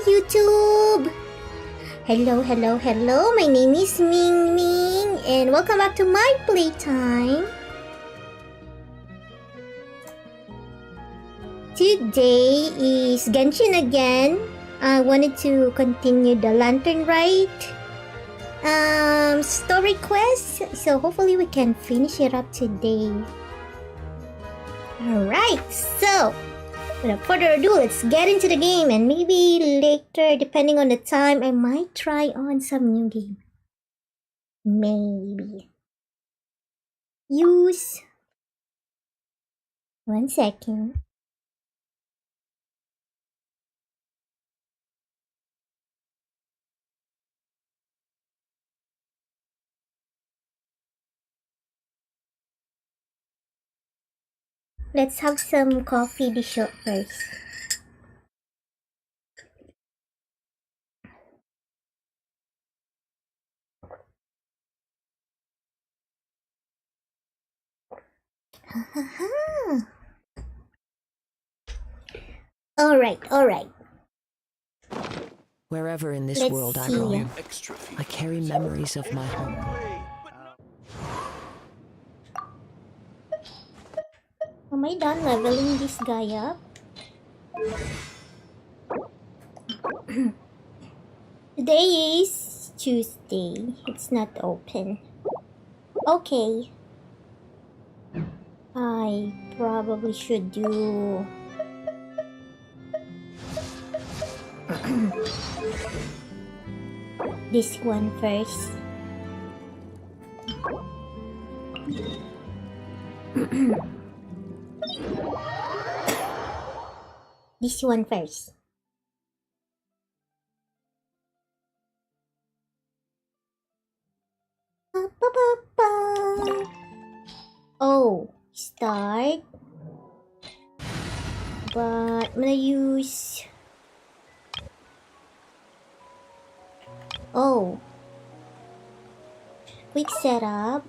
YouTube! Hello, hello, hello. My name is MingMing and welcome back to my Playtime. Today is Genshin again. I wanted to continue the Lantern Rite story quest, so hopefully we can finish it up today. Alright, so without further ado, let's get into the game, and maybe later, depending on the time, I might try on some new game. Maybe. Use. 1 second. Let's have some coffee this shot first. Alright. Wherever in this world I roam, I carry memories of my home. Am I done leveling this guy up? Today is Tuesday. It's not open. Okay. I probably should do... this one first. This one first. Oh, start. But I'm gonna use... Oh. Quick setup.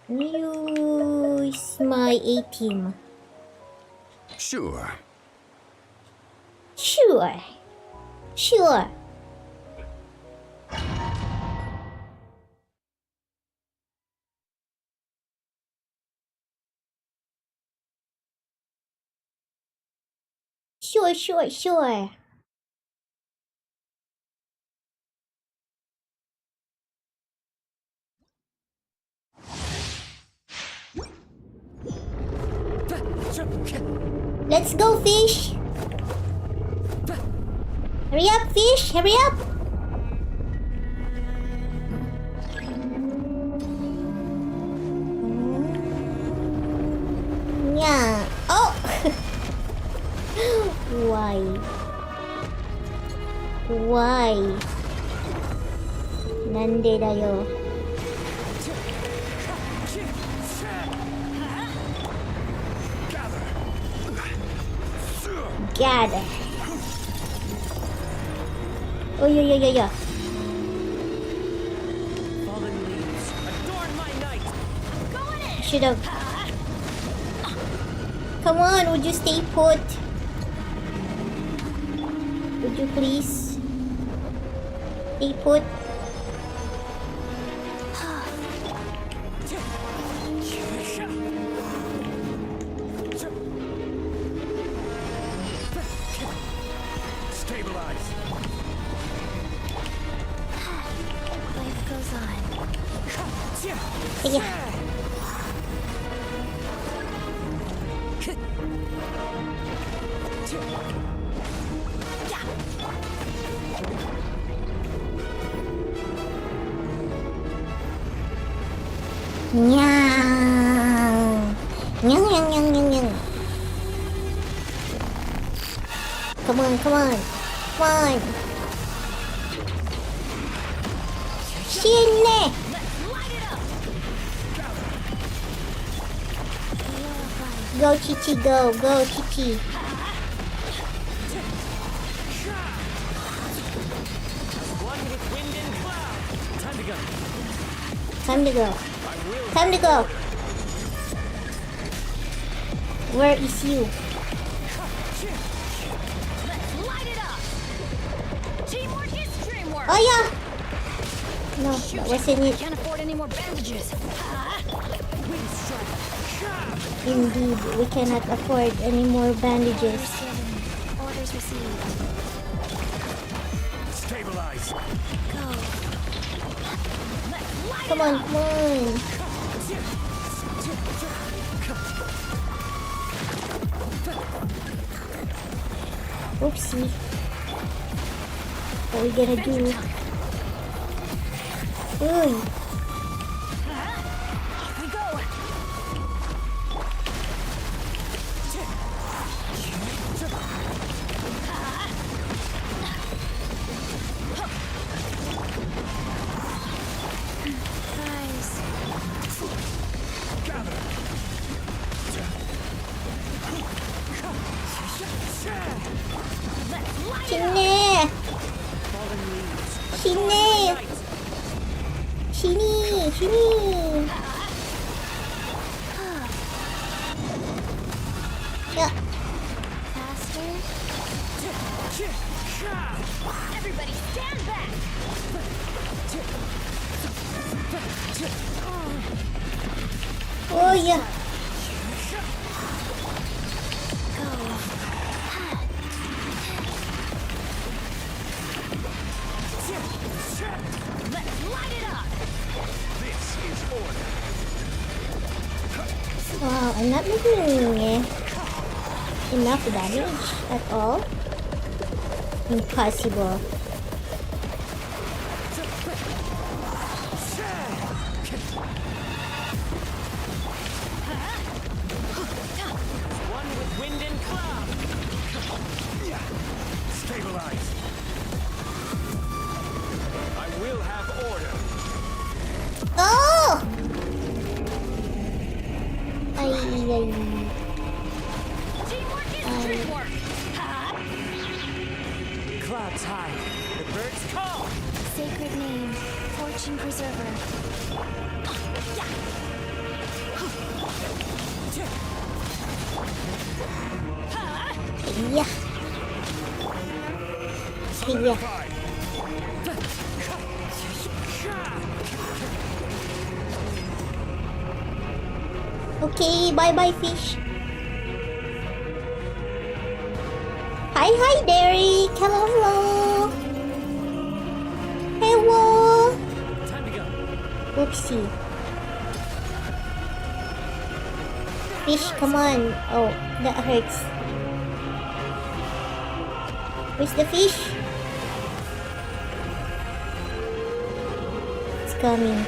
I'm gonna use my A-team. Sure. Sure. Sure. Let's go, fish! Hurry up, fish! Hurry up! Yeah. Oh! Why? Nande dayo. Gather. Oh, yeah. Fallen leaves adorn my night. Should've. Come on, would you stay put? Would you please stay put? Stabilize. Life goes on. Yeah. Nyang. Come on. Shinne. Go, Chichi, go, Chichi. One with wind and cloud. Time to go. Time to go. Where is you? Let's light it Oh yeah! No, that wasn't it. Can't afford any more bandages. Indeed, we cannot afford any more bandages. Orders received. Stabilize. Go. Come on, come on. Oopsie. What are we gonna do? Uy. We go. Guys. Sini! Sini! Sini! Sini! Yeah. Faster. Everybody stand back. Oh yeah. Let's light it up. This is order. Wow, I'm not making enough damage at all. Impossible. One with wind and cloud. Stabilize. I will have order. Oh! Ay, ay. Teamwork is dreamwork. Clouds high. The birds call. Sacred name, fortune preserver. Yeah. Yeah. Okay, bye-bye fish. Hi, Derek. Hello, hello. Hello. Time to go. Oopsie. Fish, come on. Oh, that hurts. Where's the fish? It's coming.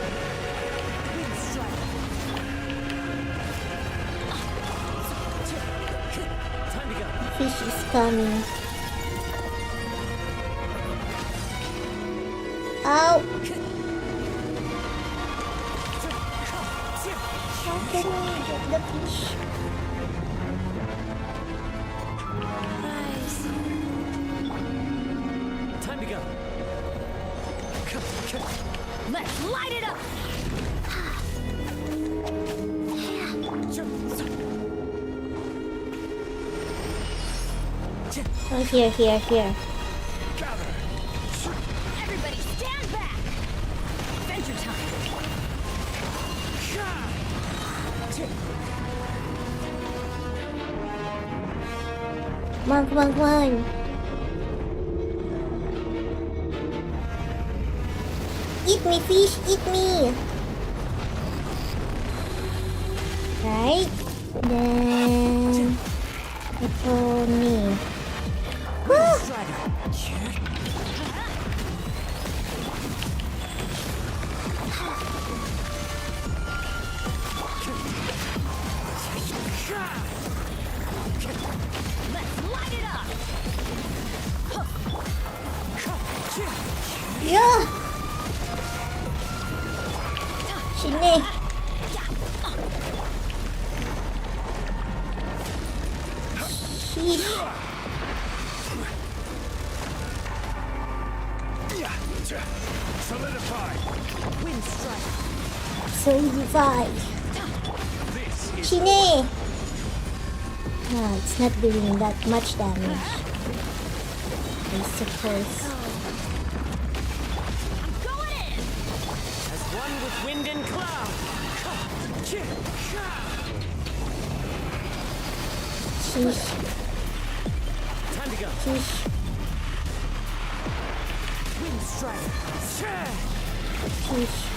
Time to go. Fish is coming. Ow! How can we get the fish? Guys. Time to go. Let's light it up. Oh, here. Everybody stand back. Adventure time. Come on. Eat me, fish, eat me. Right? Then it for me. Woo! Let's light it up. Yeah! Sini. Sheesh. Solidify. Wind strike. Solidify. This is Sini. No, it's not doing that much damage. I suppose. with wind and cloud. Sheesh. Time to go. Sheesh. Wind strike. Sheesh.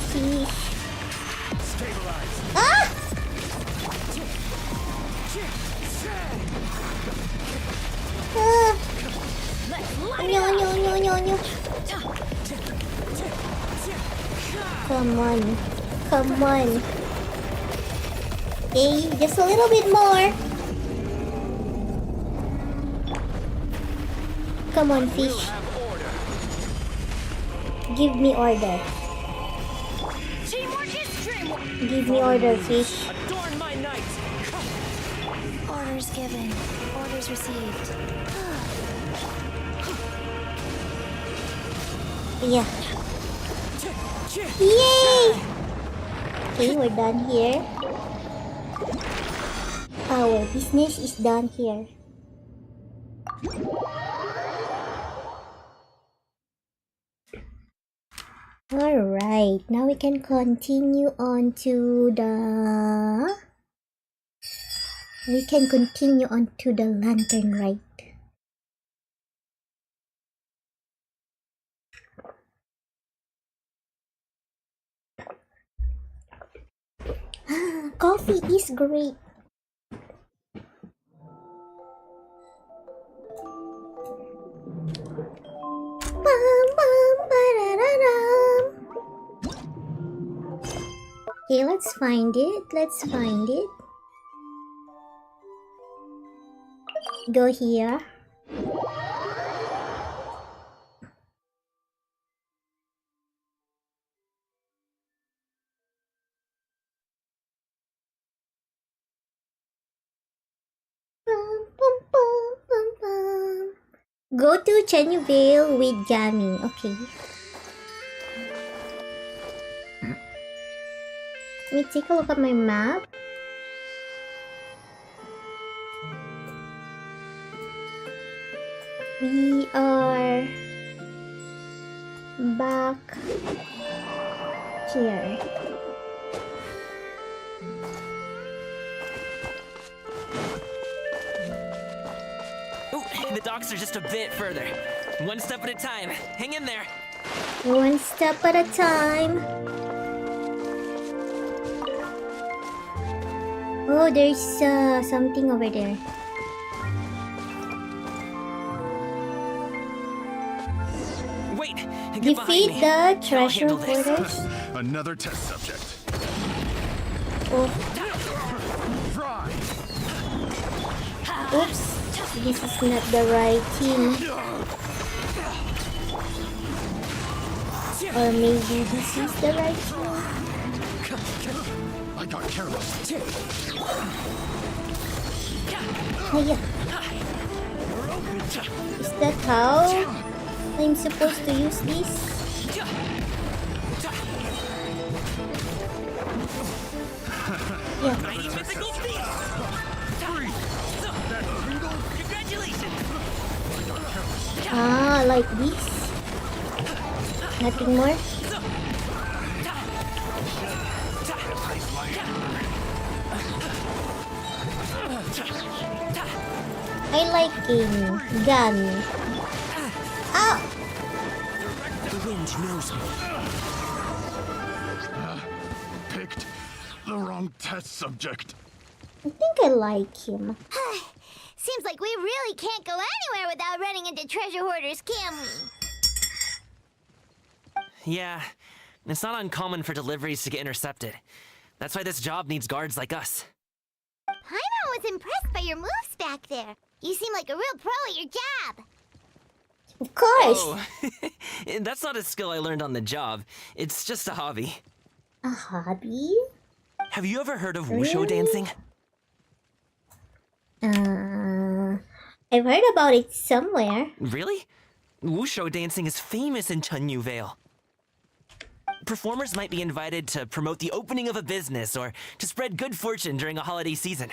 Sheesh. Stabilize. Ah! Ah! Let's light No, it up. no, no, no, no. Come on. Come on. Okay, just a little bit more. Come on, fish. Have order. Give me order. Teamwork is dreamwork. Give me order, fish. Adorn my night. Orders given. Orders received. Yeah. Yay! Okay, we're done here. Our business is done here. Alright, now we can continue on to the... We can continue on to the lantern rite. Coffee is great. Bum, bum, ba-da-da-dum. Okay, let's find it. Let's find it. Go here. Bum, bum, bum, bum, bum. Go to Chenyvale with Gaming. Okay. Let me take a look at my map. We are back here. Ooh, the docks are just a bit further. One step at a time. Hang in there. One step at a time. Oh, there's something over there. Wait, get behind Defeat me. the treasure handle this. hoarders. Another test subject. Oh, Try. oops. This is not the right team. Or maybe this is the right team. I got careless. Hiya. Is that how I'm supposed to use this? Yeah. Mighty mythical beast. Congratulations. Ah, like this. Nothing more. I like gaming. Gun. Ow! The wind knows me. Picked the wrong test subject. I think I like him. Seems like we really can't go anywhere without running into treasure hoarders, can we? Yeah, it's not uncommon for deliveries to get intercepted. That's why this job needs guards like us. Paimon was impressed by your moves back there. You seem like a real pro at your job. Of course. Oh, that's not a skill I learned on the job. It's just a hobby. A hobby? Have you ever heard of wushu Really? dancing? I've heard about it somewhere. Really? Wushu dancing is famous in Chunyu Vale. Performers might be invited to promote the opening of a business or to spread good fortune during a holiday season.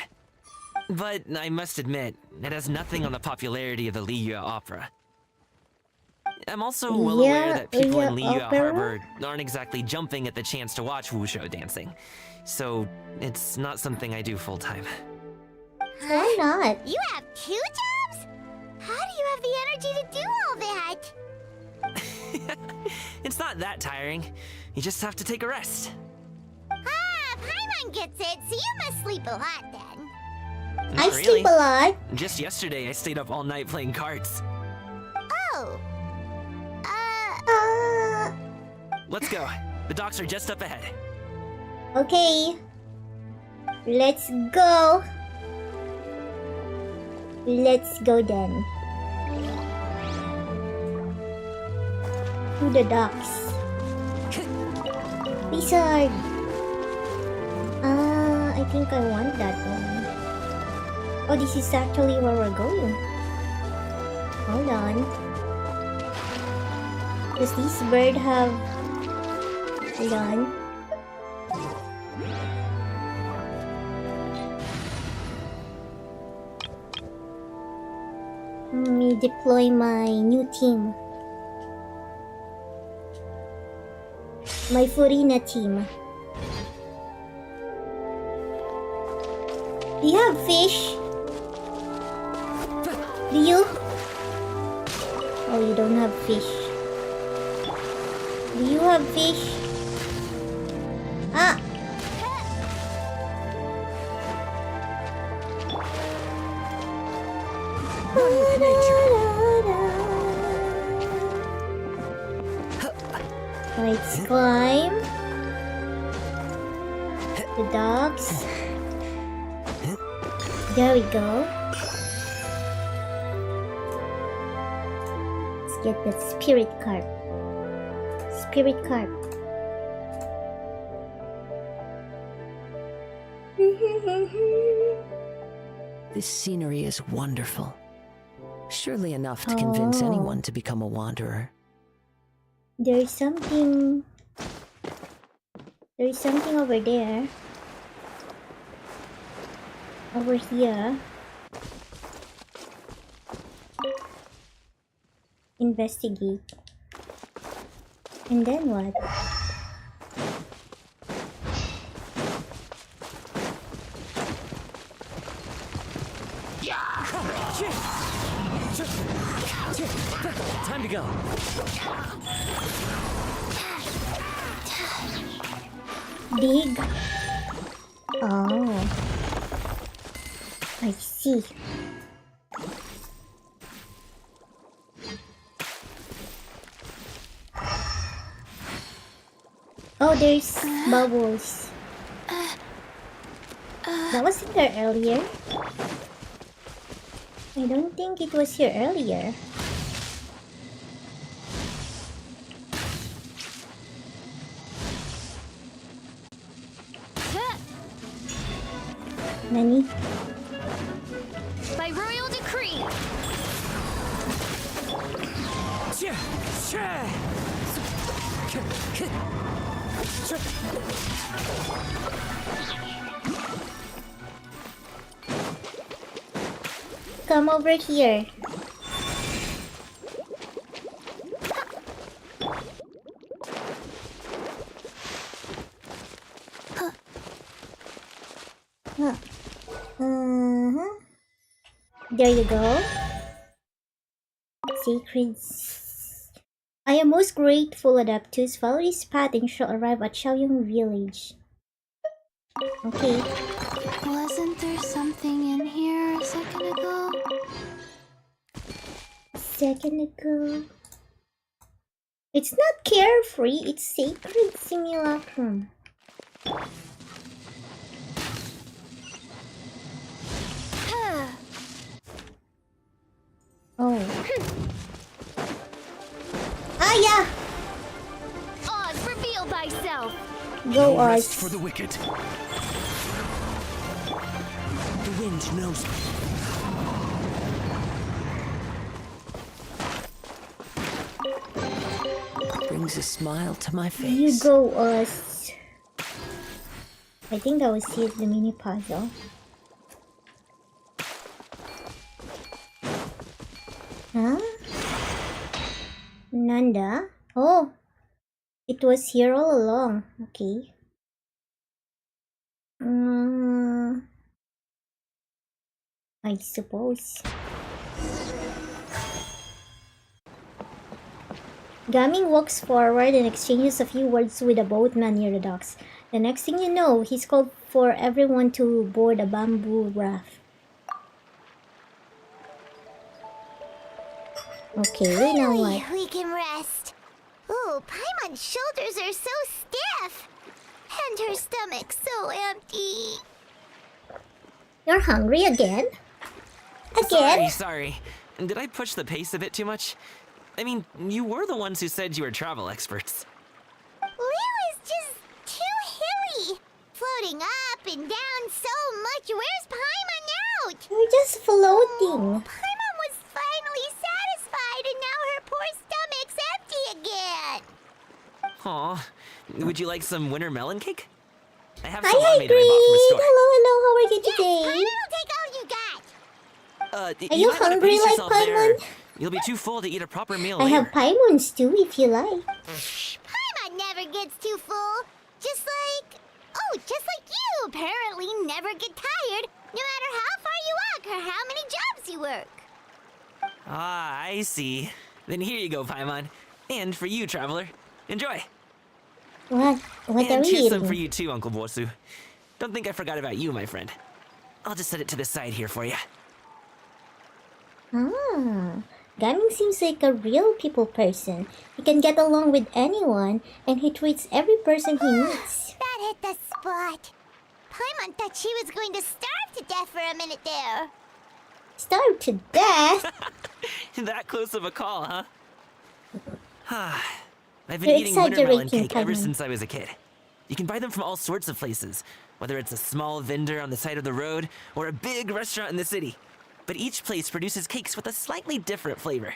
But I must admit, it has nothing on the popularity of the Liyue opera. I'm also well aware that people in Liyue Harbor aren't exactly jumping at the chance to watch wushou dancing. So, it's not something I do full-time. Why not? You have 2 jobs? How do you have the energy to do all that? It's not that tiring. You just have to take a rest. Ah, Paimon gets it, so you must sleep a lot then. I Not sleep a lot. Just yesterday, I stayed up all night playing cards. Oh. Let's go. The docks are just up ahead. Okay. Let's go. Let's go then. To the docks. Wizard. I think I want that one. Oh, this is actually where we're going. Hold on. Does this bird have... Hold on. Let me deploy my new team. My Furina team. Do you have fish? Do you? Oh, you don't have fish. Do you have fish? Ah! Let's climb the docks. There we go. Let's get that spirit card. Spirit card. This scenery is wonderful. Surely enough to convince Oh. anyone to become a wanderer. There's something over there. Over here. Investigate. And then what? Time to go. Dig. Oh. I see. Oh, there's bubbles. That wasn't there earlier. I don't think it was here earlier. Nani? By royal decree. Come over here. Huh. There you go. Sacred. I am most grateful Adeptus. Follow this path and shall arrive at Xiaoyang village. Okay. Wasn't there something in here a second ago? It's not carefree, it's sacred simulacrum. Oh. Ah, yeah! Oz, reveal thyself! Go Rest us. for the wicked. The wind knows me. Brings a smile to my face. You go us. I think that was it, the mini puzzle. Nanda? Oh, it was here all along. Okay. I suppose. Gaming walks forward and exchanges a few words with a boatman near the docks. The next thing you know, he's called for everyone to board a bamboo raft. Okay, now what? We can rest. Ooh, Paimon's shoulders are so stiff. And her stomach's so empty. You're hungry again? Again? Sorry. Did I push the pace a bit too much? I mean, you were the ones who said you were travel experts. Liu is just too hilly. Floating up and down so much. Where's Paimon out? You're just floating. Paimon was finally satisfied and now her poor stomach's empty again. Aw, would you like some winter melon cake? I have Hi, some lemonade I bought from a store. Hello, how are you Yes, today? Paimon will take all you got. Are you might wanna hungry pace like yourself there. Paimon? You'll be too full to eat a proper meal I later. have Paimons too if you like. Paimon never gets too full. Just like you apparently never get tired, no matter how far you walk or how many jobs you work. Ah, I see. Then here you go, Paimon. And for you, traveler. Enjoy. What are And we cheers some eating? for you too, Uncle Bosu. Don't think I forgot about you, my friend. I'll just set it to the side here for you. Ah, Gaming seems like a real people person. He can get along with anyone, and he treats every person he meets. That hit the spot. Paimon thought she was going to starve to death for a minute there. Starved to death? That close of a call, huh? I've been You're eating winter melon exaggerating, cake ever Paimon. since I was a kid. You can buy them from all sorts of places, whether it's a small vendor on the side of the road or a big restaurant in the city. But each place produces cakes with a slightly different flavor.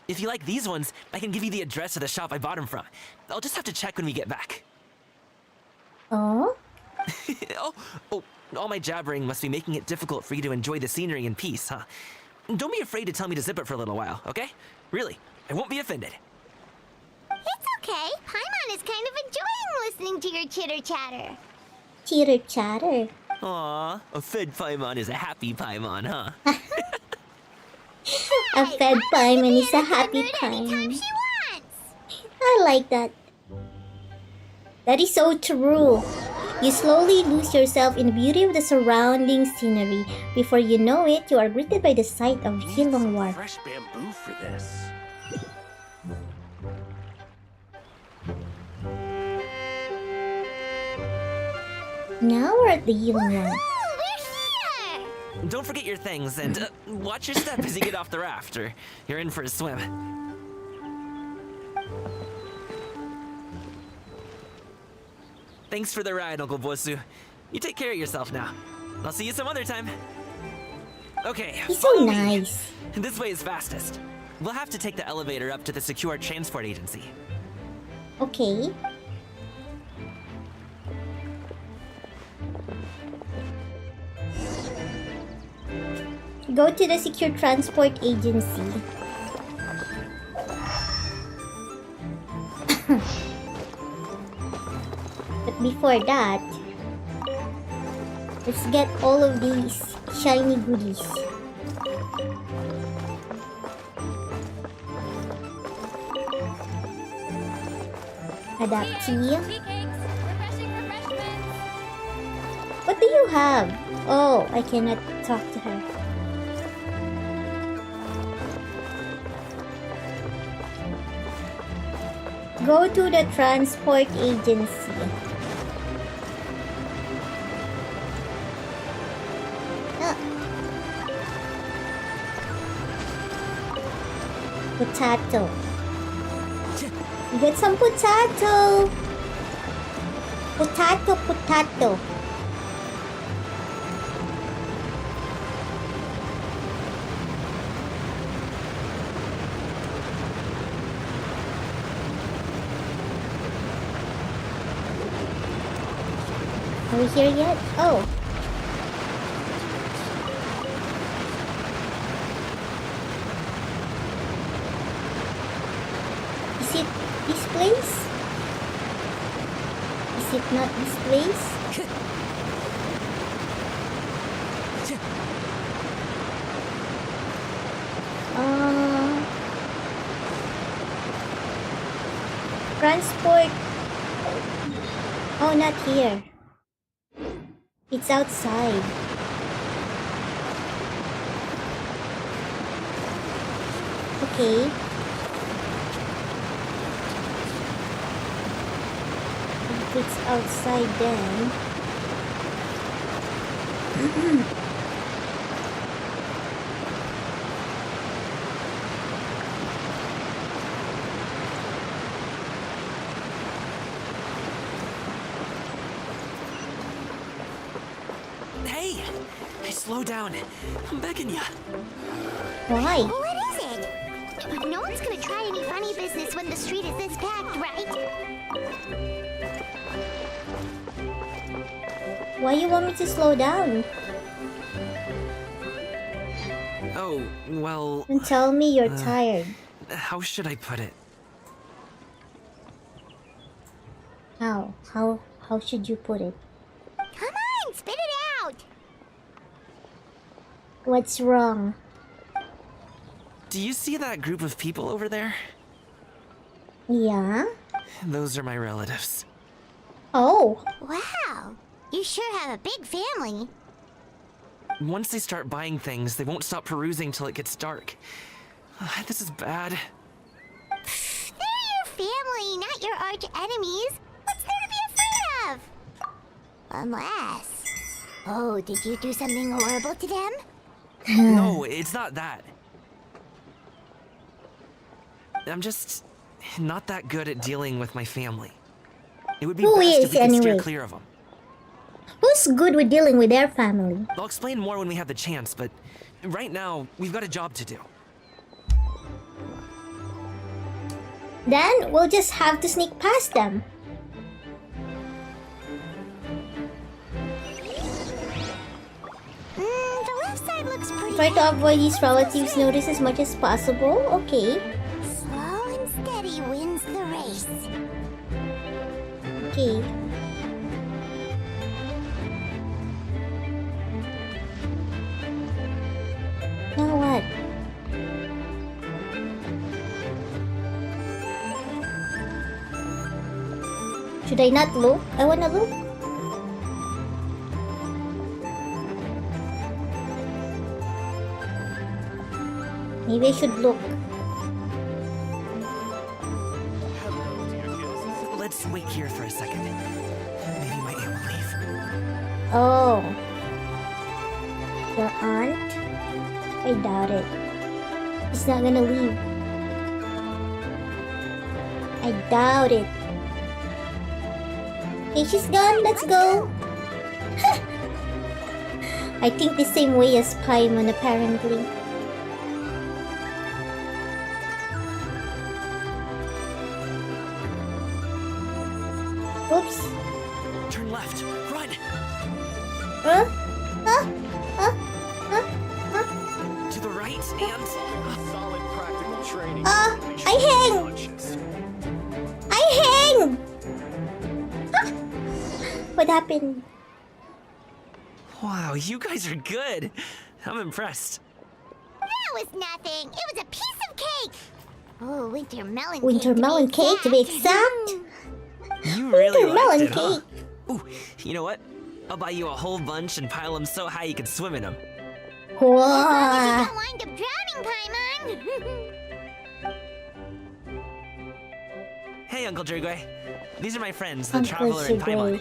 If you like these ones, I can give you the address of the shop I bought them from. I'll just have to check when we get back. Oh? oh, all my jabbering must be making it difficult for you to enjoy the scenery in peace, huh? Don't be afraid to tell me to zip it for a little while, okay? Really, I won't be offended. It's okay. Paimon is kind of enjoying listening to your chitter-chatter. Chitter-chatter. Aw, a fed Paimon is a happy Paimon, huh? A fed Paimon is a In happy good mood anytime Paimon. she wants. I like that. That is so true. You slowly lose yourself in the beauty of the surrounding scenery. Before you know it, you are greeted by the sight of Hilong Wharf. Fresh bamboo for this. Now we're at the Hilong Wharf. Oh, we're here. Don't forget your things, and watch your step as you get off the raft, or you're in for a swim. Thanks for the ride, Uncle Bosu. You take care of yourself now. I'll see you some other time. Okay, He's so follow me. nice. This way is fastest. We'll have to take the elevator up to the secure transport agency. Okay. Go to the secure transport agency. But before that, let's get all of these shiny goodies. Adaptee. What do you have? Oh, I cannot talk to her. Go to the transport agency. Ah. Potato. Get some potato. Potato. Are we here yet? Oh. Not this place? Transport. Oh, not here. It's outside. Okay. If it's outside then. Hey! Slow down. I'm begging ya. Why? What is it? No one's gonna try any funny business when the street is this packed, right? Why you want me to slow down? Oh, well... And tell me you're tired. How should I put it? How? How should you put it? Come on, spit it out! What's wrong? Do you see that group of people over there? Yeah? Those are my relatives. Oh! Wow, you sure have a big family. Once they start buying things, they won't stop perusing till it gets dark. This is bad. They're your family, not your arch enemies. What's there to be afraid of? Unless... Oh, did you do something horrible to them? No, it's not that. I'm just not that good at dealing with my family. It would be Who best is, if we could steer anyway? clear of them. Who's good with dealing with their family? I'll explain more when we have the chance, but right now, we've got a job to do. Then we'll just have to sneak past them. The left side looks pretty... Try to avoid these relatives' notice as much as possible. Okay. Slow and steady wins the race. Okay. Now what? Should I not look? I wanna look. Maybe I should look. Let's wait here for a second. Maybe my aunt will leave. Oh. Your aunt? I doubt it. She's not gonna leave. I doubt it. Okay, she's gone. Let's go. I think the same way as Paimon, apparently. Oops. Turn left. Run! Huh? Huh? Huh? Huh? Huh? To the right and... Solid practical training. I hang! I hang! Huh? What happened? Wow, you guys are good. I'm impressed. That was nothing. It was a piece of cake. Oh, winter melon Winter cake. melon cake, to be exact. You really Winter melon liked it, huh? cake. Ooh, you know what? I'll buy you a whole bunch and pile them so high you can swim in them. Wow. Don't wind up drowning, Paimon. Hey, Uncle Jirgwe. These are my friends, the Uncle Traveler and Jirgwe. Paimon.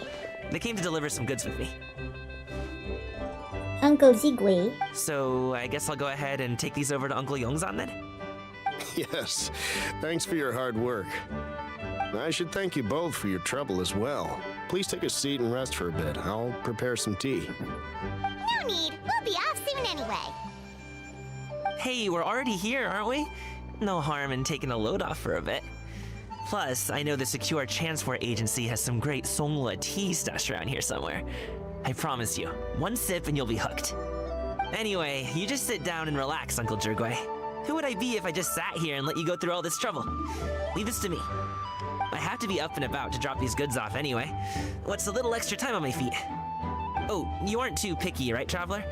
They came to deliver some goods with me. Uncle Zigway. So, I guess I'll go ahead and take these over to Uncle Yongzan then? Yes, thanks for your hard work. I should thank you both for your trouble as well. Please take a seat and rest for a bit. I'll prepare some tea. No need. We'll be off soon anyway. Hey, we're already here, aren't we? No harm in taking a load off for a bit. Plus, I know the Secure Transport Agency has some great Songhua tea stashed around here somewhere. I promise you, one sip and you'll be hooked. Anyway, you just sit down and relax, Uncle Jirgwe. Who would I be if I just sat here and let you go through all this trouble? Leave this to me. I have to be up and about to drop these goods off anyway. What's a little extra time on my feet? Oh, you aren't too picky, right, Traveler?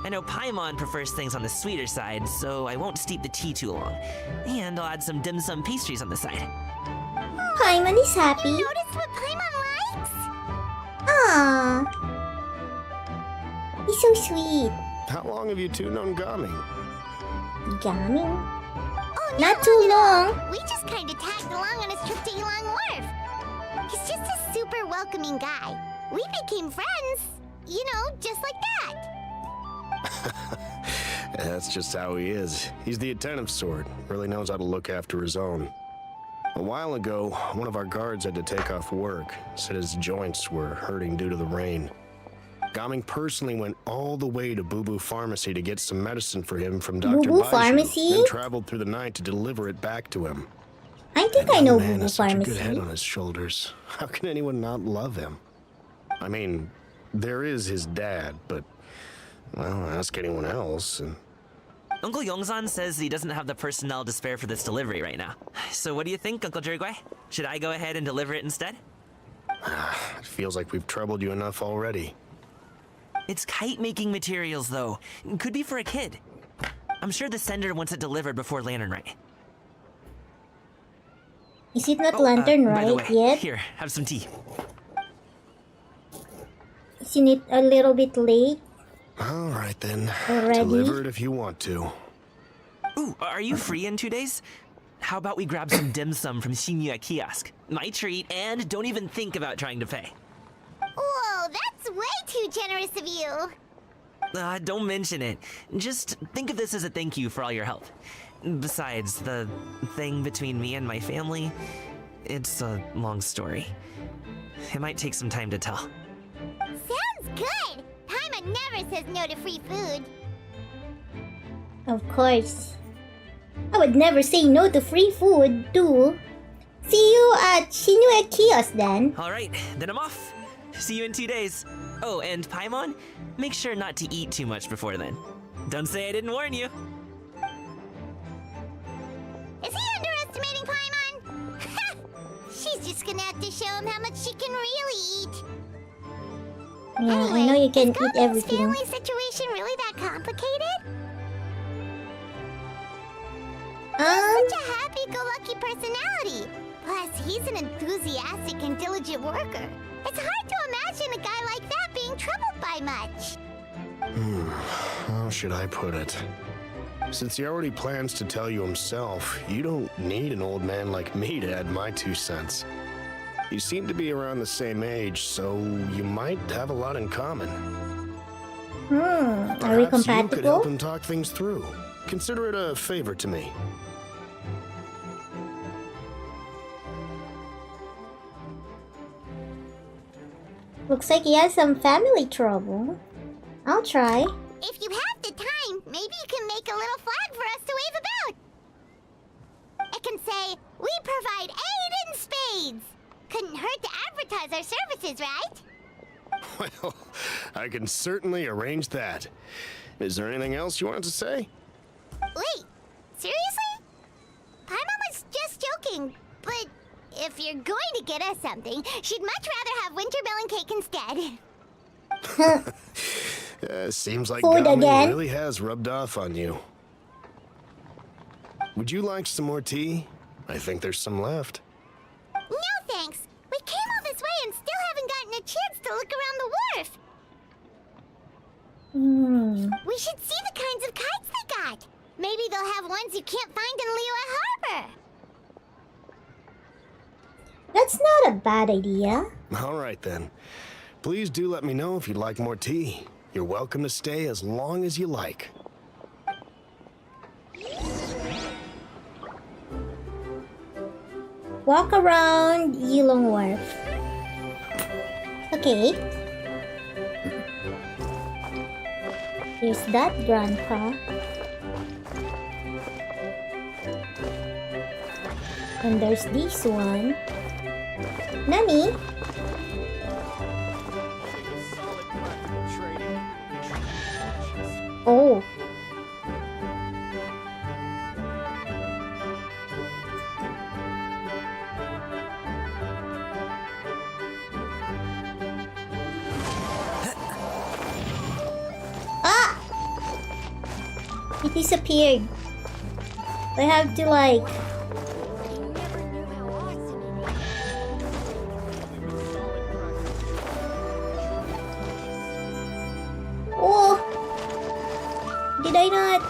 I know Paimon prefers things on the sweeter side, so I won't steep the tea too long. And I'll add some dim sum pastries on the side. Paimon is happy. Notice what Paimon likes? Aww. He's so sweet. How long have you two known Gaming? Gaming? Oh, Not too long. We just kind of tagged along on his trip to Yulong Wharf. He's just a super welcoming guy. We became friends. You know, just like that. That's just how he is. He's the attentive sort. Really knows how to look after his own. A while ago, one of our guards had to take off work. Said his joints were hurting due to the rain. Gaming personally went all the way to Boo Boo Pharmacy to get some medicine for him from Dr. Boo Boo Baiju, Pharmacy? then traveled through the night to deliver it back to him. I think That I know man Boo Boo has such a good head Pharmacy. on his shoulders. How can anyone not love him? I mean, there is his dad, but, well, ask anyone else, and Uncle Yongzan says he doesn't have the personnel to spare for this delivery right now. So what do you think, Uncle Jirgwei? Should I go ahead and deliver it instead? it feels like we've troubled you enough already. It's kite-making materials, though. Could be for a kid. I'm sure the sender wants it delivered before Lantern Rite. Is it not Lantern By the Rite way, yet? here, have some tea. Isn't it a little bit late? All right, then. Already? Deliver it if you want to. Ooh, are you free in 2 days? How about we grab some dim sum from Shinya Kiosk? My treat, and don't even think about trying to pay. Whoa, that's way too generous of you. Don't mention it. Just think of this as a thank you for all your help. Besides, the thing between me and my family, it's a long story. It might take some time to tell. Sounds good. Paimon never says no to free food. Of course. I would never say no to free food, too. See you at Shinue Kiosk then. Alright, then I'm off. See you in 2 days. Oh, and Paimon, make sure not to eat too much before then. Don't say I didn't warn you. Is he underestimating Paimon? She's just gonna have to show him how much she can really eat. Yeah, Anyway, I know you can is eat Goku's everything. family situation really that complicated? Such a happy-go-lucky personality. Plus, he's an enthusiastic and diligent worker. It's hard to imagine a guy like that being troubled by much. How should I put it? Since he already plans to tell you himself, you don't need an old man like me to add my 2 cents. You seem to be around the same age, so you might have a lot in common. Are we Perhaps you could help compatible? him talk things through. Consider it a favor to me. Looks like he has some family trouble. I'll try. If you have the time, maybe you can make a little flag for us to wave about. It can say, "We provide aid in spades." Couldn't hurt to advertise our services, right? Well, I can certainly arrange that. Is there anything else you wanted to say? Wait, seriously? Paimon was just joking, but if you're going to get us something, she'd much rather have wintermelon cake instead. Seems like Food Gaming again? really has rubbed off on you. Would you like some more tea? I think there's some left. No thanks. We came all this way and still haven't gotten a chance to look around the wharf. We should see the kinds of kites they got. Maybe they'll have ones you can't find in Liyue Harbor. That's not a bad idea. All right, then. Please do let me know if you'd like more tea. You're welcome to stay as long as you like. Walk around Yulong Wharf. Okay. Here's that grandpa. And there's this one. Nani? Solid practical training. Oh. disappeared. I have to like... Oh! Did I not?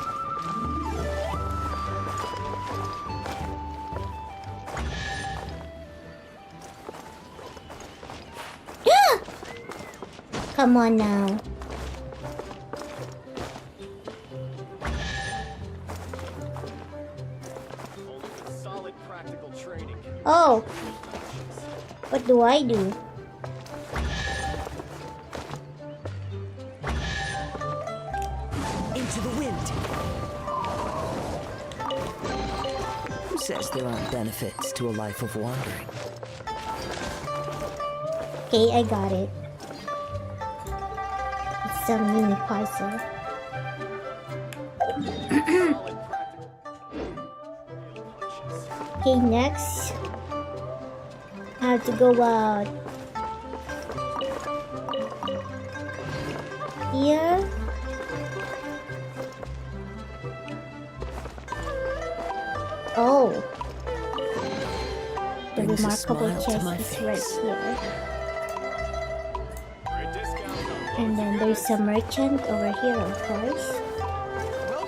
Ah! Come on now. Only with solid practical training can you Oh! What do I do? Into the wind. Who says there aren't benefits to a life of wandering? Okay, I got it. It's a mini puzzle. Okay, next. I have to go out. Here. Oh. The Brings a remarkable smile to chest my is face. right here. Great discount on And then there's a merchant over here, of course.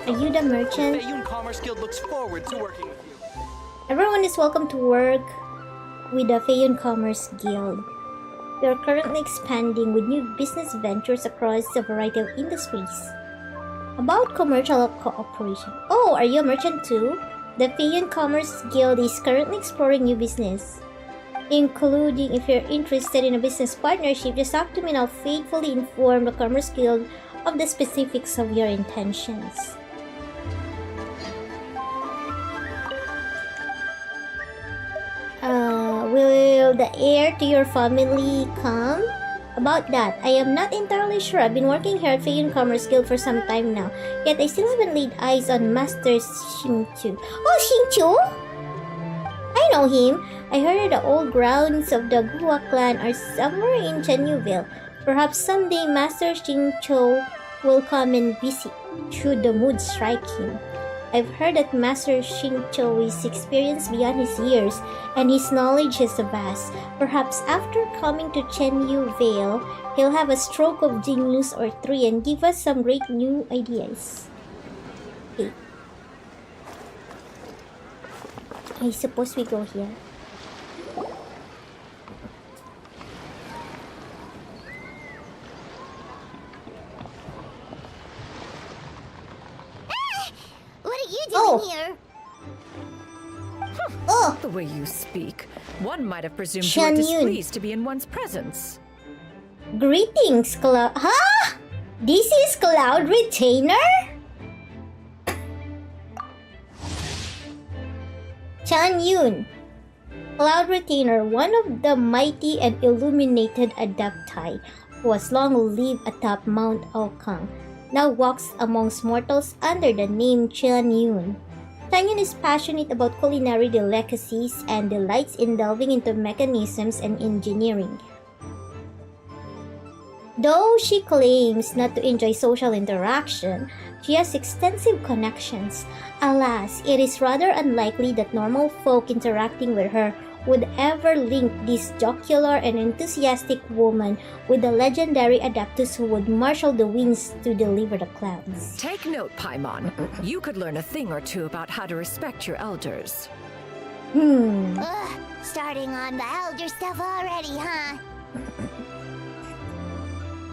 Are you the merchant? Feiyun Commerce Guild looks forward to working with you. Everyone is welcome to work with the Feiyun Commerce Guild. We are currently expanding with new business ventures across a variety of industries. About commercial cooperation. Oh, are you a merchant too? The Feiyun Commerce Guild is currently exploring new business, including if you're interested in a business partnership, just have to me and I'll faithfully inform the Commerce Guild of the specifics of your intentions. Will the heir to your family come? About that, I am not entirely sure. I've been working here at Feiyun Commerce Guild for some time now, yet I still haven't laid eyes on Master Xingqiu. Oh, Xingqiu? I know him. I heard the old grounds of the Gua clan are somewhere in Chenyuville. Perhaps someday Master Xingqiu will come and visit, should the mood strike him. I've heard that Master Xingqiu is experienced beyond his years, and his knowledge is vast. Perhaps after coming to Chenyu Vale, he'll have a stroke of genius or three and give us some great new ideas. Okay. I suppose we go here. What are you doing Oh. here? Oh! The way you speak, one might have presumed you Shan were Yun. displeased to be in one's presence. Greetings, Cloud. Huh? This is Cloud Retainer? Chan Yun. Cloud Retainer, one of the mighty and illuminated Adepti, who has long lived atop Mount Aokang, now walks amongst mortals under the name Chan Yun. Chan Yun is passionate about culinary delicacies and delights in delving into mechanisms and engineering. Though she claims not to enjoy social interaction, she has extensive connections. Alas, it is rather unlikely that normal folk interacting with her would ever link this jocular and enthusiastic woman with the legendary Adeptus who would marshal the winds to deliver the clouds. Take note, Paimon. You could learn a thing or two about how to respect your elders. Ugh, starting on the elder stuff already, huh?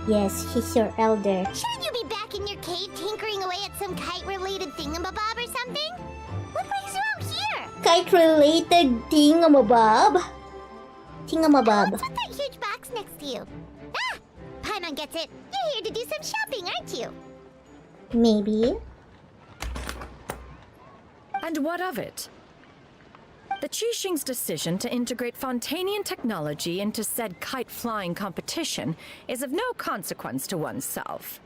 Yes, she's your elder. Shouldn't you be back in your cave tinkering away at some kite-related thingamabob or something? What brings you out here? Kite-related thingamabob? Thingamabob. What's with that huge box next to you? Ah! Paimon gets it. You're here to do some shopping, aren't you? Maybe. And what of it? The Qixing's decision to integrate Fontanian technology into said kite-flying competition is of no consequence to oneself.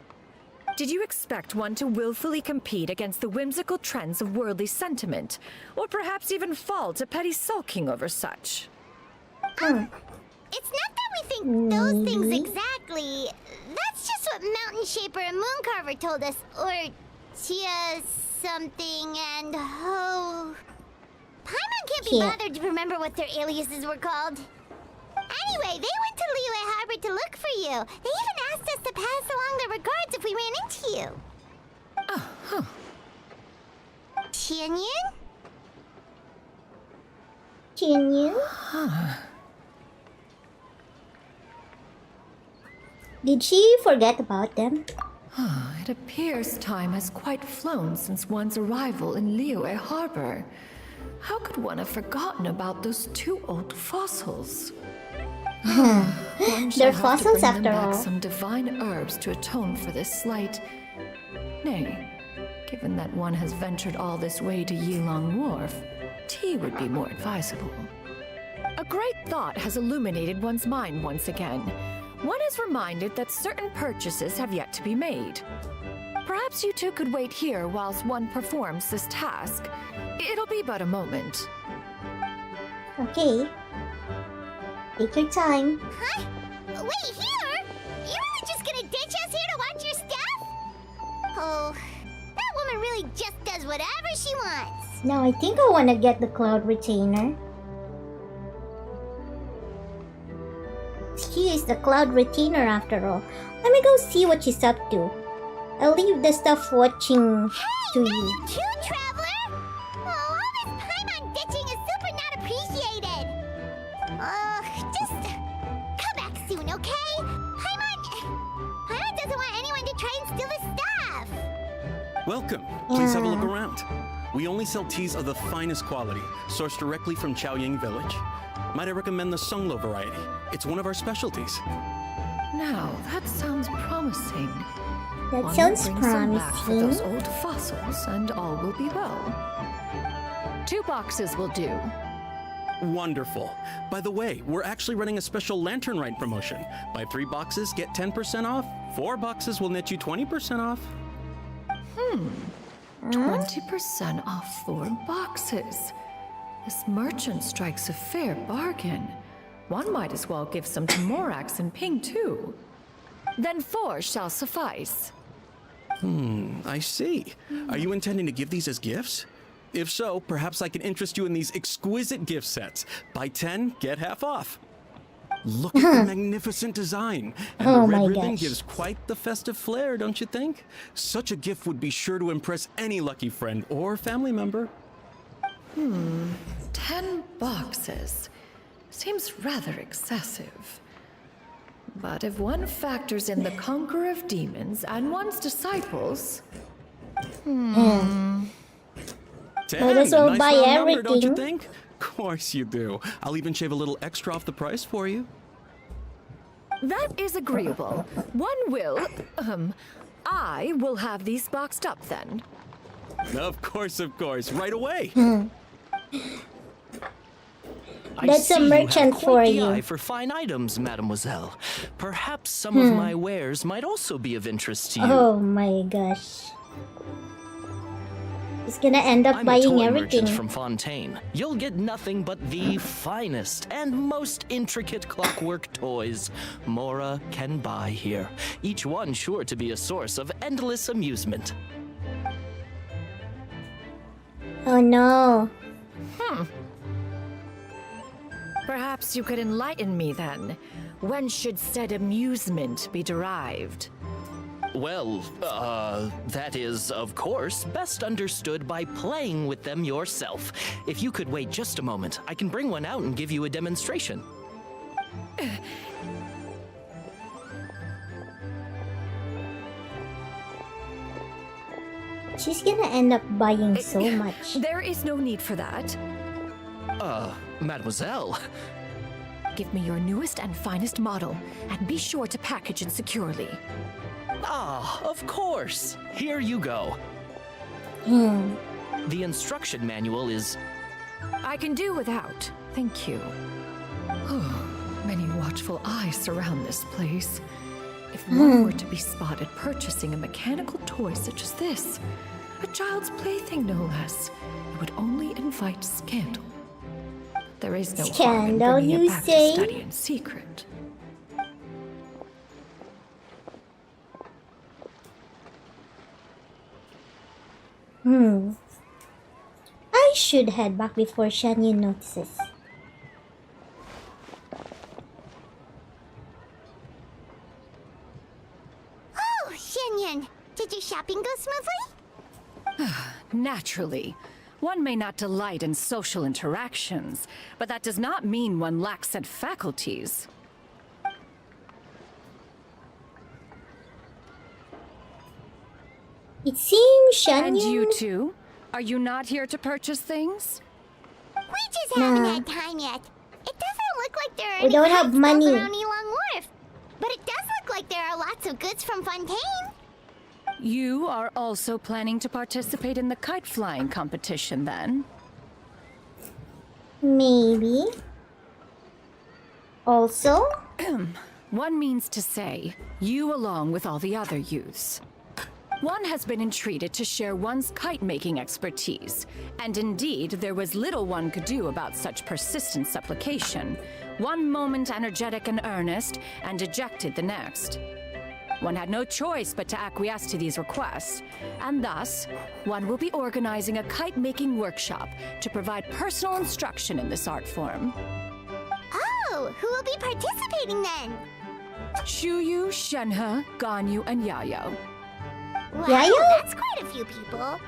Did you expect one to willfully compete against the whimsical trends of worldly sentiment, or perhaps even fall to petty sulking over such? It's not that we think those things Maybe. exactly. That's just what Mountain Shaper and Moon Carver told us, or Chia something and oh... Paimon can't be Can't. bothered to remember what their aliases were called. Anyway, they went to Liyue Harbor to look for you. They even asked us to pass along their regards if we ran into you. Tianyun? Tianyun? Did she forget about them? It appears time has quite flown since one's arrival in Liyue Harbor. How could one have forgotten about those two old fossils? One shall They're have fossils to bring after them back all. some divine herbs to atone for this slight. Nay, given that one has ventured all this way to Yilong Wharf, tea would be more advisable. A great thought has illuminated one's mind once again. One is reminded that certain purchases have yet to be made. Perhaps you two could wait here whilst one performs this task. It'll be but a moment. Okay. Take your time. Huh? Wait, here? You really just gonna ditch us here to watch your stuff? Oh, that woman really just does whatever she wants. Now I think I want to get the cloud retainer. She is the cloud retainer after all. Let me go see what she's up to. I'll leave the stuff watching to you. Too, traveler? Oh, all this Paimon ditching is super not appreciated. Just come back soon, okay? Paimon doesn't want anyone to try and steal his stuff. Welcome. Please have a look around. We only sell teas of the finest quality, sourced directly from Chaoying Village. Might I recommend the Sunglo variety? It's one of our specialties. Now, that sounds promising. That One sounds will bring some back for those promising. old fossils, and all will be well. 2 boxes will do. Wonderful. By the way, we're actually running a special Lantern Rite promotion. Buy 3 boxes, get 10% off. 4 boxes will net you 20% off. 20% off 4 boxes. This merchant strikes a fair bargain. One might as well give some to Morax and Ping too. Then 4 shall suffice. I see. Are you intending to give these as gifts? If so, perhaps I can interest you in these exquisite gift sets. Buy 10, get half off. Look at the magnificent design. And Oh the my red ribbon gosh. gives quite the festive flair, don't you think? Such a gift would be sure to impress any lucky friend or family member. 10 boxes. Seems rather excessive. But if one factors in the conqueror of demons and one's disciples... 10, Might as well nice buy round number, don't you everything. think? Of course you do. I'll even shave a little extra off the price for you. That is agreeable. I will have these boxed up then. Of course, right away. I That's see a you merchant have for quite the you. eye for fine items, mademoiselle. Perhaps some of my wares might also be of interest to you. Oh my gosh. He's gonna end up I'm a buying toy everything. merchant from Fontaine. You'll get nothing but the finest and most intricate clockwork toys Mora can buy here. Each one sure to be a source of endless amusement. Oh no. Perhaps you could enlighten me then. When should said amusement be derived? Well, that is, of course, best understood by playing with them yourself. If you could wait just a moment, I can bring one out and give you a demonstration. She's gonna end up buying so much. There is no need for that. Mademoiselle, Give me your newest and finest model, and be sure to package it securely. of course. Here you go. The instruction manual is... I can do without, thank you. Many watchful eyes surround this place. If one were to be spotted purchasing a mechanical toy such as this, a child's plaything no less, it would only invite scandal. There is no harm in Scandal, bringing you it back say? to study in secret. I should head back before Shanyon notices. Oh, Shanyon, did your shopping go smoothly? Naturally. One may not delight in social interactions, but that does not mean one lacks said faculties. It seems Shanyon... And you too? Are you not here to purchase things? We just haven't had time yet. It doesn't look like there are We any don't have kites money. built around Elong Wharf. But it does look like there are lots of goods from Fontaine. You are also planning to participate in the kite flying competition then? Maybe. Also? One means to say, you along with all the other youths. One has been entreated to share one's kite-making expertise, and indeed, there was little one could do about such persistent supplication. One moment energetic and earnest, and dejected the next. One had no choice but to acquiesce to these requests, and thus, one will be organizing a kite-making workshop to provide personal instruction in this art form. Oh, who will be participating then? Shuyu, Shenhe, Ganyu, and Yayo. Wow, Yayo? that's quite a few people.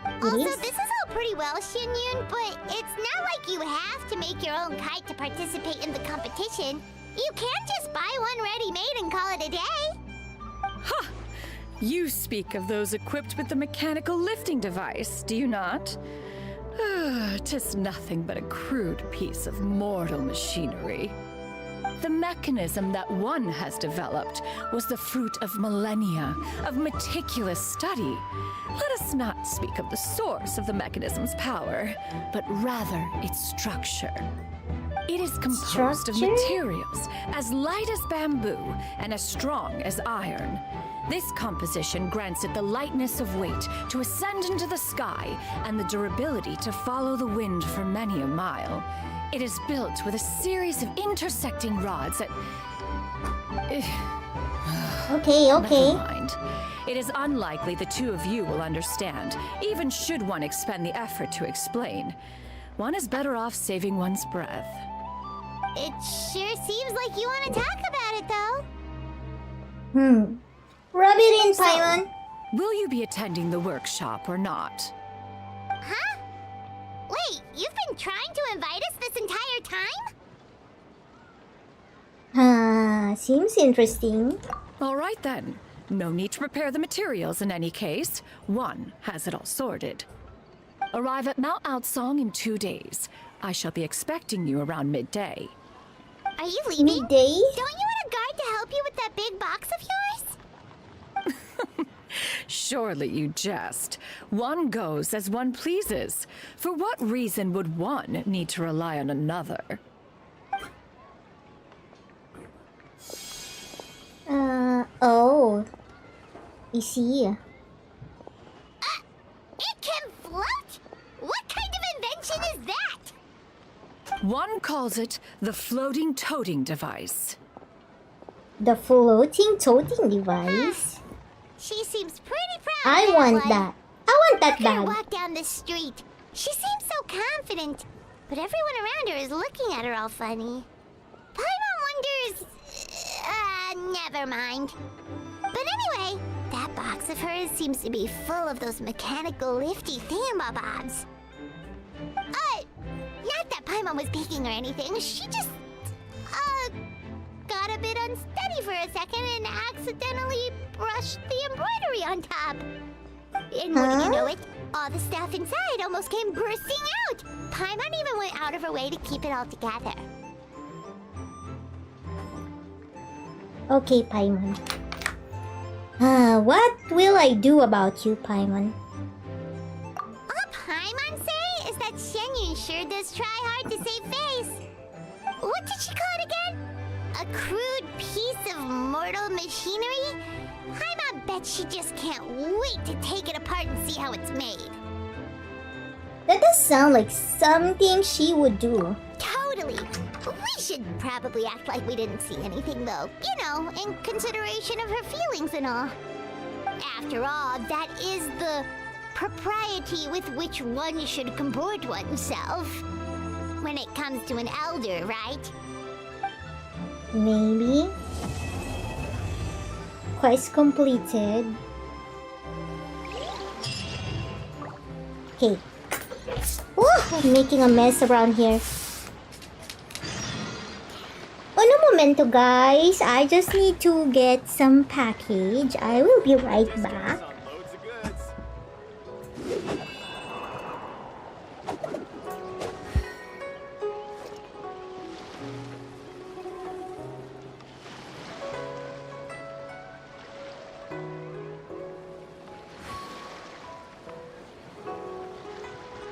It Also, is? this is all pretty well, Xinyun, but it's not like you have to make your own kite to participate in the competition. You can just buy one ready-made and call it a day. Ha! You speak of those equipped with the mechanical lifting device, do you not? 'Tis nothing but a crude piece of mortal machinery. The mechanism that one has developed was the fruit of millennia of meticulous study. Let us not speak of the source of the mechanism's power, but rather its structure. It is composed of Structure? materials as light as bamboo and as strong as iron. This composition grants it the lightness of weight to ascend into the sky and the durability to follow the wind for many a mile. It is built with a series of intersecting rods that... Okay, okay. Never mind. It is unlikely the two of you will understand, even should one expend the effort to explain. One is better off saving one's breath. It sure seems like you want to talk about it, though. Rub it in, Paimon. Will you be attending the workshop or not? Huh? Wait, you've been trying to invite us this entire time? Seems interesting. All right then. No need to prepare the materials in any case. One has it all sorted. Arrive at Mount Outsong in 2 days. I shall be expecting you around midday. Are you leaving? Midday? Don't you want a guard to help you with that big box of yours? Surely you jest. One goes as one pleases. For what reason would one need to rely on another? Oh. I see. It can float? What kind of invention is that? One calls it the floating toting device. The floating toting device? She seems pretty proud I of that want one. that. I want that Look at her bag. walk down the street. She seems so confident, but everyone around her is looking at her all funny. Paimon wonders... never mind. But anyway, that box of hers seems to be full of those mechanical lifty thingamabobs. Not that Paimon was peeking or anything. She just, got a bit unsteady for a second and accidentally brushed the embroidery on top. And wouldn't you know it, all the stuff inside almost came bursting out. Paimon even went out of her way to keep it all together. Okay, Paimon. What will I do about you, Paimon? All Paimon say is that Xianyun sure does try hard to save face. What did she call it again? A crude piece of mortal machinery? Paimon bet she just can't wait to take it apart and see how it's made. That does sound like something she would do. Totally. We should probably act like we didn't see anything, though. You know, in consideration of her feelings and all. After all, that is the propriety with which one should comport oneself. When it comes to an elder, right? Maybe. Quest completed. Okay. I'm making a mess around here. Uno momento, guys. I just need to get some package. I will be right back.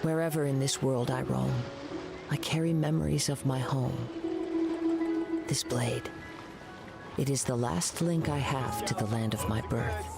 Wherever in this world I roam, I carry memories of my home. This blade, it is the last link I have to the land of my birth.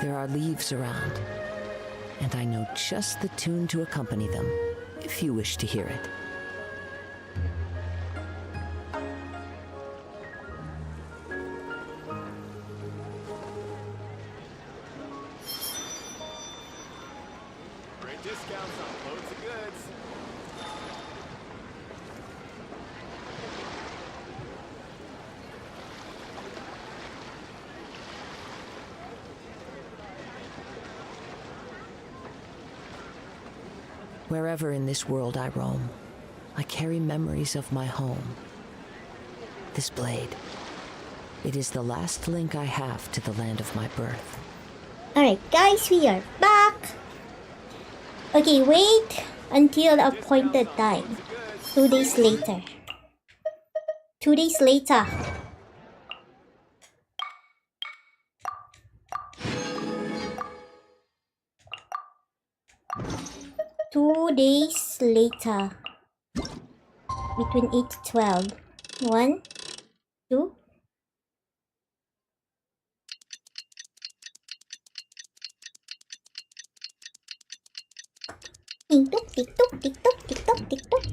There are leaves around, and I know just the tune to accompany them, if you wish to hear it. Great discounts on loads of goods. Wherever in this world I roam, I carry memories of my home. This blade, it is the last link I have to the land of my birth. Alright, guys, we are back. Okay, wait until the appointed time. 2 days later. 2 days later. Two days later. Between 8 to 12. 1, 2. Tick-tock, tick-tock, tick-tock, tick-tock, tick-tock.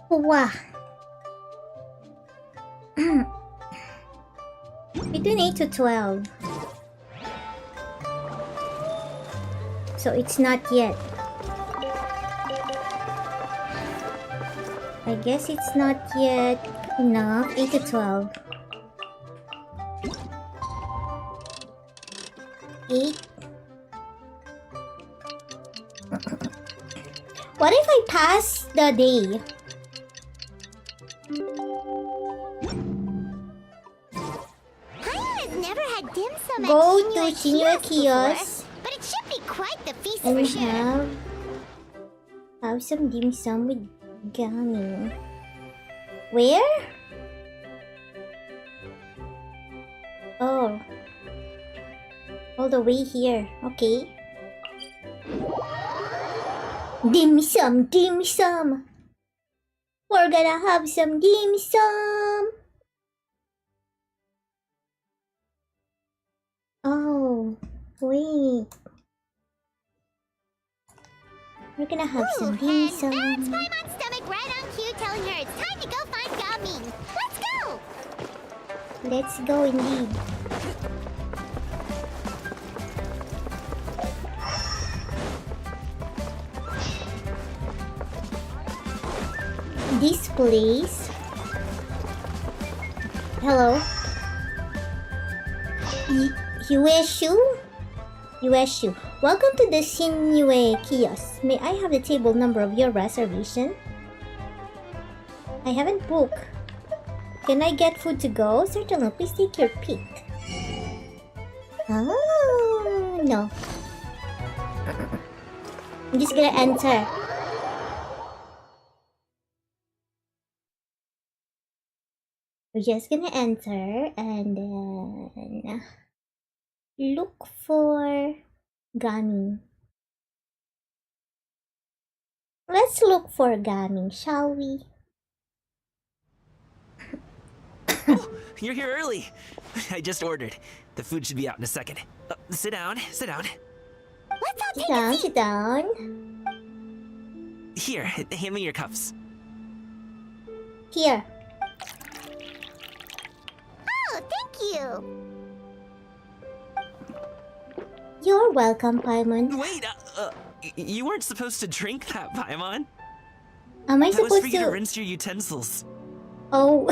Wow. Between 8 to 12. So it's not yet. I guess it's not yet enough. 8 to 12. 8. What if I pass the day? I've never had dim sum at Go Senior to senior Kiosk kiosk before, but it should be quite the feast and for sure. have some dim sum with gummy. Where? Oh, all the way here. Okay. Dim sum, dim sum. We're gonna have some dim sum. Oh, wait. We're gonna have some dim And sum. that's Paimon's stomach right on cue telling her it's time to go find Gaming. Let's go! Let's go indeed. This place. Hello. USU? USU. Welcome to the Shinue kiosk. May I have the table number of your reservation? I haven't booked. Can I get food to go? Certainly, please take your pick. Oh, no. I'm just gonna enter. We're just gonna enter and then look for Gaming. Let's look for Gaming, shall we? Oh, you're here early. I just ordered. The food should be out in a second. Sit down, sit down. Let's all Sit down, sit down. Here, hand me your cups. Here. Oh, thank you. You're welcome, Paimon. Wait, you weren't supposed to drink that, Paimon. Am I That was for supposed you to to? rinse your utensils. Oh.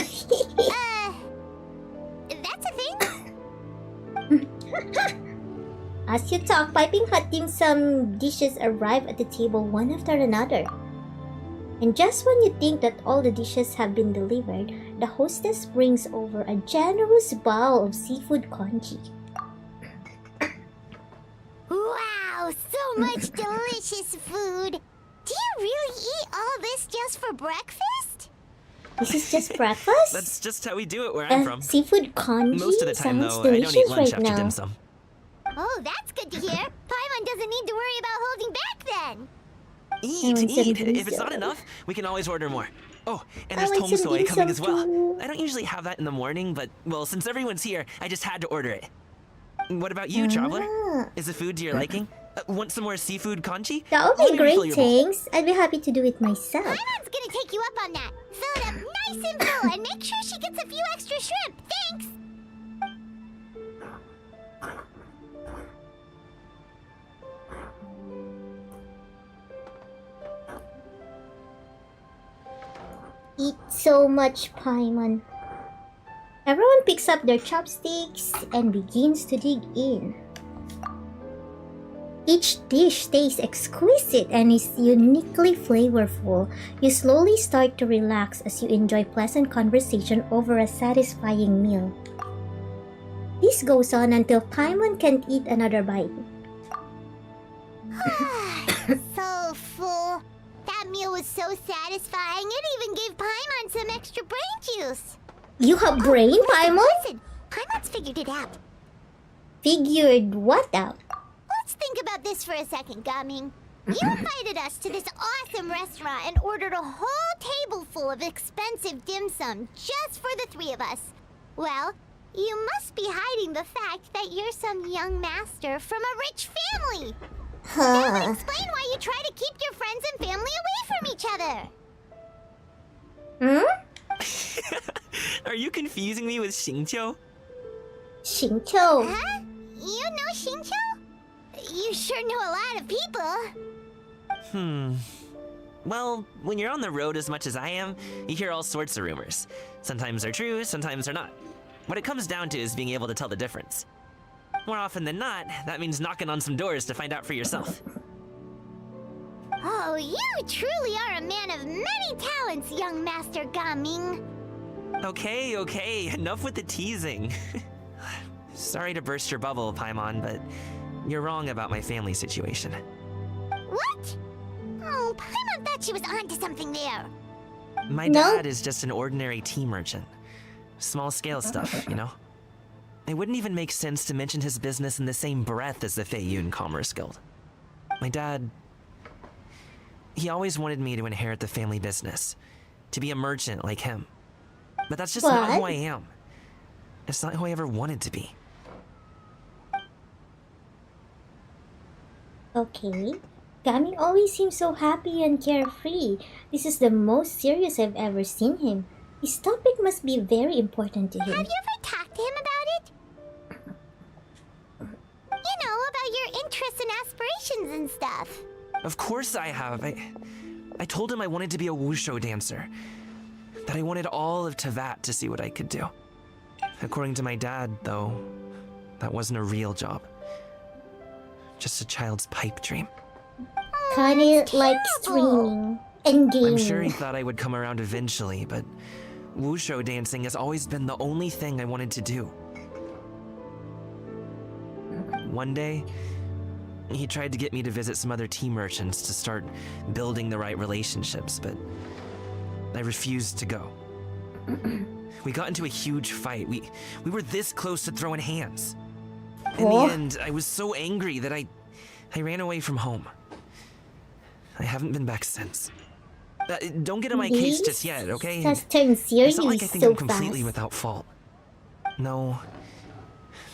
That's a thing? As you talk, piping hot dim sum dishes arrive at the table one after another. And just when you think that all the dishes have been delivered, the hostess brings over a generous bowl of seafood congee. Wow, so much delicious food. Do you really eat all this just for breakfast? This is just breakfast? That's just how we do it where I'm from. Seafood congee Most of the time, sounds though, I don't eat delicious lunch right after now. dim sum. Oh, that's good to hear. Paimon doesn't need to worry about holding back then. Eat, want some eat. dim If it's not sum. enough, we can always order more. Oh, and I there's want some tom soy dim coming sum as well. too. I don't usually have that in the morning, but, well, since everyone's here, I just had to order it. What about you, traveler? Ah. Is the food to your liking? Want some more seafood congee? That would Let be me refill great, your bowl. thanks. I'd be happy to do it myself. Paimon's gonna take you up on that. Fill it up nice and full and make sure she gets a few extra shrimp. Thanks. Eat so much, Paimon. Everyone picks up their chopsticks and begins to dig in. Each dish tastes exquisite and is uniquely flavorful. You slowly start to relax as you enjoy pleasant conversation over a satisfying meal. This goes on until Paimon can't eat another bite. So full. That meal was so satisfying, it even gave Paimon some extra brain juice. You have brain, Paimon? Listen, Paimon's figured it out. Figured what out? Let's think about this for a second, Gaming. You invited us to this awesome restaurant and ordered a whole table full of expensive dim sum just for the three of us. Well, you must be hiding the fact that you're some young master from a rich family. That would explain why you try to keep your friends and family away from each other. Are you confusing me with Xingqiu? Xingqiu. Huh? You know Xingqiu? You sure know a lot of people. Well, when you're on the road as much as I am, you hear all sorts of rumors. Sometimes they're true, sometimes they're not. What it comes down to is being able to tell the difference. More often than not, that means knocking on some doors to find out for yourself. Oh, you truly are a man of many talents, young Master Gaming. Okay, enough with the teasing. Sorry to burst your bubble, Paimon, but you're wrong about my family situation. What? Oh, Paimon thought she was onto something there. My dad is just an ordinary tea merchant. Small scale stuff, you know? It wouldn't even make sense to mention his business in the same breath as the Feiyun Commerce Guild. My dad... he always wanted me to inherit the family business. To be a merchant like him. But that's just not who I am. It's not who I ever wanted to be. Okay. Gaming always seems so happy and carefree. This is the most serious I've ever seen him. This topic must be very important to him. Have you ever talked to him about it? You know, about your interests and aspirations and stuff. Of course I have. I told him I wanted to be a wushu dancer. That I wanted all of Tevat to see what I could do. According to my dad, though, that wasn't a real job. just a child's pipe dream. Kinda like streaming and gaming. I'm sure he thought I would come around eventually, but wushou dancing has always been the only thing I wanted to do. One day, he tried to get me to visit some other tea merchants to start building the right relationships, but I refused to go. We got into a huge fight. We were this close to throwing hands. In the end, I was so angry that I ran away from home. I haven't been back since. Don't get on my case just yet, okay? That's turned serious It's not like I think so I'm completely fast. without fault. No,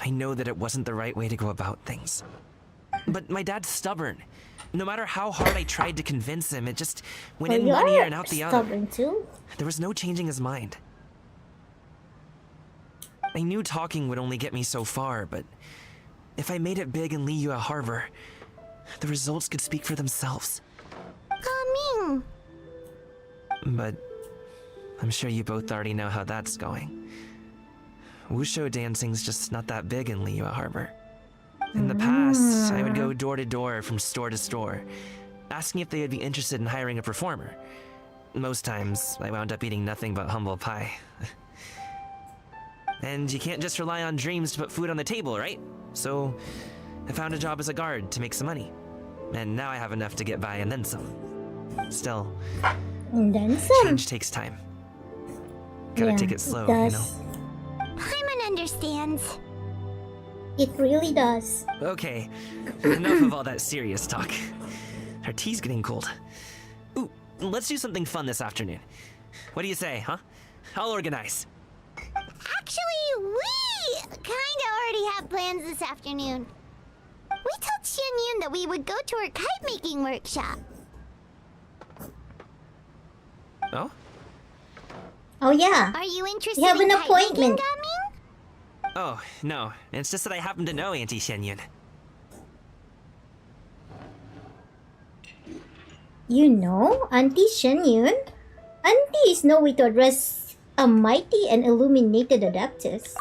I know that it wasn't the right way to go about things. But my dad's stubborn. No matter how hard I tried to convince him, it just went in one ear and out the other. Stubborn too. There was no changing his mind. I knew talking would only get me so far, but if I made it big in Liyue Harbor, the results could speak for themselves. Ming. But I'm sure you both already know how that's going. Wushou dancing's just not that big in Liyue Harbor. In the past, I would go door to door from store to store, asking if they would be interested in hiring a performer. Most times, I wound up eating nothing but humble pie. And you can't just rely on dreams to put food on the table, right? So, I found a job as a guard to make some money. And now I have enough to get by and then some. Still, And then some. change takes time. Gotta take it slow, you know? Paimon understands. It really does. Okay, enough of all that serious talk. Our tea's getting cold. Ooh, let's do something fun this afternoon. What do you say, huh? I'll organize. Actually, we kinda already have plans this afternoon. We told Xianyun that we would go to her kite-making workshop. Oh? Oh yeah. Are you interested We have in an kite-making, appointment. Gaming? Oh, no. It's just that I happen to know Auntie Xianyun. You know, Auntie Xianyun? Auntie is no way to address a mighty and illuminated adeptus.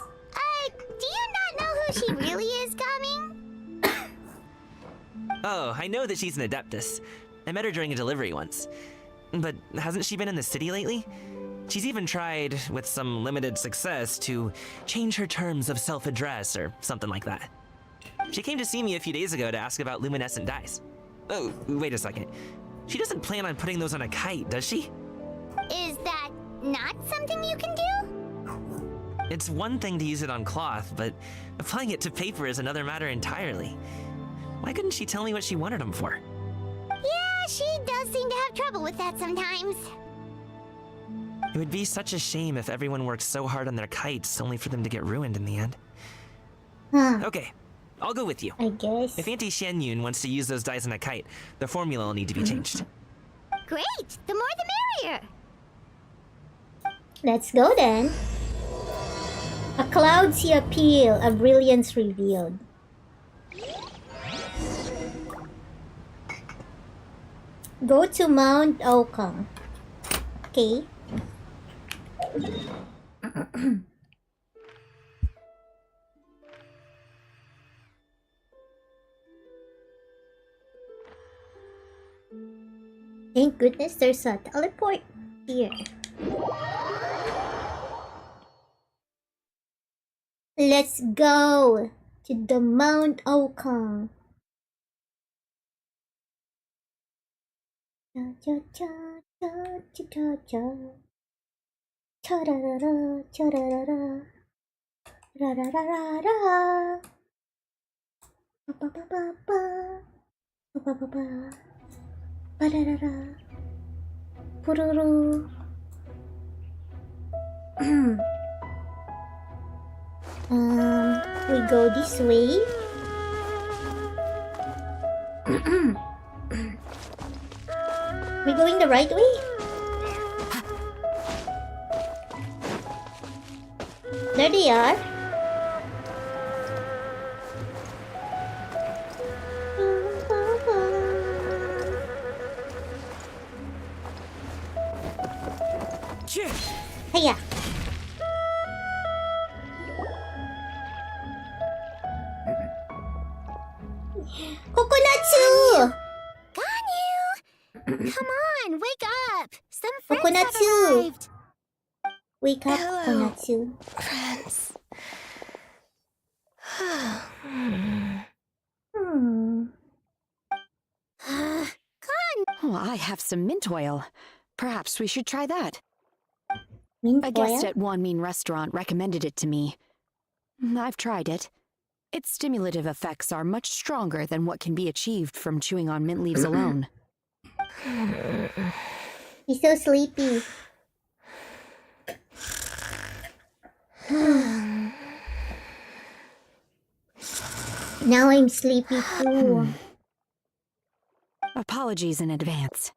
Do you not know who she really is, Gaming? Oh, I know that she's an adeptus. I met her during a delivery once. But hasn't she been in the city lately? She's even tried, with some limited success, to change her terms of self-address or something like that. She came to see me a few days ago to ask about luminescent dyes. Oh, wait a second. She doesn't plan on putting those on a kite, does she? Is that not something you can do? It's one thing to use it on cloth, but applying it to paper is another matter entirely. Why couldn't she tell me what she wanted them for? Yeah, she does seem to have trouble with that sometimes. It would be such a shame if everyone worked so hard on their kites only for them to get ruined in the end. Huh. Okay, I'll go with you. I guess. If Auntie Xianyun wants to use those dyes on a kite, the formula will need to be changed. Great! The more the merrier! Let's go then. A cloud sea appeal, a brilliance revealed. Go to Mount Okang. Okay. Thank goodness there's a teleport here. Let's go to the Mount Okang. Cha cha cha cha cha cha cha. Cha ra ra ra cha ra ra ra. Ra ra ra ra ra. Pa pa pa pa pa. Pa pa pa pa. Pa ra ra ra. Pururu. We go this way. We going the right way? There they are. Hiya. Wake up, Hello. Konatsu. Friends. Oh, I have some mint oil. Perhaps we should try that. Mint A guest oil? at Wanmin Restaurant recommended it to me. I've tried it. Its stimulative effects are much stronger than what can be achieved from chewing on mint leaves alone. He's so sleepy. Now I'm sleepy too. Apologies in advance.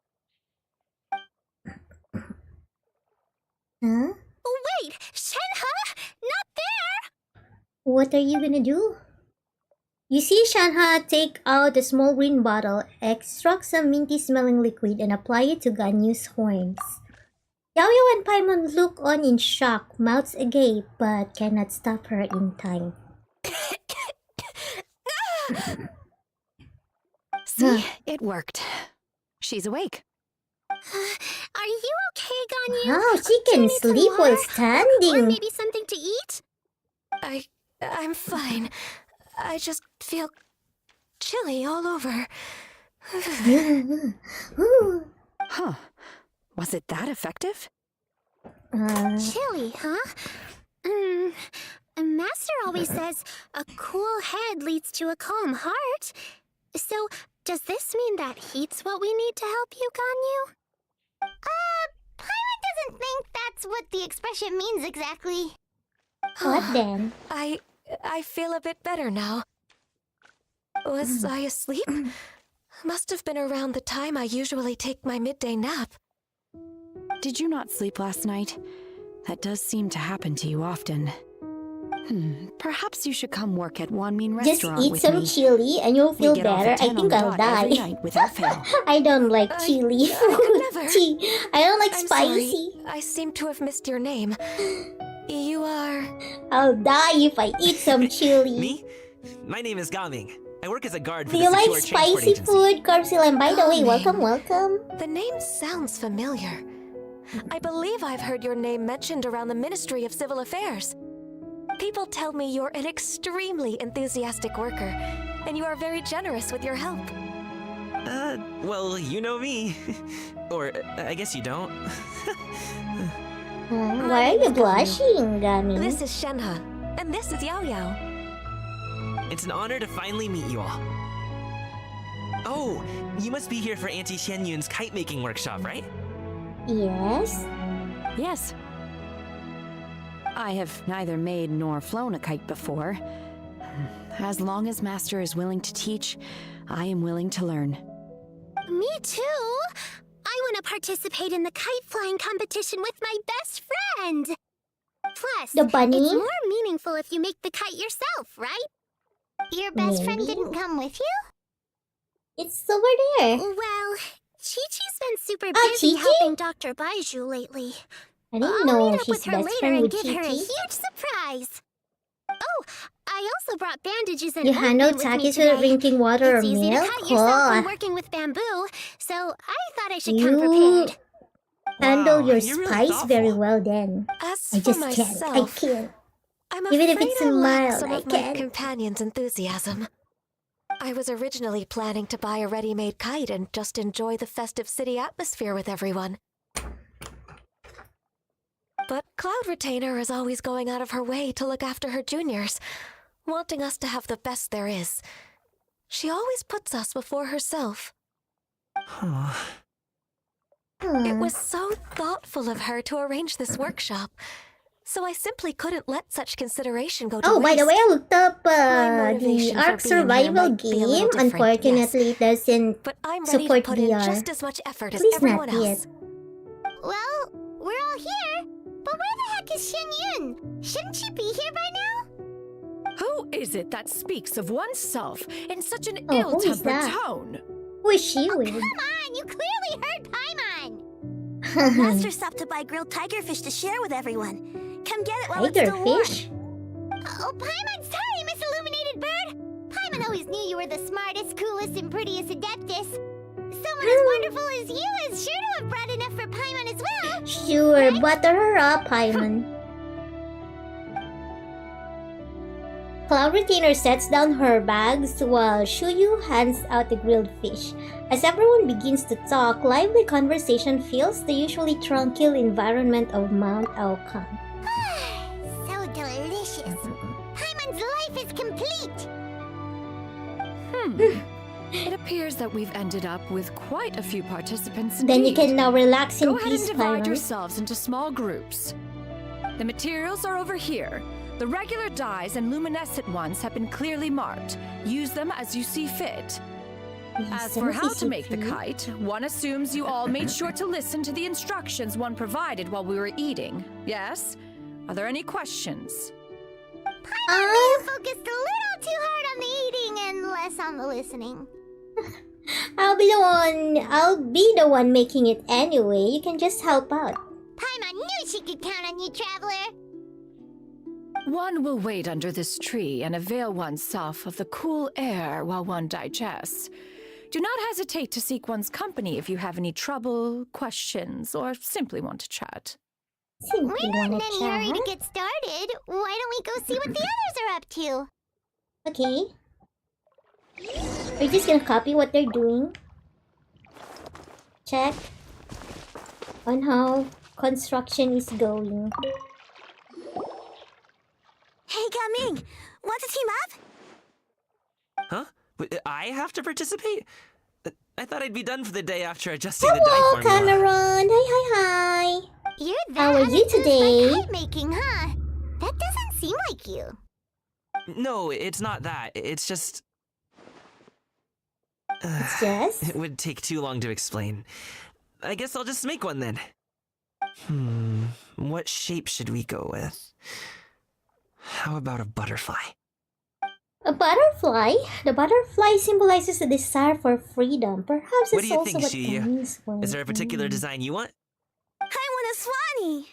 Huh? Wait! Shenhe? Not there! What are you gonna do? You see Shanha take out a small green bottle, extract some minty smelling liquid, and apply it to Ganyu's horns. Yaoyao and Paimon look on in shock, mouths agape, but cannot stop her in time. See, it worked. She's awake. Are you okay, Ganyu? Wow, she Do you can need some sleep while water? standing. Or maybe something to eat? I'm fine. I just feel chilly all over. Huh. Was it that effective? Chilly, huh? Master always says a cool head leads to a calm heart. So, does this mean that heat's what we need to help you, Ganyu? Paimon doesn't think that's what the expression means exactly. What then? I feel a bit better now. Was I asleep? Must have been around the time I usually take my midday nap. Did you not sleep last night? That does seem to happen to you often. Perhaps you should come work at Wanmin Just Restaurant eat with some me. chili and you'll feel We get off better. at I 10 on think the I'll dot every die. night without fail. I don't like chili I food. could never. I don't like I'm spicy. sorry. I seem to have missed your name. You are... I'll die if I eat some chili. Me? My name is Gaming. I work as a guard for Do the you like Secure Transport spicy Agency. food, Carpsil? And by the way, Gaming. welcome. The name sounds familiar. I believe I've heard your name mentioned around the Ministry of Civil Affairs. People tell me you're an extremely enthusiastic worker, and you are very generous with your help. Well, you know me. Or, I guess you don't. Why are you blushing, Gami? This is Shenhe, and this is Yao Yao. It's an honor to finally meet you all. Oh, you must be here for Auntie Xian Yun's kite-making workshop, right? Yes. Yes. I have neither made nor flown a kite before. As long as Master is willing to teach, I am willing to learn. Me too. I want to participate in the kite flying competition with my best friend. Plus, The bunny? it's more meaningful if you make the kite yourself, right? Your best friend Maybe. didn't come with you? It's over there. Well, Chi-Chi's been super Ah, busy Chi-Chi? helping Dr. Baiju lately. I didn't I'll know meet up she's with her best later friend and with give her a Chi-Chi. huge surprise. Oh, I also brought bandages and You handle ointment with me takis with today. drinking water or It's easy to milk? cut yourself when Oh, working with bamboo, so I thought I should come you prepared. handle Wow, your you're really spice thoughtful. very well then. As I for just can't. I myself, can't. I'm Even if afraid it's I lack mild, some I of my can't. companions' enthusiasm. I was originally planning to buy a ready-made kite and just enjoy the festive city atmosphere with everyone. But Cloud Retainer is always going out of her way to look after her juniors, wanting us to have the best there is. She always puts us before herself. It was so thoughtful of her to arrange this workshop, so I simply couldn't let such consideration go to Oh, waste. by the way, I looked up My the motivation Ark for being here Survival might be a game. little different, Unfortunately, it doesn't But I'm ready to support put in VR. just as much effort as Please not everyone else. yet. Well, we're all here, but where the heck is Xian Yun? Shouldn't she be here by now? Who is it that speaks of oneself in such an Oh, who is ill-tempered that? tone? Who is she with? Come on, you clearly heard Paimon. Master stopped to buy grilled tigerfish to share with everyone. Come get it while it's still warm. Tigerfish? Oh, Paimon, sorry, Miss Illuminated Bird. Paimon always knew you were the smartest, coolest, and prettiest Adeptus. Someone as wonderful as you is sure to have brought enough for Paimon as well. Sure, butter her up, Paimon. Cloud Retainer sets down her bags while Shuyu hands out the grilled fish. As everyone begins to talk, lively conversation fills the usually tranquil environment of Mount Aokan. So delicious. Paimon's life is complete. It appears that we've ended up with quite a few participants indeed. Then you can now relax in Go ahead peace, and divide Paimon. yourselves into small groups. The materials are over here. The regular dyes and luminescent ones have been clearly marked. Use them as you see fit. As for how to make the kite, one assumes you all made sure to listen to the instructions one provided while we were eating. Yes? Are there any questions? Paimon focused a little too hard on the eating and less on the listening. I'll be the one making it anyway. You can just help out. Paimon knew she could count on you, Traveler. One will wait under this tree and avail oneself of the cool air while one digests. Do not hesitate to seek one's company if you have any trouble, questions, or simply want to chat. We're not in any hurry to get started. Why don't we go see what the others are up to? Okay. We're just gonna copy what they're doing. Check on how construction is going. Hey, Gaming! Want to team up? Huh? I have to participate? I thought I'd be done for the day after adjusting the Hello, die formula. Cameron! Hi! You're that How are you today? kite making, huh? That doesn't seem like you. No, it's not that. It's just... It's just... It would take too long to explain. I guess I'll just make one then. What shape should we go with? How about a butterfly? A butterfly? The butterfly symbolizes the desire for freedom. Perhaps What it's do you also think, what Shiya? means when... Is there a particular design you want? I want a swanee!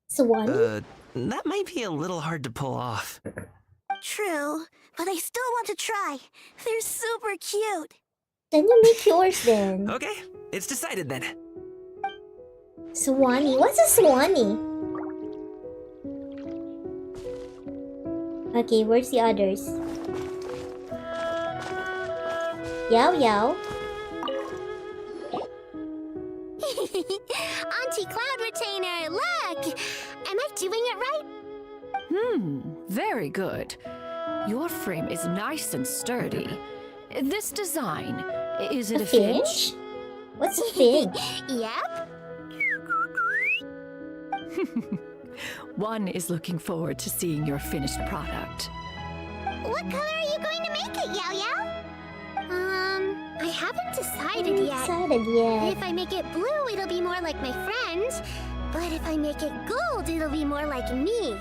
Swanee? That might be a little hard to pull off. True, but I still want to try. They're super cute. Then you make yours then. Okay, it's decided then. Swanee? What's a swanee? Okay, where's the others? Yao Yao. Auntie Cloud Retainer, look! Am I doing it right? Very good. Your frame is nice and sturdy. This design, is it a finch? What's a finch? Yep. One is looking forward to seeing your finished product. What color are you going to make it, Yao Yao? I haven't decided yet. If I make it blue, it'll be more like my friends. But if I make it gold, it'll be more like me.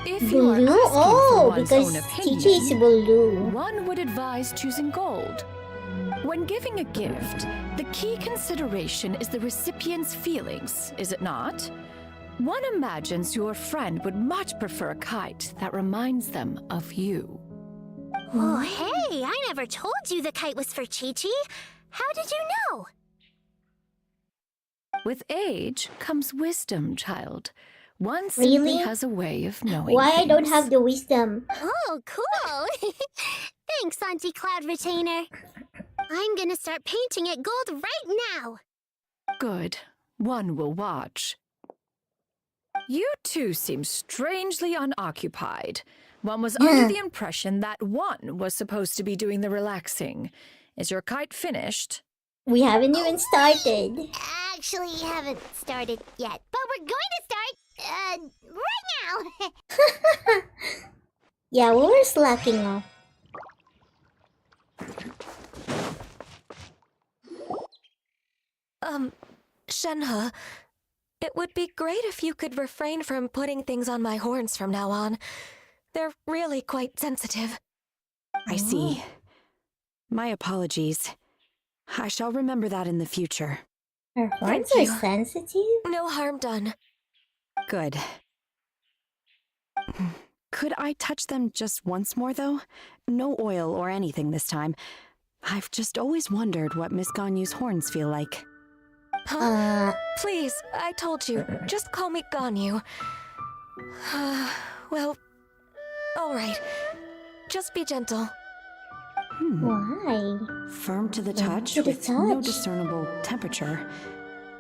If you are Blue? asking for Oh, one's because own opinion, Chichi is blue. one would advise choosing gold. When giving a gift, the key consideration is the recipient's feelings, is it not? One imagines your friend would much prefer a kite that reminds them of you. Oh, hey, I never told you the kite was for Chi-Chi. How did you know? With age comes wisdom, child. One simply Really? has a way of knowing Why I don't things. have the wisdom? Oh, cool. Thanks, Auntie Cloud Retainer. I'm gonna start painting it gold right now. Good. One will watch. You two seem strangely unoccupied. One was under the impression that one was supposed to be doing the relaxing. Is your kite finished? We haven't even started. Actually, haven't started yet, but we're going to start, right now. Yeah, we were slacking off. Shenhe, it would be great if you could refrain from putting things on my horns from now on. They're really quite sensitive. I see. My apologies. I shall remember that in the future. Her horns Thank are you. sensitive? No harm done. Good. Could I touch them just once more, though? No oil or anything this time. I've just always wondered what Miss Ganyu's horns feel like. Please, I told you. Just call me Ganyu. Well, alright. Just be gentle. Why? Firm to the touch To the with no touch. discernible temperature.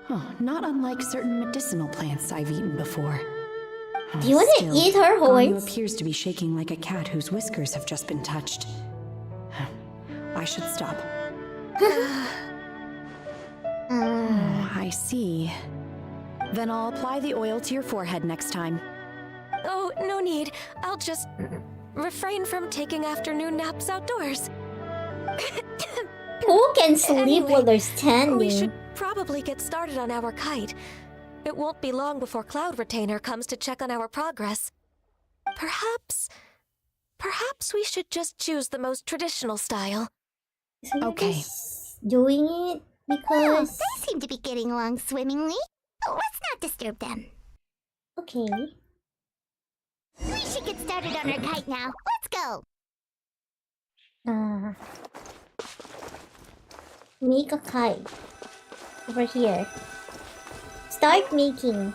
Oh, not unlike certain medicinal plants I've eaten before. Do you want to Still, eat her Ganyu horns? appears to be shaking like a cat whose whiskers have just been touched. I should stop. I see. Then I'll apply the oil to your forehead next time. Oh, no need. I'll just refrain from taking afternoon naps outdoors. Who can sleep Anyway, while they're standing? We should probably get started on our kite. It won't be long before Cloud Retainer comes to check on our progress. Perhaps we should just choose the most traditional style. Isn't Okay. this doing it Well, because... they seem to be getting along swimmingly. Let's not disturb them. Okay. We should get started on our kite now. Let's go. Make a kite. Over here. Start making.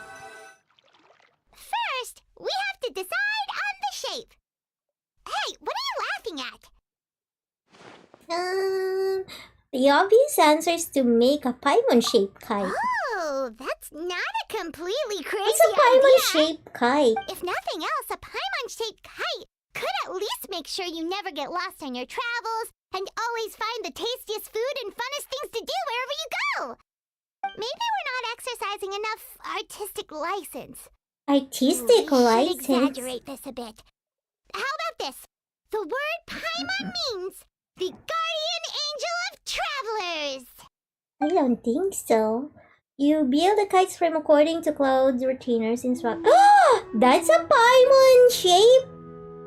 First, we have to decide on the shape. Hey, what are you laughing at? The obvious answer is to make a Paimon-shaped kite. Oh, that's not a completely crazy What's a idea. Paimon-shaped kite? If nothing else, a Paimon-shaped kite could at least make sure you never get lost on your travels and always find the tastiest food and funnest things to do wherever you go. Maybe we're not exercising enough artistic license. Artistic We should license? exaggerate this a bit. How about this? The word Paimon means the guardian angel of travelers. I don't think so. You build the kites from according to Cloud's retainer's instruction. That's a Paimon-shaped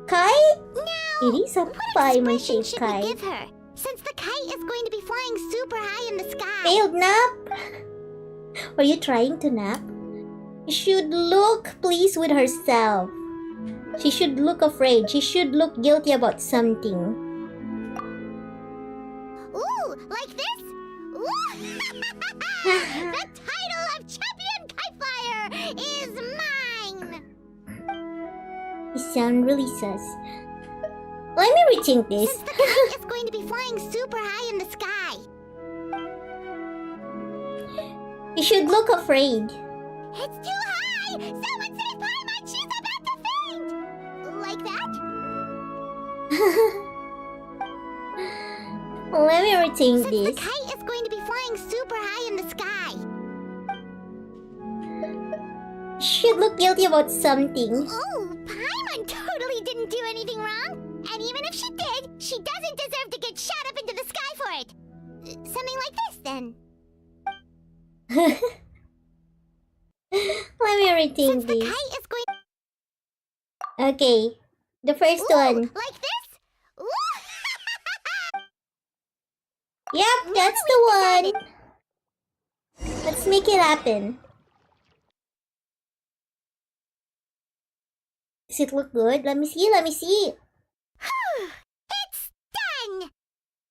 kite? Now, It is a what expression Paimon-shaped should we kite. give her? Since the kite is going to be flying super high in the sky. Failed nap? Were you trying to nap? She should look pleased with herself. She should look afraid. She should look guilty about something. Ooh, like this? Ooh. The title of champion kite flyer is mine. You sound really sus. Let me rethink this. Since the kite is going to be flying super high in the sky. You should look afraid. It's too high! Someone save Paimon! She's about to faint! Like that? Let me rethink Since this. the kite is going to be flying super high in the sky. You should look guilty about something. Oh, Paimon totally didn't do anything wrong. And even if she did, she doesn't deserve to get shot up into the sky for it. Something like this, then. Let me rethink Since the this. kite is going... Okay, the first Ooh, one. like this? Ooh. Yep, that's the one. Let's make it happen. Does it look good? Let me see, let me see. It's done!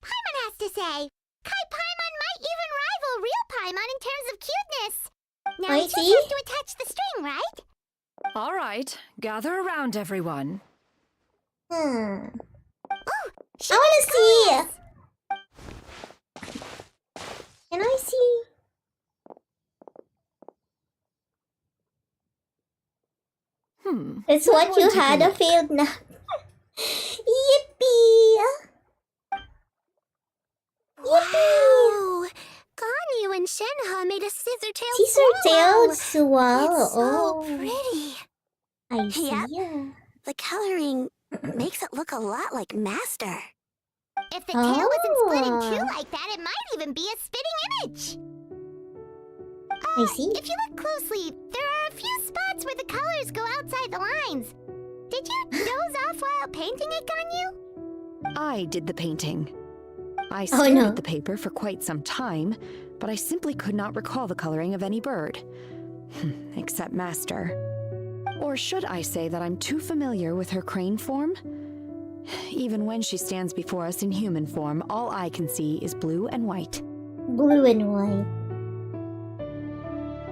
Paimon has to say. Kite Paimon might even rival real Paimon in terms of cuteness. Now I we just see. have to attach the string, right? All right, gather around, everyone. Hmm. Oh, she I wanna see. colors. Can I see? It's what you had a failed nap. Yippee! Wow! Ganyu and Shenhe made a scissor-tailed Scissor-tailed swallow. swallow. It's so pretty. I see. Yep. The coloring makes it look a lot like Master. If the tail wasn't split in two like that, it might even be a spitting image. I see. If you look closely, there are a few spots where the colors go outside the lines. Did you doze off while painting it, Ganyu? I did the painting. I Oh, stared no. at the paper for quite some time, but I simply could not recall the coloring of any bird. Except Master. Or should I say that I'm too familiar with her crane form? Even when she stands before us in human form, all I can see is blue and white. Blue and white.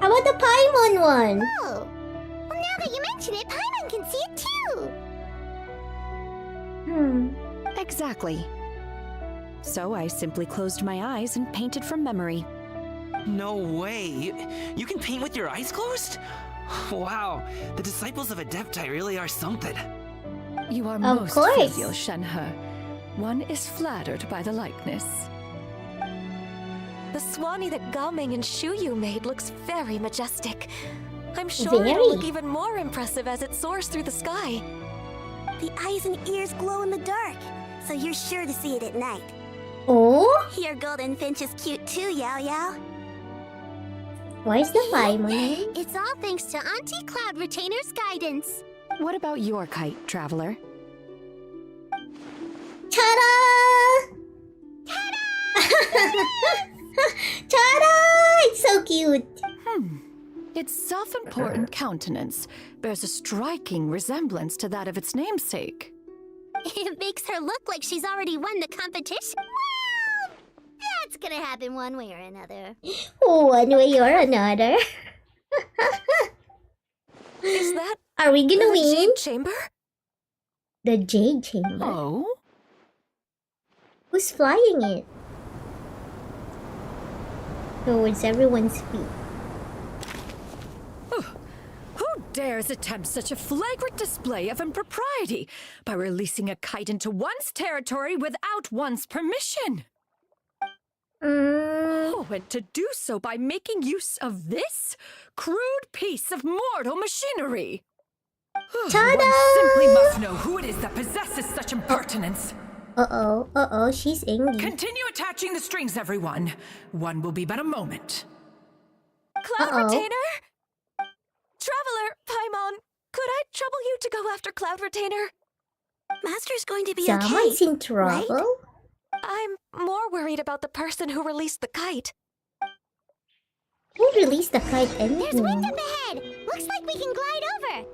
How about the Paimon one? Oh. Well, now that you mention it, Paimon can see it too. Exactly. So I simply closed my eyes and painted from memory. No way. You can paint with your eyes closed? Wow, the disciples of Adepti really are something. You are Of most course. filial, Shenhe. One is flattered by the likeness. The Swanee that Gaming and Shuyu made looks very majestic. I'm sure Very. it'll look even more impressive as it soars through the sky. The eyes and ears glow in the dark, so you're sure to see it at night. Oh? Your golden finch is cute too, Yao Yao. Why is the Paimon name? It's all thanks to Auntie Cloud Retainer's guidance. What about your kite, Traveler? Ta-da! Ta-da! It's so cute. Its self-important countenance bears a striking resemblance to that of its namesake. It makes her look like she's already won the competition. Well, that's gonna happen one way or another. One way or another. Is that Are we gonna the win? Jade Chamber? The Jade Chamber. Oh? Who's flying it? Towards everyone's feet. Who dares attempt such a flagrant display of impropriety by releasing a kite into one's territory without one's permission? Oh, and to do so by making use of this crude piece of mortal machinery. Ta-da! One simply must know who it is that possesses such impertinence. Uh-oh, she's angry. Continue attaching the strings, everyone. One will be but a moment. Cloud Uh-oh. Retainer? Traveler, Paimon, could I trouble you to go after Cloud Retainer? Master's going to be Someone's okay. in trouble? I'm more worried about the person who released the kite. Who released the kite There's wind anyway? up ahead. Looks like we can glide over.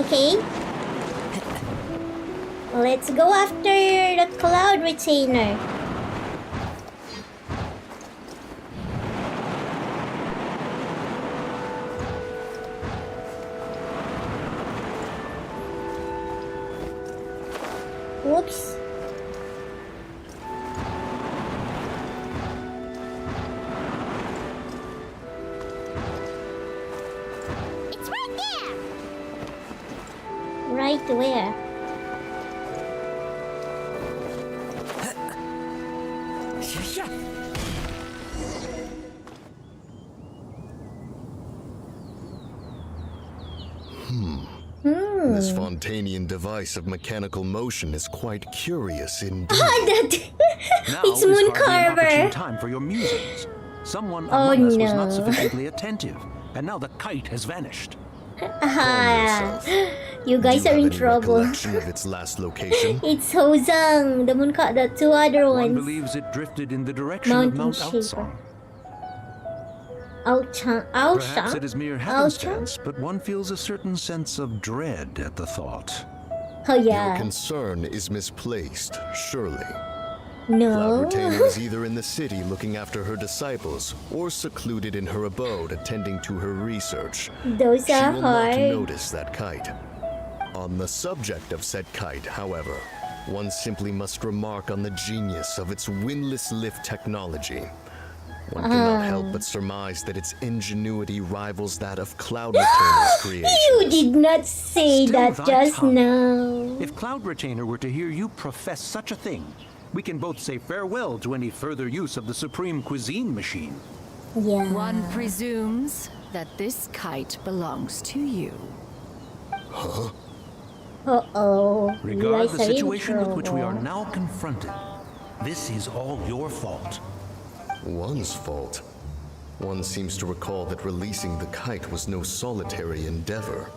Okay. Let's go after the Cloud Retainer. Whoops. It's right there. Right where? This Fontanian device of mechanical motion is quite curious indeed. Now It's is Moon hardly an opportune Carver. time for your musings. Someone Oh, among us was no. not sufficiently attentive, and now the kite has vanished. Ah, you guys Do are you in have any trouble. recollection of its last location? It's Hozang, the two other One ones. believes it drifted in the direction Mountain of Mount Shaper. Outsong. Perhaps it is mere happenstance, but one feels a certain sense of dread at the thought. Oh Your yeah. concern is misplaced, surely. No. Cloud Retainer is either in the city looking after her disciples, or secluded in her abode attending to her research. Those She are will not hard. notice that kite. On the subject of said kite, however, one simply must remark on the genius of its windless lift technology. One cannot help but surmise that its ingenuity rivals that of Cloud Retainer's creation. You did not say Still that thy just tongue. now. If Cloud Retainer were to hear you profess such a thing, we can both say farewell to any further use of the Supreme Cuisine machine. Yeah. One presumes that this kite belongs to you. Huh? Uh-oh. You Regard guys the are in situation with which we are trouble. now confronted. This is all your fault. One's fault. One seems to recall that releasing the kite was no solitary endeavor.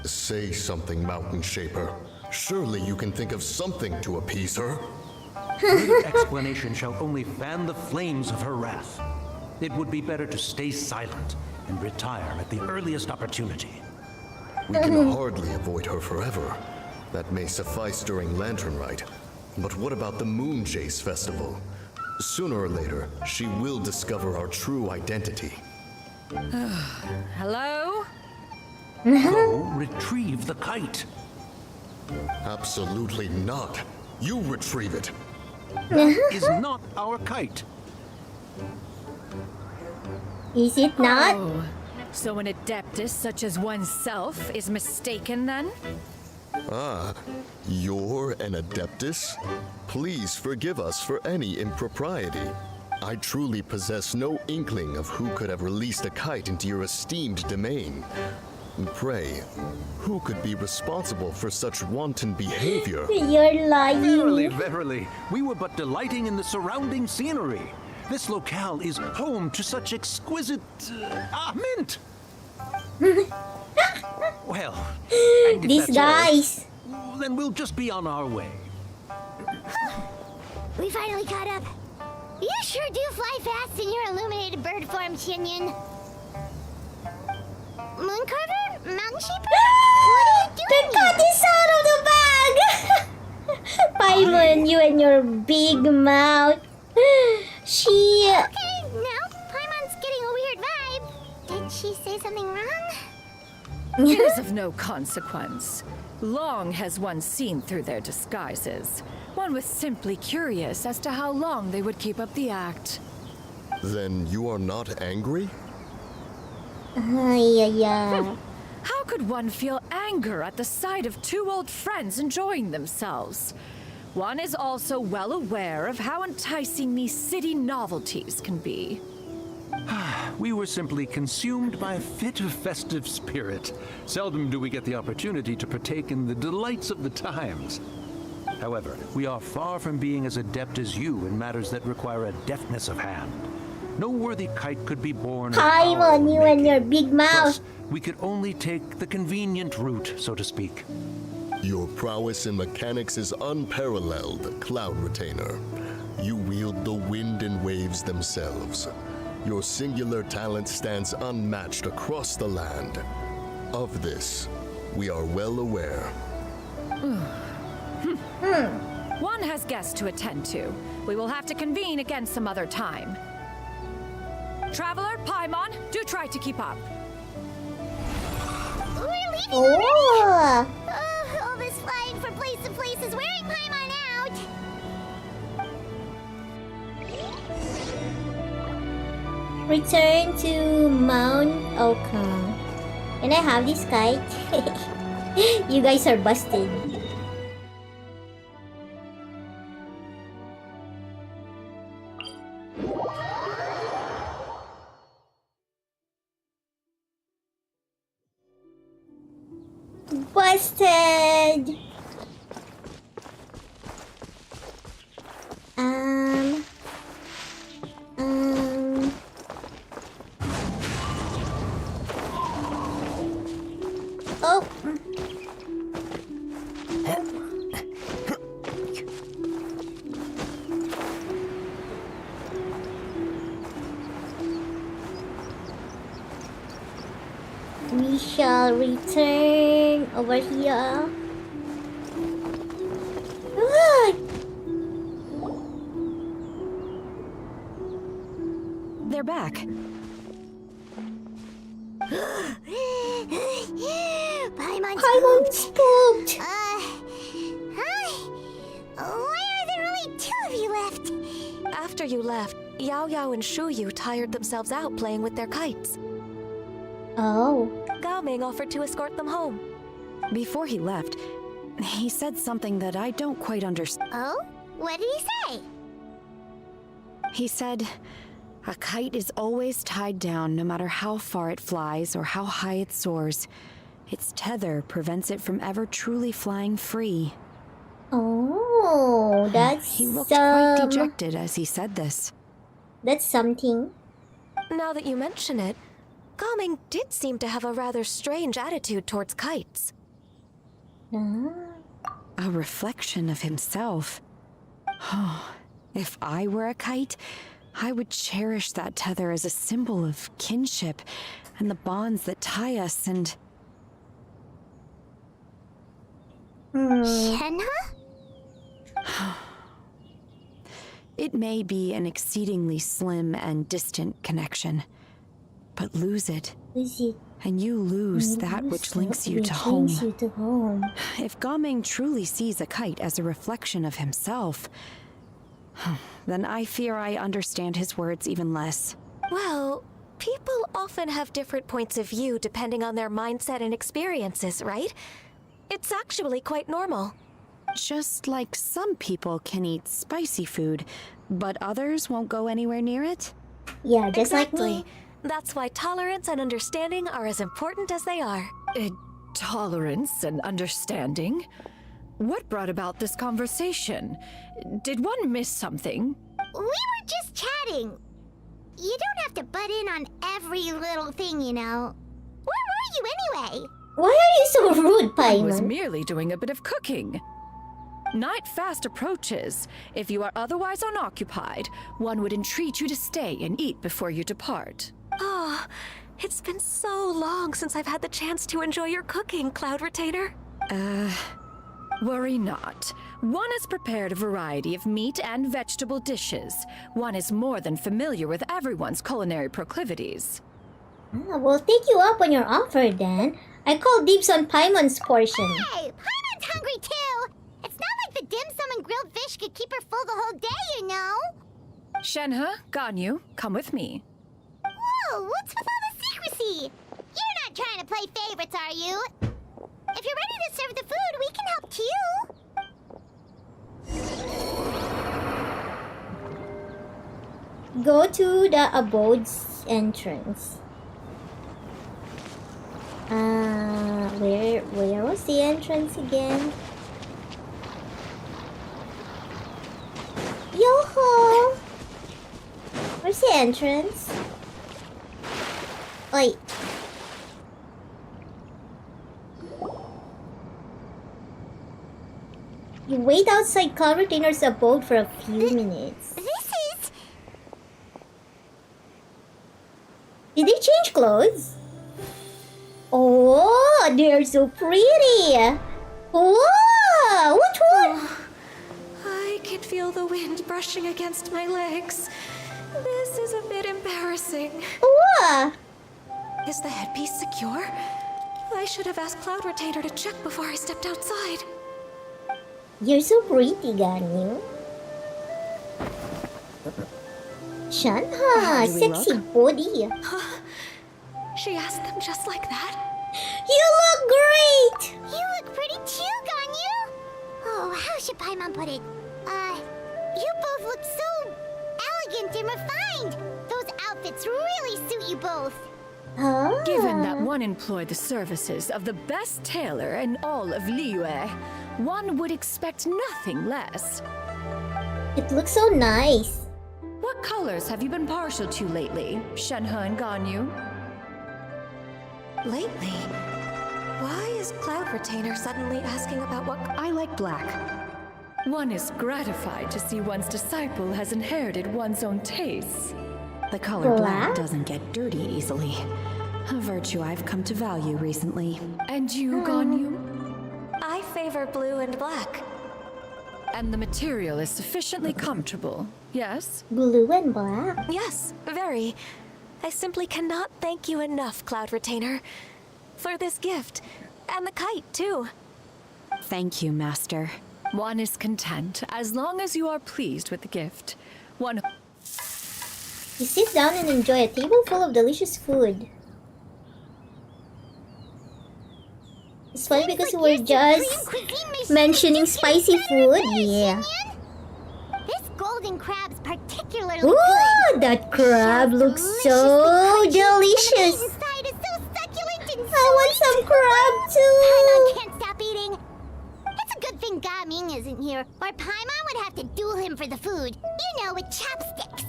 Say something, Mountain Shaper. Surely you can think of something to appease her. Further explanation shall only fan the flames of her wrath. It would be better to stay silent and retire at the earliest opportunity. We can hardly avoid her forever. That may suffice during Lantern Rite. But what about the Moon Chase Festival? Sooner or later, she will discover our true identity. Hello? Go retrieve the kite. Absolutely not. You retrieve it. That is not our kite. Is it not? Oh, so an adeptus such as oneself is mistaken then? Ah, you're an adeptus? Please forgive us for any impropriety. I truly possess no inkling of who could have released a kite into your esteemed domain. Pray, who could be responsible for such wanton behavior? You're lying. Verily, verily, we were but delighting in the surrounding scenery. This locale is home to such exquisite mint. Well, and if These that's all, guys. then we'll just be on our way. We finally caught up. You sure do fly fast in your illuminated bird form, Shinyan. Mooncarver? Mountain sheep? What are you The doing cat is out of the bag! Paimon, you and your big mouth. She... Okay, no. Paimon's getting a weird vibe. Did she say something wrong? It is of no consequence. Long has one seen through their disguises. One was simply curious as to how long they would keep up the act. Then you are not angry? Yeah. How could one feel anger at the sight of two old friends enjoying themselves? One is also well aware of how enticing these city novelties can be. We were simply consumed by a fit of festive spirit. Seldom do we get the opportunity to partake in the delights of the times. However, we are far from being as adept as you in matters that require a deftness of hand. No worthy kite could be born of our Paimon, you and making. your big mouth. Thus, we could only take the convenient route, so to speak. Your prowess in mechanics is unparalleled, Cloud Retainer. You wield the wind and waves themselves. Your singular talent stands unmatched across the land. Of this, we are well aware. One has guests to attend to. We will have to convene again some other time. Traveler, Paimon, do try to keep up. We're leaving Oh! all this flying from place to place is wearing Paimon out. Return to Mount Oakham. Can I have this kite? You guys are busted. Busted! Oh! We shall return over here. Ah! They're back. Paimon spooked. Hi. Why are there only two of you left? After you left, Yao Yao and Shu Yu tired themselves out playing with their kites. Oh. Gao Ming offered to escort them home. Before he left, he said something that I don't quite understand. Oh? What did he say? He said, a kite is always tied down no matter how far it flies or how high it soars. Its tether prevents it from ever truly flying free. Oh, that's He looked quite dejected as he said this. That's something. Now that you mention it, Gao Ming did seem to have a rather strange attitude towards kites. A reflection of himself. Oh, if I were a kite, I would cherish that tether as a symbol of kinship and the bonds that tie us and... Shenhe? It may be an exceedingly slim and distant connection, but lose it, and you lose that which links you to home. If Gaming truly sees a kite as a reflection of himself, then I fear I understand his words even less. Well, people often have different points of view depending on their mindset and experiences, right? It's actually quite normal. Just like some people can eat spicy food, but others won't go anywhere near it? Yeah, just exactly. like me. That's why tolerance and understanding are as important as they are. Tolerance and understanding? What brought about this conversation? Did one miss something? We were just chatting. You don't have to butt in on every little thing, you know. Where were you anyway? Why are you so rude, I was Paimon? merely doing a bit of cooking. Night fast approaches. If you are otherwise unoccupied, one would entreat you to stay and eat before you depart. Oh, it's been so long since I've had the chance to enjoy your cooking, Cloud Retainer. Worry not. One has prepared a variety of meat and vegetable dishes. One is more than familiar with everyone's culinary proclivities. We'll take you up on your offer then. I call dibs on Paimon's portion. Hey, Paimon's hungry too. It's not like the dim sum and grilled fish could keep her full the whole day, you know. Shenhe, Ganyu, come with me. Whoa, what's with all the secrecy? You're not trying to play favorites, are you? If you're ready to serve the food, we can help too. Go to the abode's entrance. Where was the entrance again? Yo-ho! Where's the entrance? Wait. You wait outside Cloud Retainer's abode for a few minutes. This is... Did they change clothes? Oh, they're so pretty! Whoa! What one? I can feel the wind brushing against my legs. This is a bit embarrassing. What? Is the headpiece secure? I should have asked Cloud Retainer to check before I stepped outside. You're so pretty, Ganyu. Shanha, sexy body. She asked them just like that? You look great! You look pretty too, Ganyu! Oh, how should Paimon put it? You both look so elegant and refined! Those outfits really suit you both! Huh? Given that one employed the services of the best tailor in all of Liyue, one would expect nothing less. It looks so nice. What colors have you been partial to lately, Shenhe and Ganyu? Lately? Why is Cloud Retainer suddenly asking about what... I like black. One is gratified to see one's disciple has inherited one's own tastes. The color black Black? doesn't get dirty easily. A virtue I've come to value recently. And you, Ganyu? I favor blue and black. And the material is sufficiently comfortable, yes? Blue and black. Yes, very. I simply cannot thank you enough, Cloud Retainer, for this gift. And the kite, too. Thank you, Master. One is content as long as you are pleased with the gift. One... You sit down and enjoy a table full of delicious food. It's funny because like we're you're just supreme cuisine machine mentioning that spicy tastes better food. than this, Yeah. Shinyan. This golden crab's particularly Ooh, good. that crab Shell's looks so deliciously crunchy, and the meat delicious. inside is so succulent and I want sweet. some crab Paimon too. can't stop eating. It's a good thing Gaming isn't here, or Paimon would have to duel him for the food. You know, with chopsticks.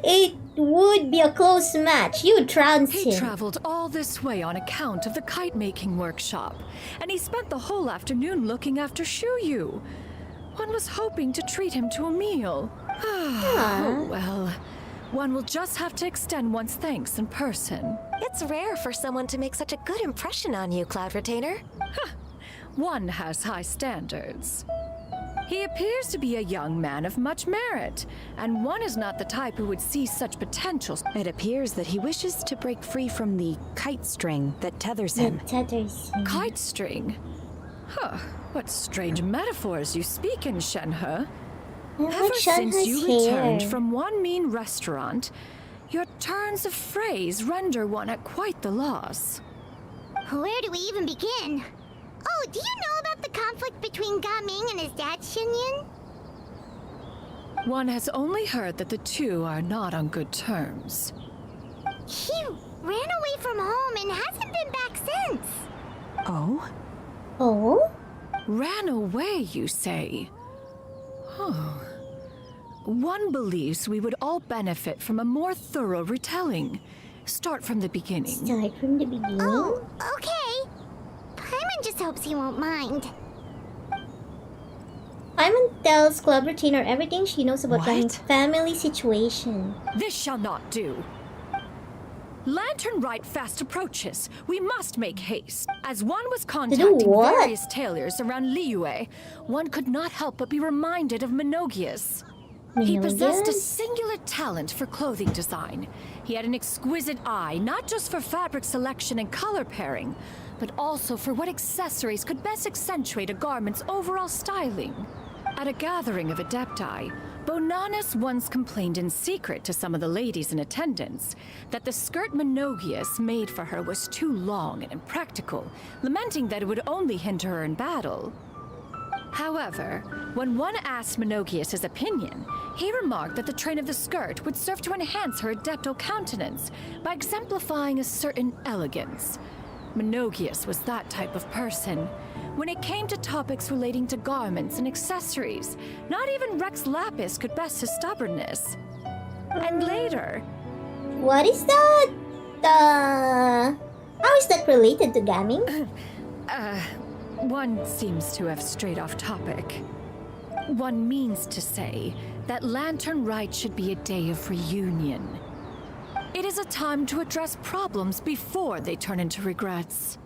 It would be a close match. You trounce He him. traveled all this way on account of the kite-making workshop, and he spent the whole afternoon looking after Shuyu. One was hoping to treat him to a meal. Oh, well. One will just have to extend one's thanks in person. It's rare for someone to make such a good impression on you, Cloud Retainer. One has high standards. He appears to be a young man of much merit, and one is not the type who would see such potential. It appears that he wishes to break free from the kite string that tethers him. Kite string? Huh, what strange metaphors you speak in, Shenhe. Ever since you returned from one mean restaurant, your turns of phrase render one at quite the loss. Where do we even begin? Oh, do you know about the conflict between Ga-Ming and his dad, Xinyan? One has only heard that the two are not on good terms. He ran away from home and hasn't been back since. Oh? Oh? Ran away, you say? Oh. One believes we would all benefit from a more thorough retelling. Start from the beginning. Start from the beginning? Oh, okay. Paimon just hopes he won't mind. Paimon tells Club Retainer everything she knows about Gang's family situation. This shall not do. Lantern Rite fast approaches. We must make haste. As one was contacting various tailors around Liyue, one could not help but be reminded of Minogius. He possessed a singular talent for clothing design. He had an exquisite eye, not just for fabric selection and color pairing, but also for what accessories could best accentuate a garment's overall styling. At a gathering of Adepti, Bonanis once complained in secret to some of the ladies in attendance that the skirt Minogius made for her was too long and impractical, lamenting that it would only hinder her in battle. However, when one asked Minogius his opinion, he remarked that the train of the skirt would serve to enhance her adeptal countenance by exemplifying a certain elegance. Minogius was that type of person. When it came to topics relating to garments and accessories, not even Rex Lapis could best his stubbornness. And later... What is that? How is that related to Gaming? One seems to have strayed off topic. One means to say that Lantern Rite should be a day of reunion. It is a time to address problems before they turn into regrets.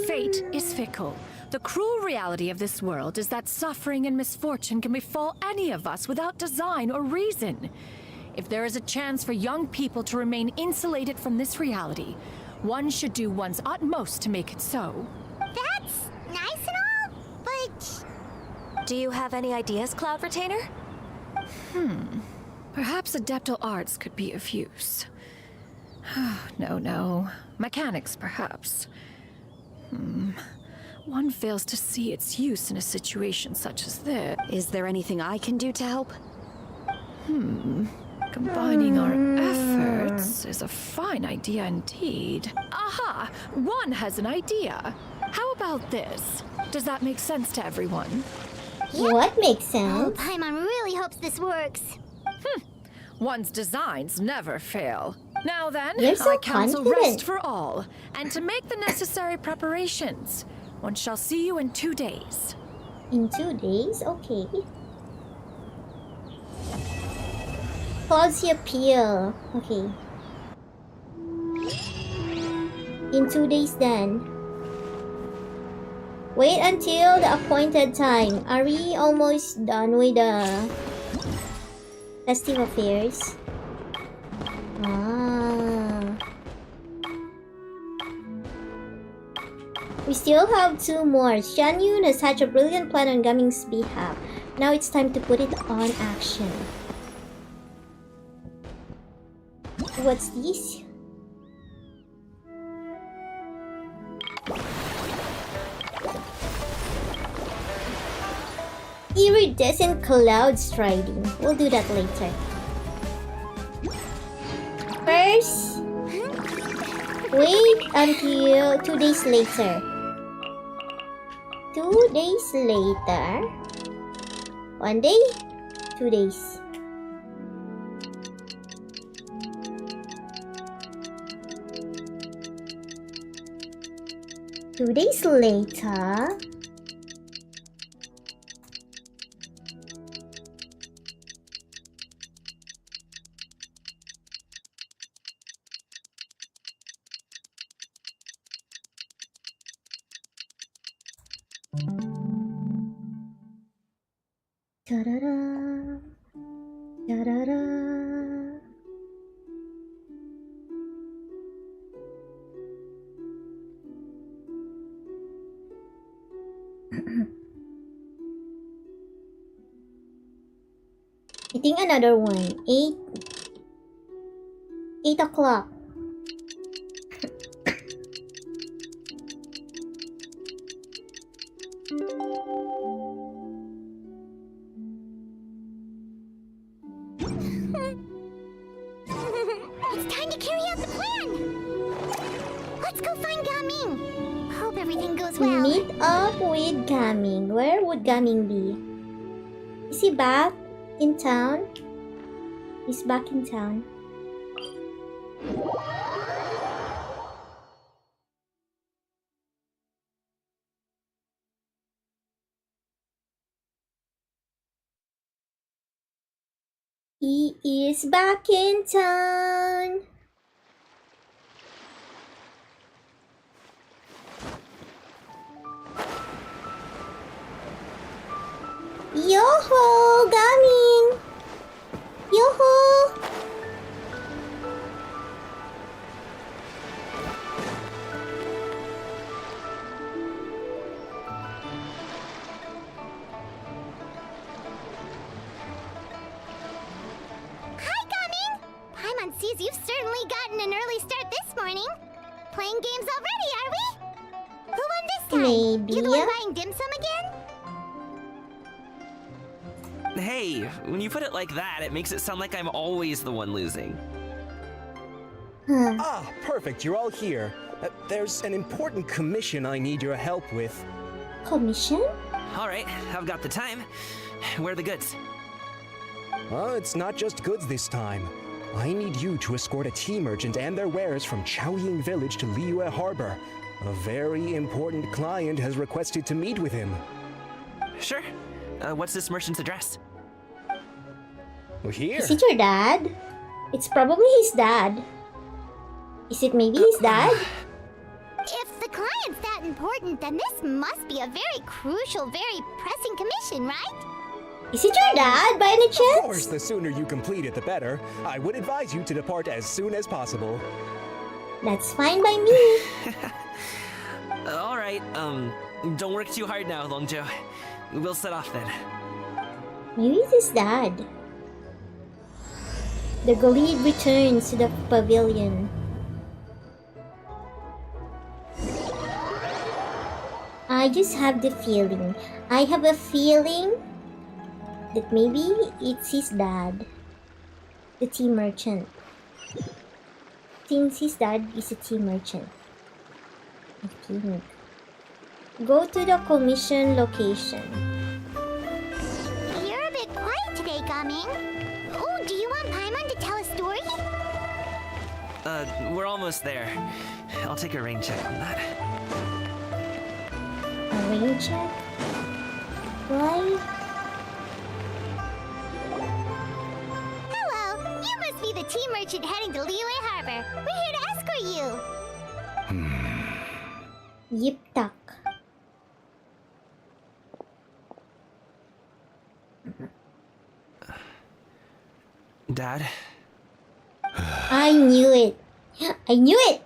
Fate is fickle. The cruel reality of this world is that suffering and misfortune can befall any of us without design or reason. If there is a chance for young people to remain insulated from this reality, one should do one's utmost to make it so. That's nice and all, but... Do you have any ideas, Cloud Retainer? Perhaps adeptal arts could be of use. No. Mechanics, perhaps. One fails to see its use in a situation such as this. Is there anything I can do to help? Combining our efforts is a fine idea indeed. Aha! One has an idea. How about this? Does that make sense to everyone? Yep. What makes Oh, sense? Paimon really hopes this works. One's designs never fail. Now then, You're so I counsel confident. rest for all, and to make the necessary preparations. One shall see you in 2 days. In 2 days? Okay. Pause appeal. Okay. In 2 days then. Wait until the appointed time. Are we almost done with the festive affairs? We still have 2 more. Shan Yun has hatched a brilliant plan on Gaming's behalf. Now it's time to put it on action. What's this? Iridescent cloud striding. We'll do that later. First, wait until 2 days later. 2 days later. 1 day, 2 days. Two days later. I think another one. 8 o'clock. It's time to carry out the plan. Let's go find Gaming. Hope everything goes well. Meet up with Gaming. Where would Gaming be? Is he back in town? He's back in town. He is back in town. Yo-ho, Gaming! Yo-ho! Hi, Gaming! Paimon sees you've certainly gotten an early start this morning. Playing games already, are we? Who won this time? Maybe. You the one buying dim sum again? Hey, when you put it like that, it makes it sound like I'm always the one losing. Ah, perfect, you're all here. There's an important commission I need your help with. Commission? Alright, I've got the time. Where are the goods? It's not just goods this time. I need you to escort a tea merchant and their wares from Chaoying Village to Liyue Harbor. A very important client has requested to meet with him. Sure. What's this merchant's address? Here. Is it your dad? It's probably his dad. Is it maybe his dad? If the client's that important, then this must be a very crucial, very pressing commission, right? Is it your dad by any chance? Of course, the sooner you complete it, the better. I would advise you to depart as soon as possible. That's fine by me. Alright, don't work too hard now, Longjo. We'll set off then. Maybe it's his dad. The Galid returns to the pavilion. I just have the feeling. I have a feeling that maybe it's his dad. The tea merchant. Since his dad is a tea merchant. I think. Go to the commission location. You're a bit quiet today, Gaming. Oh, do you want Paimon to tell a story? We're almost there. I'll take a rain check on that. A rain check? Why? Hello, you must be the tea merchant heading to Liyue Harbor. We're here to escort you. Yip tak. Dad? I knew it. I knew it.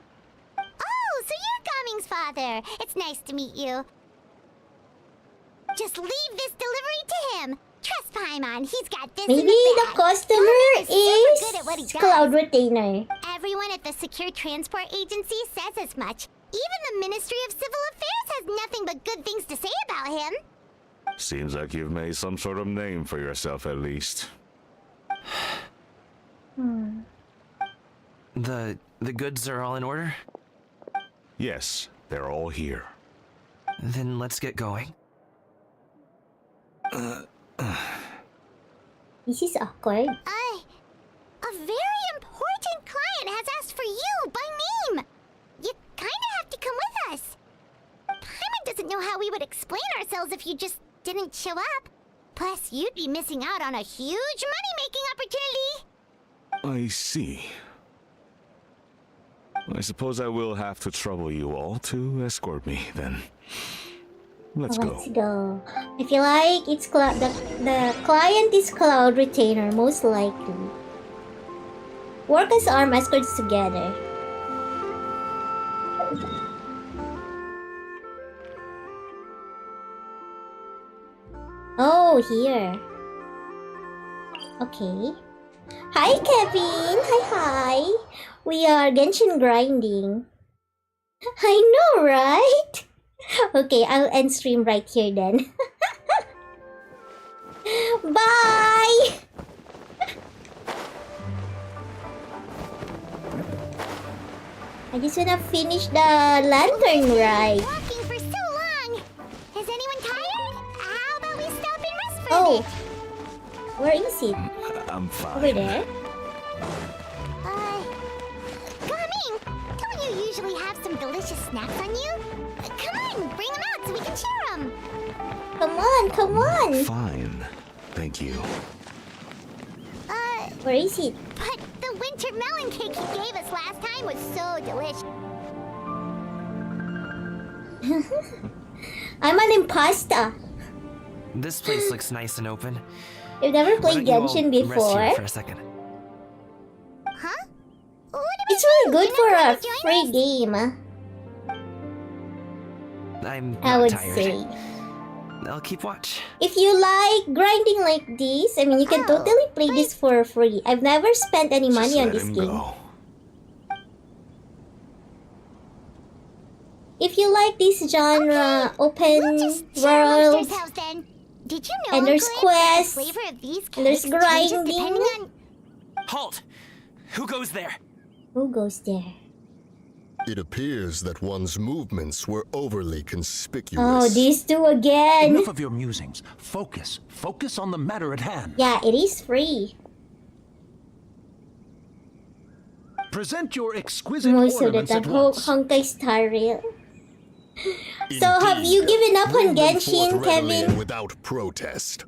Oh, so you're Gaming's father. It's nice to meet you. Just leave this delivery to him. Trust Paimon, he's got this Maybe in the the bag. customer Super good at what he is does. Cloud Retainer. Everyone at the Secure Transport Agency says as much. Even the Ministry of Civil Affairs has nothing but good things to say about him. Seems like you've made some sort of name for yourself at least. The goods are all in order? Yes, they're all here. Then let's get going. This is awkward. A very important client has asked for you by name. You kinda have to come with us. Paimon doesn't know how we would explain ourselves if you just didn't show up. Plus, you'd be missing out on a huge money-making opportunity. I see. I suppose I will have to trouble you all to escort me, then. Let's go. Let's go. I feel like it's the client is Cloud Retainer, most likely. Work as arm escorts together. Oh, here. Okay. Hi, Kevin. Hi. We are Genshin grinding. I know, right? Okay, I'll end stream right here then. Bye! I just wanna finish the lantern ride. Walking for so long. Is anyone tired? How about we stop and rest for a Oh, bit? where is it? I'm fine. Over there? Coming! Don't you usually have some delicious snacks on you? Come on, bring them out so we can share them. Come on! Fine. Thank you. Where is it? But the winter melon cake he gave us last time was so delicious. I'm an imposter. This place looks nice and open. You've never Why played don't you all Genshin rest before? here for a second. Huh? It's really good for a free game, I'm I not would tired. say. I'll keep watch. If you like grinding like this, I mean, you can totally play this for free. I've never spent any money on Let this him game. go. If you like this genre, open Share amongst world, ourselves then. Did you know, and there's Uncle Ed, that the quests, flavor of these and there's cakes changes grinding. depending on... Halt! Who goes there? Who goes there? It appears that one's movements were overly conspicuous. Oh, these two again. Enough of your musings. Focus. Focus on the matter at hand. Yeah, it is free. Present your exquisite Most of the ornaments time, at once. Honkai Star Rail. So, have you given up on Bring them forth Genshin, readily and Kevin? without protest.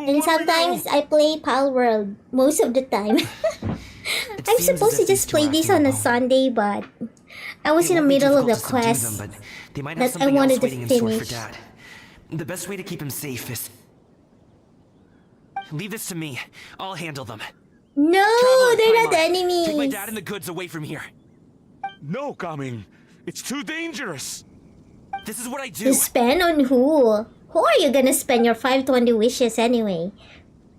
And sometimes I play Pal World most of the time. I'm seems supposed as to if these just two play are this acting on a alone. Sunday, but I was It in the won't be middle of the difficult to subdue quest them, but they might have that I something wanted else to waiting in store for finish. Dad. The best way to keep him safe is... Leave this to me. I'll handle them. No, Traveler, they're Paimon, not enemies. Take my dad and the goods away from here. No, Gaming. It's too dangerous. This is what I do. To spend on who? Who are you gonna spend your 520 wishes anyway?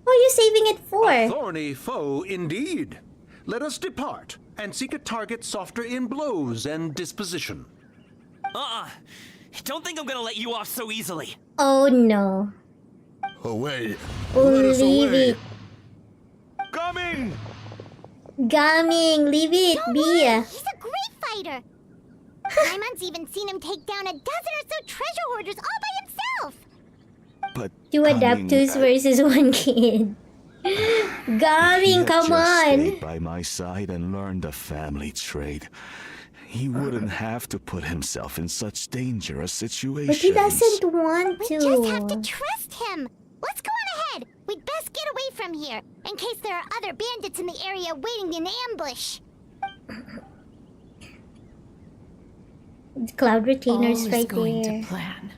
Who are you saving it for? Thorny foe indeed. Let us depart and seek a target softer in blows and disposition. Don't think I'm gonna let you off so easily. Oh no. Away. Leave it. Gaming! Gaming, leave it Don't be. worry, he's a great fighter. Paimon's even seen him take down a dozen or so treasure hoarders all by himself. But Two adapters versus one kid. Gaming, come Stayed on. by my side and learned the family trade. He wouldn't have to put himself in such dangerous situations. But he doesn't want We just have to to. trust him. Let's go on ahead. We'd best get away from here, in case there are other bandits in the area waiting in ambush. Cloud retainers All is right going there. to plan.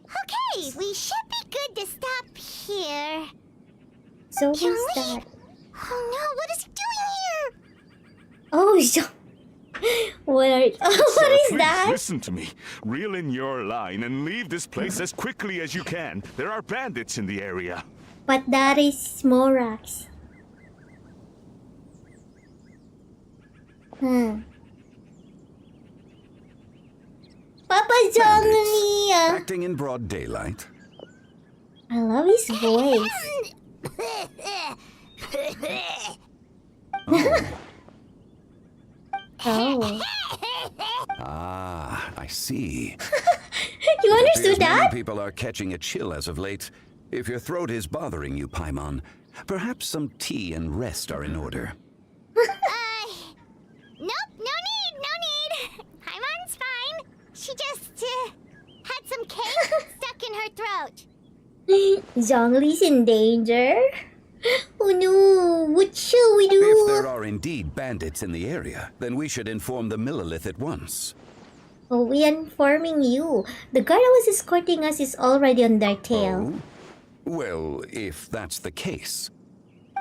Okay, we should be good to stop here. So Can who's we? that? Oh no, what is he doing here? Oh, so what are? Oh, what is Please that? listen to me. Reel in your line and leave this place as quickly as you can. There are bandits in the area. But that is Smorax. Papa Zhongli. Acting in broad daylight. I love his voice. Oh. Ah, I see. You understood Appears many that? people are catching a chill as of late. If your throat is bothering you, Paimon, perhaps some tea and rest are in order. Nope, no need. Paimon's fine. She just, had some cake stuck in her throat. Zhongli's in danger. Oh no, what shall we If do? there are indeed bandits in the area, then we should inform the Millilith at once. Oh, we are informing you. The guard who was escorting us is already on their tail. Oh? Well, if that's the case.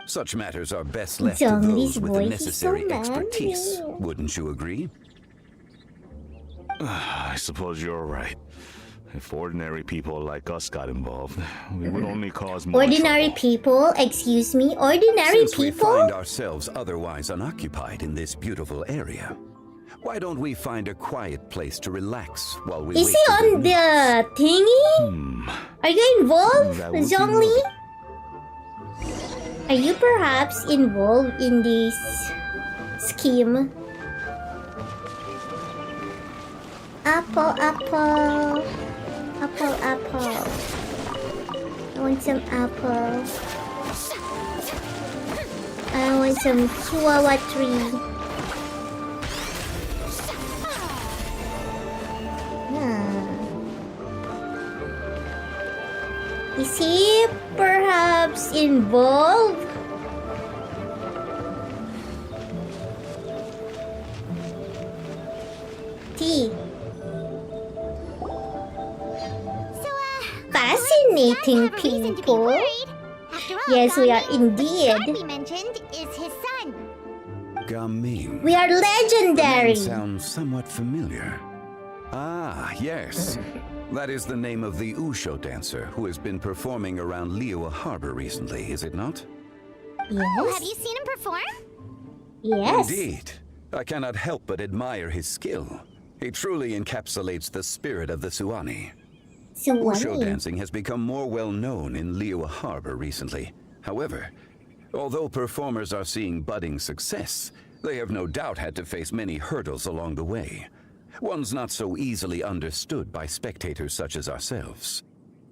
Such matters are best left to Zhongli's those with the voice is so necessary expertise. manly. Wouldn't you agree? I suppose you're right. If ordinary people like us got involved, we would only cause more Ordinary trouble. people? Excuse me? Ordinary Since we people? find ourselves otherwise unoccupied in this beautiful area, why don't we find a quiet place to relax while we Is wait he for on the thingy? Are you involved, That would be Zhongli? Are you perhaps involved in this scheme? Apple, apple. Apple, apple. I want some apple. I want some chihuahua tree. Is he perhaps involved? T. Fascinating people. Yes, we are indeed. We mentioned is his son. Gaming. We are legendary. The name sounds somewhat familiar. Ah, yes. That is the name of the Usho dancer who has been performing around Liyue Harbor recently, is it not? Yes. Oh, have you seen him perform? Yes. Indeed. I cannot help but admire his skill. He truly encapsulates the spirit of the Suwani. Usho dancing has become more well known in Liyue Harbor recently. However, although performers are seeing budding success, they have no doubt had to face many hurdles along the way. One's not so easily understood by spectators such as ourselves.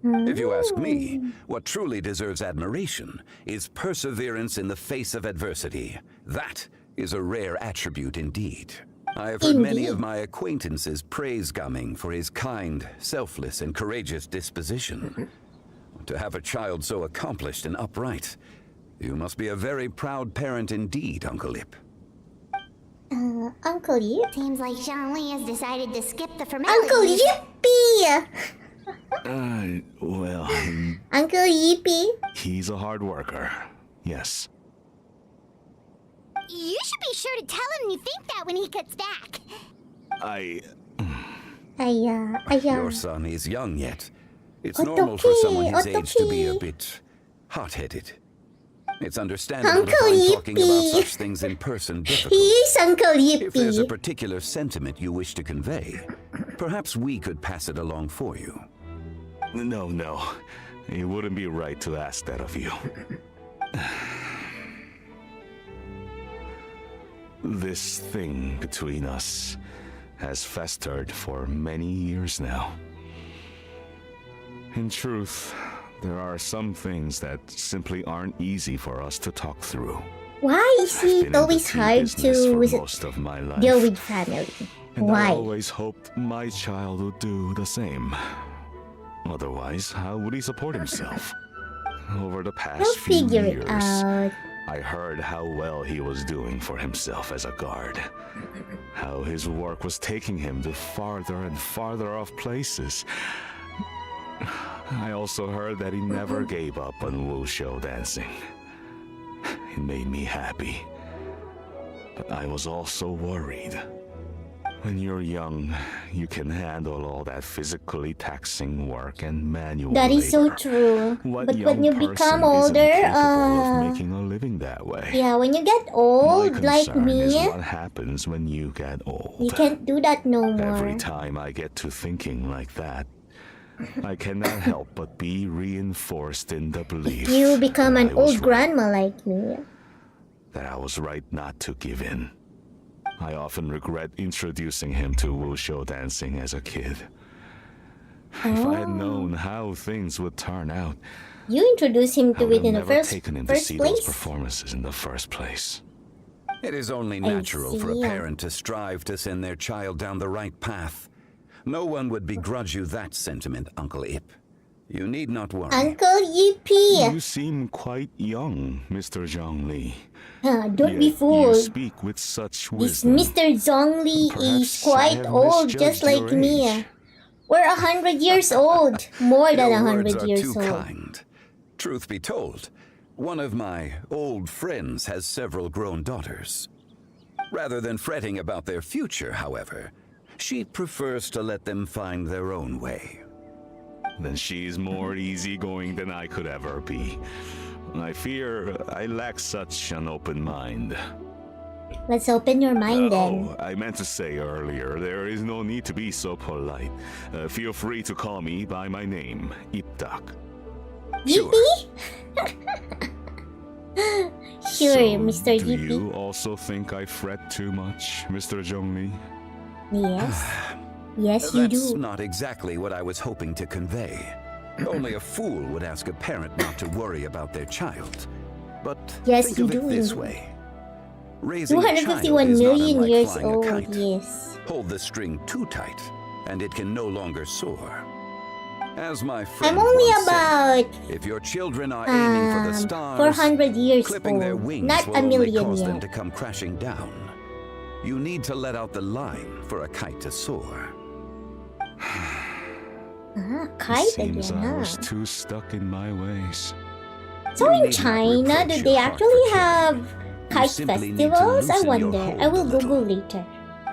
If you ask me, what truly deserves admiration is perseverance in the face of adversity. That is a rare attribute indeed. I have heard many of my acquaintances praise Gaming for his kind, selfless, and courageous disposition. To have a child so accomplished and upright, you must be a very proud parent indeed, Uncle Ip. Uncle Yip? Seems like Zhongli has decided to skip the formalities. Uncle Yippee! Well, Uncle Yippee? he's a hard worker. Yes. You should be sure to tell him you think that when he gets back. Your son is young yet. It's normal for someone his age to be a bit hot-headed. It's understandable to find talking about such things in person difficult. He is Uncle Yippee. If there's a particular sentiment you wish to convey, perhaps we could pass it along for you. No. It wouldn't be right to ask that of you. This thing between us has festered for many years now. In truth, there are some things that simply aren't easy for us to talk through. Why is it always hard to most of my life, deal with family? and Why? I always hoped my child would do the same. Otherwise, how would he support himself? Over the past He'll few figure years, it out. I heard how well he was doing for himself as a guard. How his work was taking him to farther and farther off places. I also heard that he never gave up on wushu dancing. It made me happy. But I was also worried. When you're young, you can handle all that physically taxing work and manual That is so labor. true. What But young when you person become isn't older, capable of making a living that way? yeah, when you get My old, like concern is me, what happens when you get old. you can't do that no Every more. time I get to thinking like that, I cannot help but be reinforced in the belief You become that an I was old grandma like me. that I was right not to give in. I often regret introducing him to wushu dancing as a kid. If I had known how things would turn out, You introduced him I to would it have in the never taken him to first see those place. performances in the first place. It is only I natural for a see. parent to strive to send their child down the right path. No one would begrudge you that sentiment, Uncle Ip. You need not worry. Uncle Yippee! You seem quite young, Mr. Zhongli. Don't be Yet fooled. You speak with such This wisdom. Mr. Zhongli is Perhaps I quite have old, just misjudged like your me. age. We're 100 years old. More than Your 100 words are years too old. kind. Truth be told, one of my old friends has several grown daughters. Rather than fretting about their future, however, She prefers to let them find their own way. Then she's more easygoing than I could ever be. I fear I lack such an open mind. Let's open your mind then. Oh, I meant to say earlier, there is no need to be so polite. Feel free to call me by my name, Iptak. Yippee? Sure, So, Mr. do Yippee. you also think I fret too much, Mr. Zhongli? Yes. Yes, you That's do. not exactly what I was hoping to convey. Only a fool would ask a parent not to worry about their child. But Yes, think you of it do. this way. Raising a child 251 is not million unlike years flying a old, kite. yes. Hold the string too tight, and it can no longer soar. As my friend I'm only once about said, if your children are aiming for the stars, 400 years clipping their old, wings not will a only million cause them yet. to come crashing down. You need to let out the line for a kite to soar. Kite Seems again, I huh? was too stuck in my ways. So You in need not China, reproach do your they heart actually for have You kite simply need to festivals? I loosen your wonder. hold I a will little. Google later.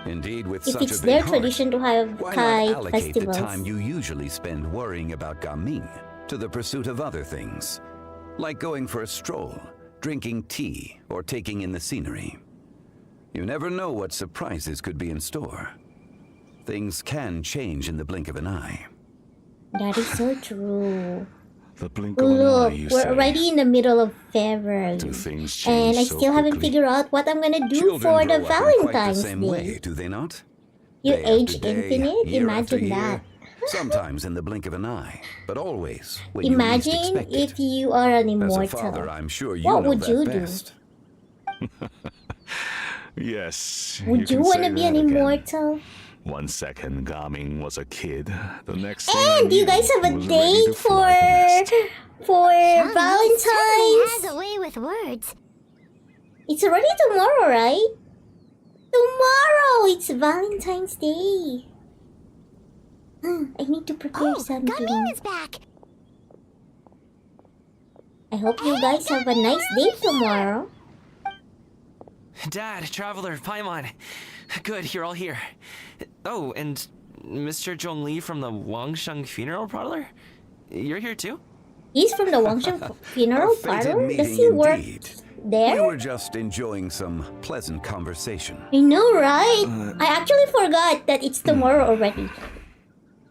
Indeed, with If such it's a big their heart, tradition to have why not kite allocate festivals. the time you usually spend worrying about Gaming to the pursuit of other things, like going for a stroll, drinking tea, or taking in the scenery. You never know what surprises could be in store. Things can change in the blink of an eye. That is so true. The blink of an eye, Look, you we're say. already in the middle of February. Do things change And I so still haven't quickly? figured out what I'm gonna do Children for the grow up in quite the Valentine's same Day. way, do they not? You Day age after day, infinite? year after Imagine year, that. Sometimes in the blink of an eye, but always when you least Imagine expect it. if you are an As a immortal. father, I'm sure you What know would that you do? best. Yes. Would you can want to say be that an again. immortal? 1 second, Gaming was a kid. The next thing And I you knew, guys have a was ready date to fly the nest. for Certainly Valentine's? has a way with words. It's already tomorrow, right? Tomorrow! It's Valentine's Day. I need to prepare something. Gaming is back. I hope you guys have a nice day tomorrow. Dad, Traveler, Paimon. Good, you're all here. Oh, and Mr. Zhongli from the Wangsheng Funeral Parlor? You're here too? He's from the Wangsheng Funeral A fated Parlor? Does meeting he work indeed. there? We were just enjoying some pleasant conversation. I know, right? I actually forgot that it's tomorrow already.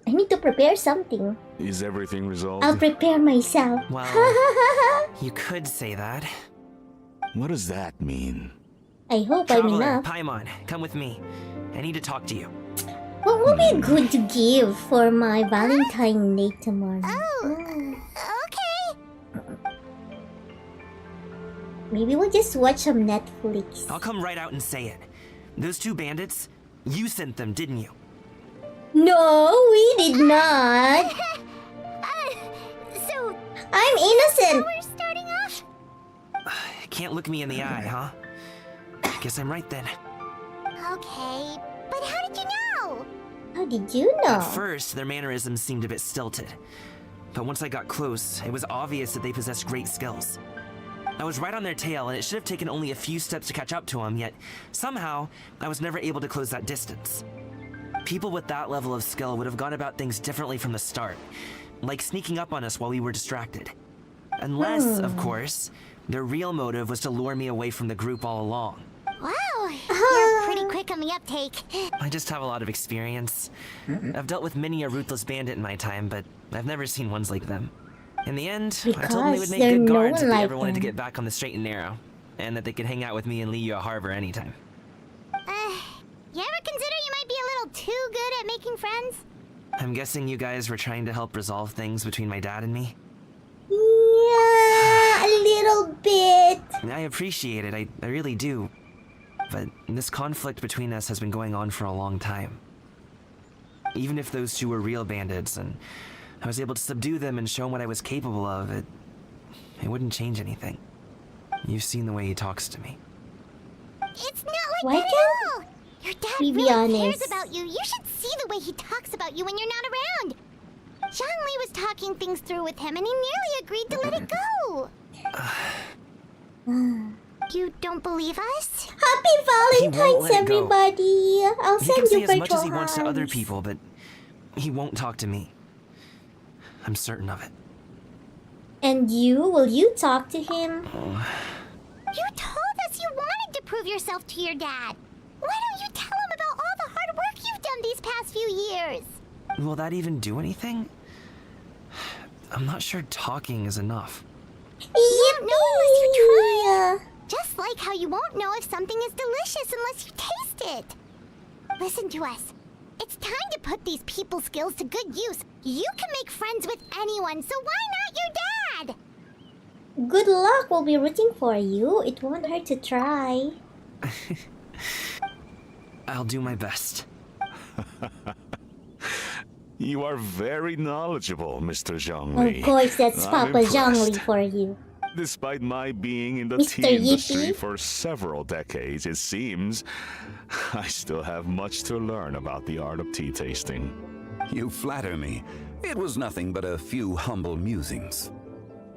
I need to prepare something. Is everything resolved? I'll prepare myself. Well, you could say that. What does that mean? I hope I'm Traveler, enough. Paimon, come with me. I need to talk to you. What would be good to give for my Valentine's Day tomorrow? Okay. Maybe we'll just watch some Netflix. I'll come right out and say it. Those two bandits, you sent them, didn't you? No, we did not. So, I'm innocent. we're starting off? Can't look me in the eye, huh? Guess I'm right then. Okay, but how did you know? How did you know? At first, their mannerisms seemed a bit stilted. But once I got close, it was obvious that they possessed great skills. I was right on their tail, and it should have taken only a few steps to catch up to them, yet somehow, I was never able to close that distance. People with that level of skill would have gone about things differently from the start, like sneaking up on us while we were distracted. Unless, of course, their real motive was to lure me away from the group all along. Wow, you're pretty quick on the uptake. I just have a lot of experience. I've dealt with many a ruthless bandit in my time, but I've never seen ones like them. In the end, I told them they would make Because good they're guards if known they like ever wanted to them. get back on the straight and narrow, and that they could hang out with me in Liyue Harbor anytime. You ever consider you might be a little too good at making friends? I'm guessing you guys were trying to help resolve things between my dad and me? Yeah, a little bit. I appreciate it, I really do. But this conflict between us has been going on for a long time. Even if those two were real bandits, and I was able to subdue them and show them what I was capable of, it wouldn't change anything. You've seen the way he talks to me. It's not like Why that at all. Your dad we be really honest? cares about you. You should see the way he talks about you when you're not around. Zhongli was talking things through with him, and he nearly agreed to let it go. You don't believe us? Happy He won't Valentine's, let it go. everybody! I'll He send can say you as much as he virtual wants to other hugs. people, but he won't talk to me. I'm certain of it. And you? Will you talk to him? You told us you wanted to prove yourself to your dad. Why don't you tell him about all the hard work you've done these past few years? Will that even do anything? I'm not sure talking is enough. You won't know unless you try. Just like how you won't know if something is delicious unless you taste it. Listen to us. It's time to put these people skills to good use. You can make friends with anyone, so why not your dad? Good luck. We'll be rooting for you. It won't hurt to try. I'll do my best. You are very knowledgeable, Mr. Zhongli. Of course, that's I'm Papa impressed. Zhongli for you. Despite my being in the Mr. tea industry Yippee. for several decades, it seems I still have much to learn about the art of tea tasting. You flatter me. It was nothing but a few humble musings.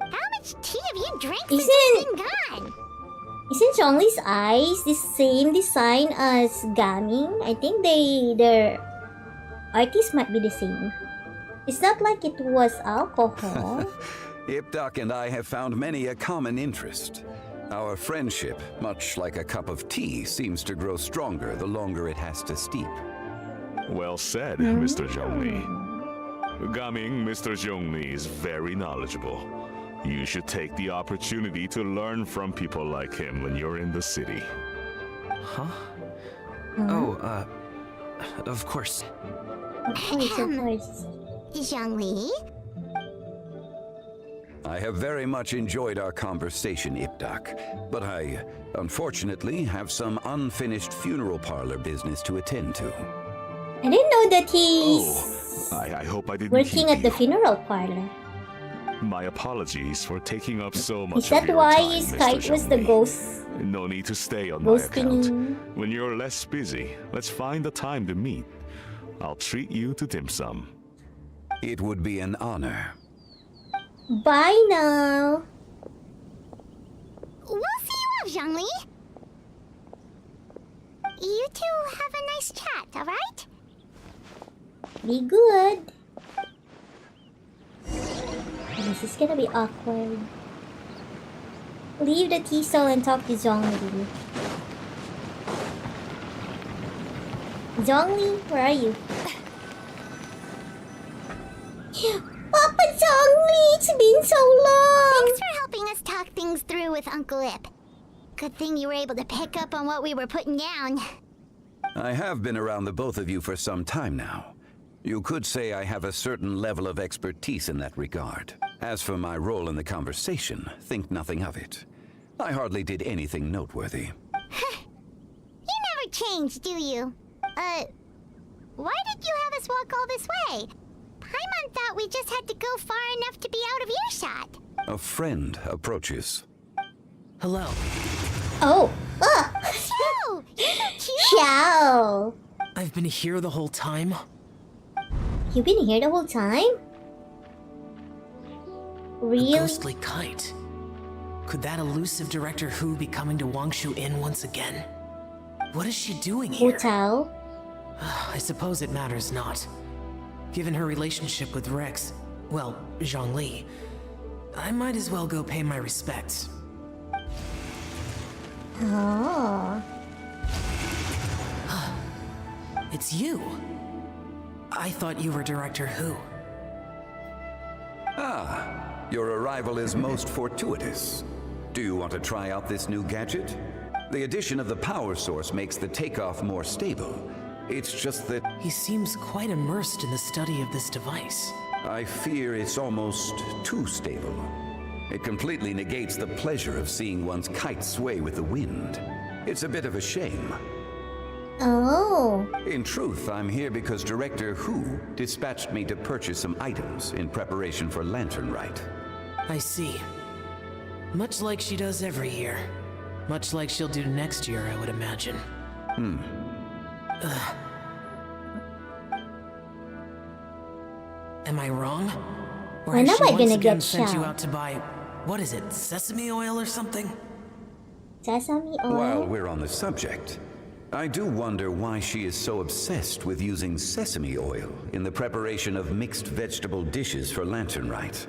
How much tea have you drank since you've been gone? Isn't Zhongli's eyes the same design as Gaming? I think their artists might be the same. It's not like it was alcohol. Ipdak and I have found many a common interest. Our friendship, much like a cup of tea, seems to grow stronger the longer it has to steep. Well said, Mr. Zhongli. Gaming, Mr. Zhongli is very knowledgeable. You should take the opportunity to learn from people like him when you're in the city. Huh? Oh, of course. Of course. Zhongli? I have very much enjoyed our conversation, Ipdak, but I, unfortunately, have some unfinished funeral parlor business to attend to. I didn't know that he's I hope I didn't working keep at the funeral parlor. My apologies for taking up so much Is that of your why time, his Mr. kite was the Zhongli. ghost? No need to stay on Ghosting. my account. When you're less busy, let's find the time to meet. I'll treat you to dim sum. It would be an honor. Bye now. We'll see you off, Zhongli. You two have a nice chat, alright? Be good. This is gonna be awkward. Leave the tea stall and talk to Zhongli. Zhongli, where are you? Papa Zhongli, it's been so long! Thanks for helping us talk things through with Uncle Ip. Good thing you were able to pick up on what we were putting down. I have been around the both of you for some time now. You could say I have a certain level of expertise in that regard. As for my role in the conversation, think nothing of it. I hardly did anything noteworthy. You never change, do you? Why did you have us walk all this way? Paimon thought we just had to go far enough to be out of earshot. A friend approaches. Hello. Oh! Xiao! You're so cute! Xiao! I've been here the whole time? You've been here the whole time? Really? A ghostly kite. Could that elusive Director Hu be coming to Wangshu Inn once again? What is she doing here? Hotel? I suppose it matters not. Given her relationship with Rex, well, Zhongli, I might as well go pay my respects. Oh. It's you. I thought you were Director Hu. Ah, your arrival is most fortuitous. Do you want to try out this new gadget? The addition of the power source makes the takeoff more stable. It's just that... He seems quite immersed in the study of this device. I fear it's almost too stable. It completely negates the pleasure of seeing one's kite sway with the wind. It's a bit of a shame. Oh. In truth, I'm here because Director Hu dispatched me to purchase some items in preparation for Lantern Rite. I see. Much like she does every year. Much like she'll do next year, I would imagine. Am I wrong? Or When has am she I once gonna again get sent you shot? out to buy, what is it, sesame oil or something? Sesame oil. While we're on the subject, I do wonder why she is so obsessed with using sesame oil in the preparation of mixed vegetable dishes for Lantern Rite.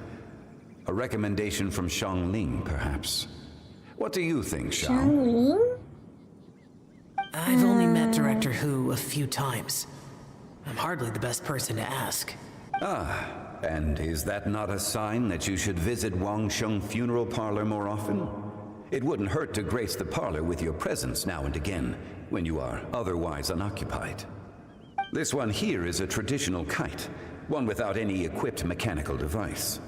A recommendation from Xiangling, perhaps. What do you think, Xiao? Xiangling? I've only met Director Hu a few times. I'm hardly the best person to ask. Ah, and is that not a sign that you should visit Wangsheng Funeral Parlor more often? It wouldn't hurt to grace the parlor with your presence now and again, when you are otherwise unoccupied. This one here is a traditional kite, one without any equipped mechanical device.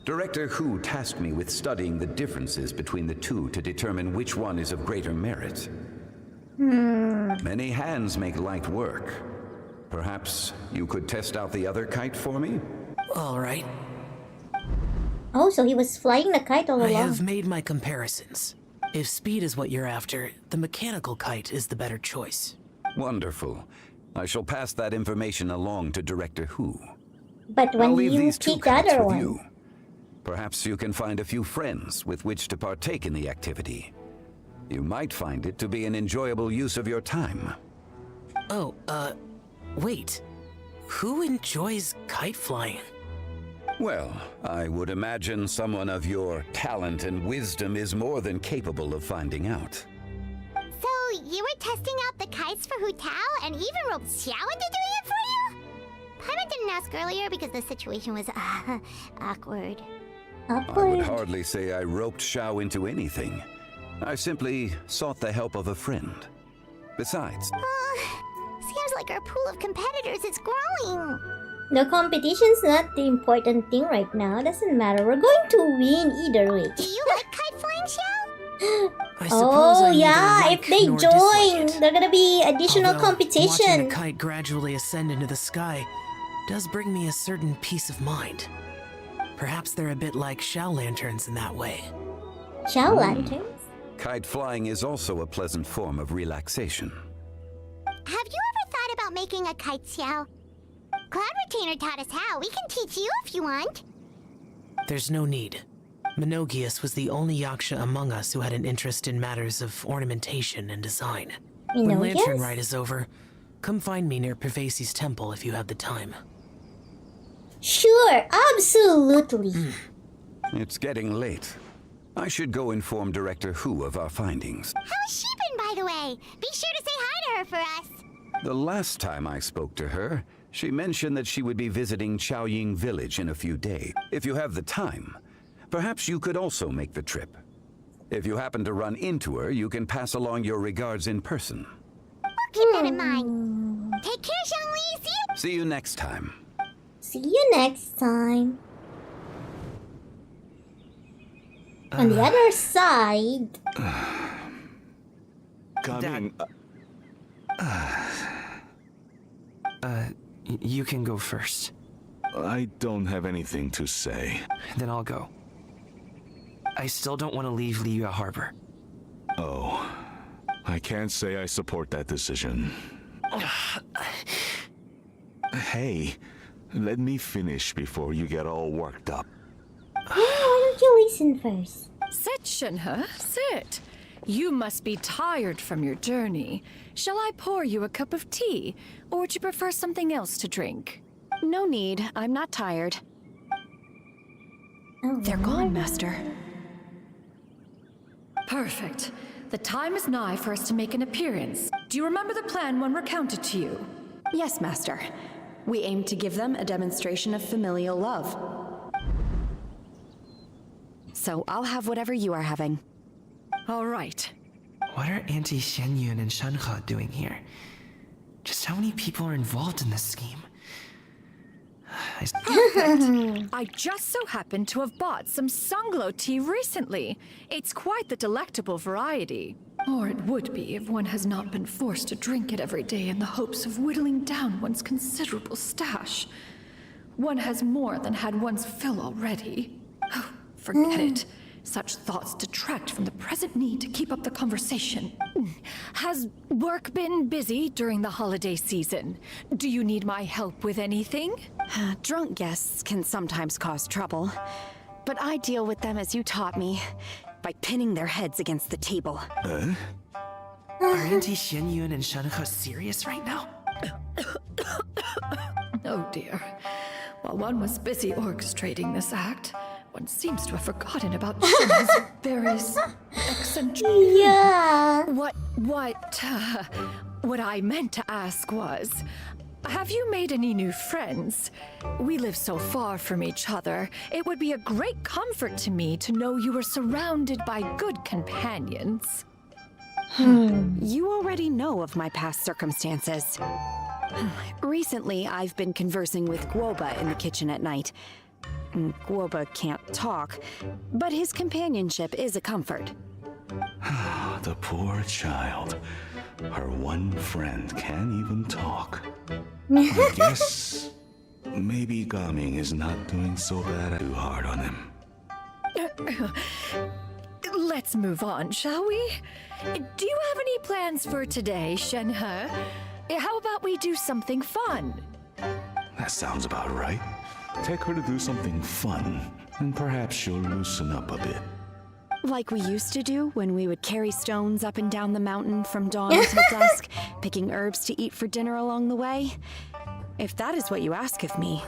Director Hu tasked me with studying the differences between the two to determine which one is of greater merit. Many hands make light work. Perhaps you could test out the other kite for me? All right. Oh, so he was flying the kite all I along. have made my comparisons. If speed is what you're after, the mechanical kite is the better choice. Wonderful. I shall pass that information along to Director Hu. But I'll when leave you these two take the kites other with one. you. Perhaps you can find a few friends with which to partake in the activity. You might find it to be an enjoyable use of your time. Oh, wait. Who enjoys kite flying? Well, I would imagine someone of your talent and wisdom is more than capable of finding out. So, you were testing out the kites for Hu Tao and even roped Xiao into doing it for you? Paimon didn't ask earlier because the situation was awkward. I would hardly say I roped Xiao into anything. I simply sought the help of a friend. Besides, Seems like our pool of competitors is growing. The competition's not the important thing right now. Doesn't matter. We're going to win either way. Do you like kite flying, Xiao? I suppose Oh I yeah, neither if like they nor dislike join, it. there's gonna be additional Although, Watching competition. the kite gradually ascend into the sky does bring me a certain peace of mind. Perhaps they're a bit like Shao lanterns in that way. Shao lanterns? kite flying is also a pleasant form of relaxation. Have you ever thought about making a kite, Xiao? Cloud Retainer taught us how. We can teach you if you want. There's no need. Menogius was the only Yaksha among us who had an interest in matters of ornamentation and design. When Menogius? Lantern Rite is over, come find me near Pervasi's temple if you have the time. Sure, absolutely. It's getting late. I should go inform Director Hu of our findings. How's she been, by the way? Be sure to say hi to her for us. The last time I spoke to her, she mentioned that she would be visiting Chaoying Village in a few days. If you have the time, perhaps you could also make the trip. If you happen to run into her, you can pass along your regards in person. We'll keep that in mind. Take care, Xiangli. See you next time. See you next time. On the other side. Coming. You can go first. I don't have anything to say. Then I'll go. I still don't want to leave Liyue Harbor. Oh, I can't say I support that decision. Hey, let me finish before you get all worked up. Why don't you listen first? Sit, Shinhe, sit. You must be tired from your journey. Shall I pour you a cup of tea, or would you prefer something else to drink? No need. I'm not tired. Oh, They're gone, Master. Perfect. The time is nigh for us to make an appearance. Do you remember the plan when recounted to you? Yes, Master. We aim to give them a demonstration of familial love. So I'll have whatever you are having. All right. What are Auntie Xianyun and Shanhe doing here? Just how many people are involved in this scheme? Perfect. I just so happened to have bought some Sunglow tea recently. It's quite the delectable variety. Or it would be if one has not been forced to drink it every day in the hopes of whittling down one's considerable stash. One has more than had one's fill already. Oh, forget it. Such thoughts detract from the present need to keep up the conversation. Has work been busy during the holiday season? Do you need my help with anything? Drunk guests can sometimes cause trouble, but I deal with them as you taught me. by pinning their heads against the table. Are Auntie Xianyun and Shenhe serious right now? Oh dear. While one was busy orchestrating this act, one seems to have forgotten about Shenhe's various eccentric... Yeah. What I meant to ask was, have you made any new friends? We live so far from each other. It would be a great comfort to me to know you were surrounded by good companions. You already know of my past circumstances. Recently, I've been conversing with Guoba in the kitchen at night. Guoba can't talk, but his companionship is a comfort. The poor child. Her one friend can't even talk. I guess maybe Gaming is not doing so bad too hard on him. Let's move on, shall we? Do you have any plans for today, Shenhe? How about we do something fun? That sounds about right. Take her to do something fun, and perhaps she'll loosen up a bit. Like we used to do when we would carry stones up and down the mountain from dawn until dusk, picking herbs to eat for dinner along the way. If that is what you ask of me,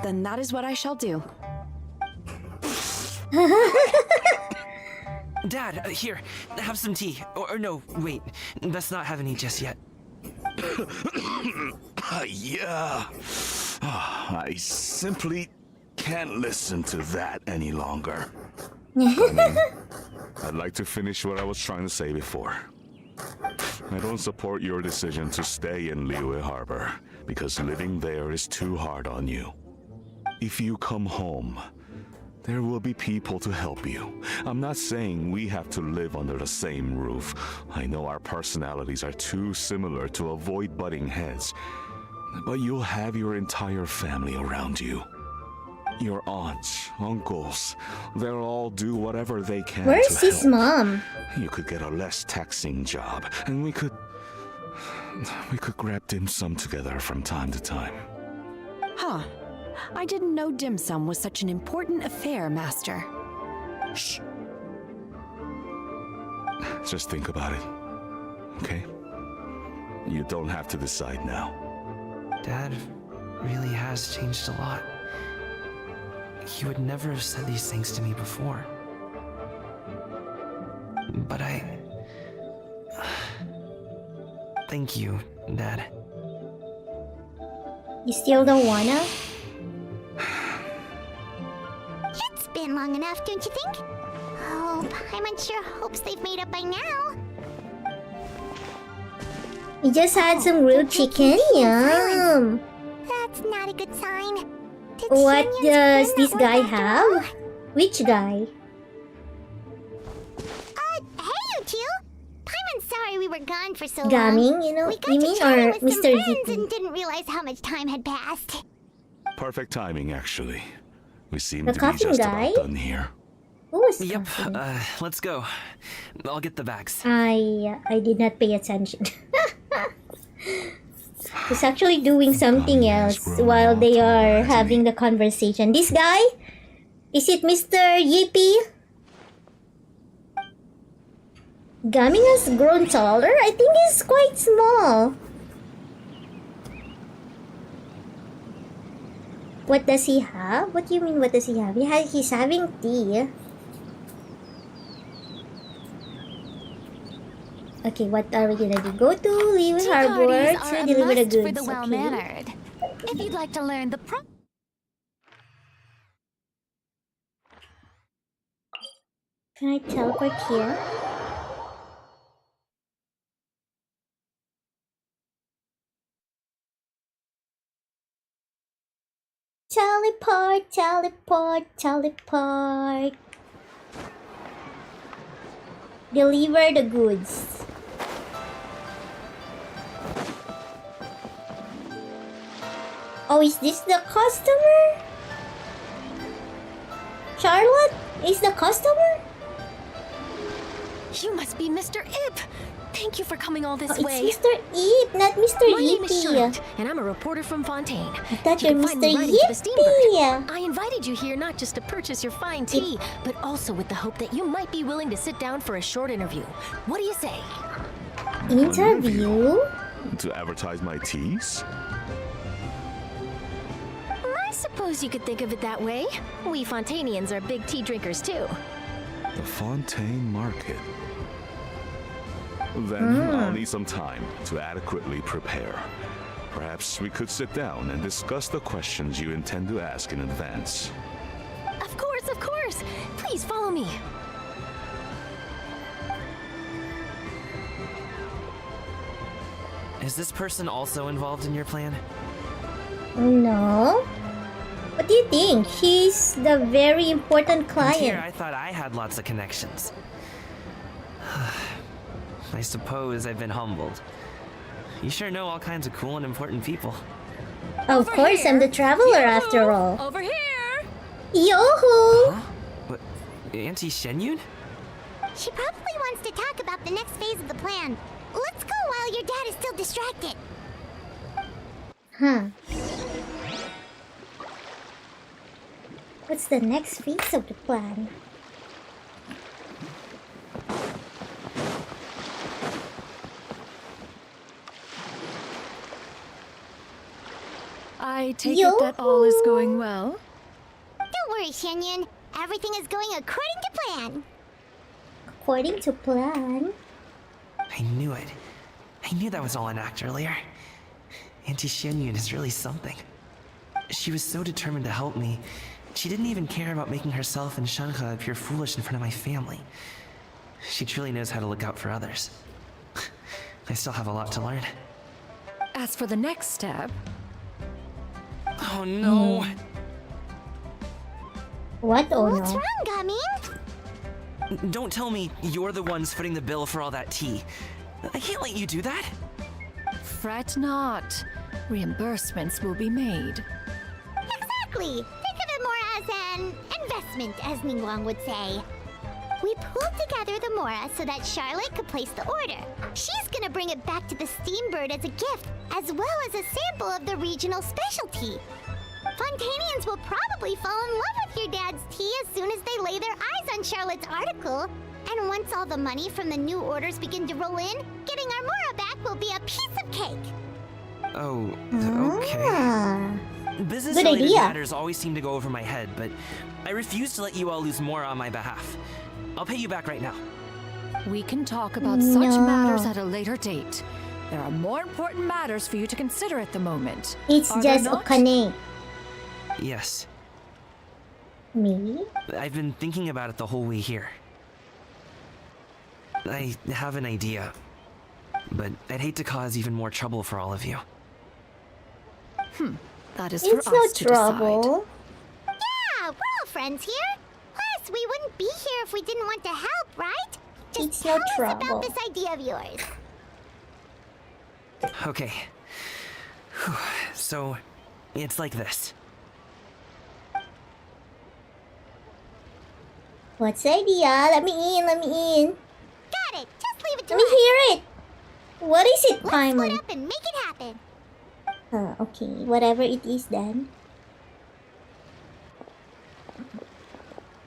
then that is what I shall do. Dad, here, have some tea. Or no, wait, let's not have any just yet. Yeah. I simply can't listen to that any longer. I'd like to finish what I was trying to say before. I don't support your decision to stay in Liyue Harbor, because living there is too hard on you. If you come home, there will be people to help you. I'm not saying we have to live under the same roof. I know our personalities are too similar to avoid butting heads. But you'll have your entire family around you. Your aunts, uncles, they'll all do whatever they can to Where's his help. mom? You could get a less taxing job, and we could grab dim sum together from time to time. Huh. I didn't know dim sum was such an important affair, Master. Shh. Just think about it, okay? You don't have to decide now. Dad really has changed a lot. He would never have said these things to me before. But thank you, Dad. You still don't wanna? It's been long enough, don't you think? Oh, Paimon sure hopes they've made up by now. You just had some grilled chicken? Yum! That's not a good sign. Did What Xianyun's does plan this not guy work after all? have? Which guy? Hey, you two! Paimon's sorry we were gone for so long. Gaming, you know? We got You to mean, chatting or with some Mr. friends Yippee? and didn't realize how much time had passed. Perfect timing, actually. We seem The to be coffin just guy? about done here. Who was Yep, coughing? let's go. I'll get the bags. I did not pay attention. He's actually doing something else while they are having the conversation. This guy? Is it Mr. Yippee? Gaming has grown taller? I think he's quite small. What does he have? What do you mean, what does he have? He's having tea. Okay, what are we gonna do? Go to Liyue Tea Harbor parties are to a deliver the must goods. for the Okay. well-mannered. If you'd like to learn the Can I teleport here? Teleport, teleport, teleport. Deliver the goods. Oh, is this the customer? Charlotte is the customer? You must be Mr. Ip. Thank you for coming all this Oh, way. it's Mr. Eep, not Mr. My name is Yippee. Charlotte, and I'm a reporter from Fontaine. I thought You you're can find me Mr. riding to the steamboat. Yippee. I invited you here not just to purchase your fine tea, but also with the hope that you might be willing to sit down for a short interview. What do you say? Interview? To advertise my teas? I suppose you could think of it that way. We Fontainians are big tea drinkers too. The Fontaine Market. Then I'll need some time to adequately prepare. Perhaps we could sit down and discuss the questions you intend to ask in advance. Of course, of course. Please follow me. Is this person also involved in your plan? No. What do you think? He's the very important And client. here I thought I had lots of connections. I suppose I've been humbled. You sure know all kinds of cool and important people. Of course, I'm the traveler after all. Over here! Yoo-hoo! Huh? What? Auntie Shenyun? She probably wants to talk about the next phase of the plan. Let's go while your dad is still distracted. Huh. What's the next phase of the plan? I take it that all is going well? Don't worry, Shenyun. Everything is going according to plan. According to plan? I knew it. I knew that was all an act earlier. Auntie Shenyun is really something. She was so determined to help me. She didn't even care about making herself and Shanka appear foolish in front of my family. She truly knows how to look out for others. I still have a lot to learn. As for the next step... Oh no! What? Oh What's no. wrong, Gaming? Don't tell me you're the ones footing the bill for all that tea. I can't let you do that. Fret not. Reimbursements will be made. Exactly. Think of it more as an investment, as Ningguang would say. We pulled together the Mora so that Charlotte could place the order. She's gonna bring it back to the Steambird as a gift, as well as a sample of the regional specialty. Fontainians will probably fall in love with your dad's tea as soon as they lay their eyes on Charlotte's article. And once all the money from the new orders begin to roll in, getting our Mora back will be a piece of cake. Oh, okay. Ah. Business-related idea. matters always seem to go over my head, but I refuse to let you all lose more on my behalf. I'll pay you back right now. We can talk about such matters at a later date. There are more important matters for you to consider at the moment. It's Are there just not? Okane. Yes. Me? I've been thinking about it the whole way here. I have an idea, but I'd hate to cause even more trouble for all of you. That is It's for no us to decide. trouble. Yeah, we're all friends here. Plus, we wouldn't be here if we didn't want to help, right? Just It's tell no us trouble. about this idea of yours. Okay. Whew. So, it's like this. What's the idea? Let me in, let me in. Got it. Just leave it to Let me us. hear it. What is it, Let's Paimon? split up and make it happen. Okay, whatever it is then.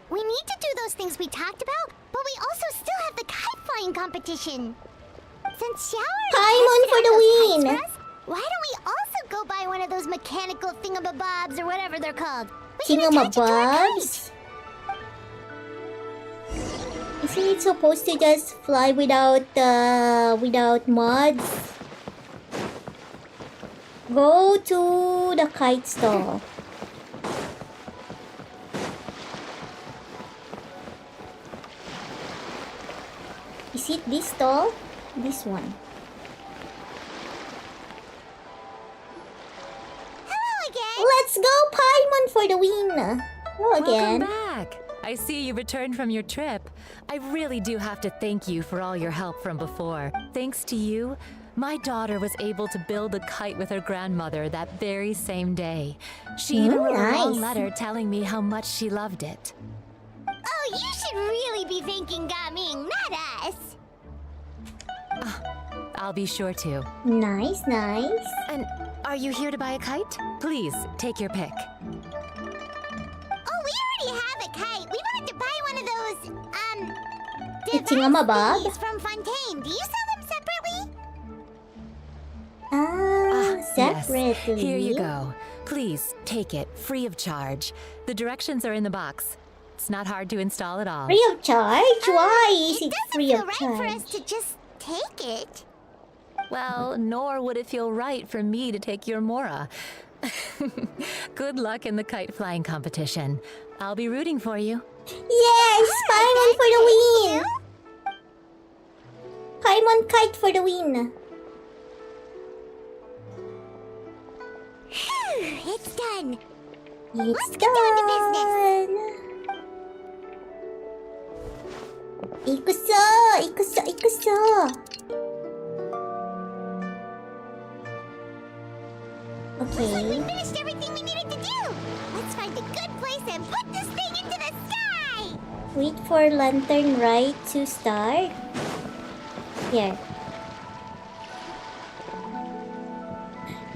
We need to do those things we talked about, but we also still have the kite flying competition. Since Shower Paimon for the win. win, why don't we also go buy one of those mechanical thingamabobs or whatever they're called? We can attach it to our kite. Thingamabobs? Isn't it supposed to just fly without mods? Go to the kite stall. Is it this stall? This one. Hello again. Let's go, Paimon, for the win. Hello again. Welcome back. I see you returned from your trip. I really do have to thank you for all your help from before. Thanks to you, my daughter was able to build a kite with her grandmother that very same day. She even wrote a long nice. letter telling me how much she loved it. Oh, you should really be thanking Gaming, not us. I'll be sure to. Nice, nice. And are you here to buy a kite? Please, take your pick. Oh, we already have a kite. We wanted to buy one of those, It's Thingamabog? devices from Fontaine. Do you sell them separately? Separately. Yes. Here you go. Please, take it, free of charge. The directions are in the box. It's not hard to install at all. Free of charge? Why is it free of Right charge? for us to just take it. Well, nor would it feel right for me to take your Mora. Good luck in the kite flying competition. I'll be rooting for you. Yes! Paimon for the win! Paimon kite for the win! It's done. Let's get down to business. Ikuso! Looks like Okay. we finished everything we needed to do. Let's find a good place and put this thing into the sky. Wait for lantern ride to start. Here.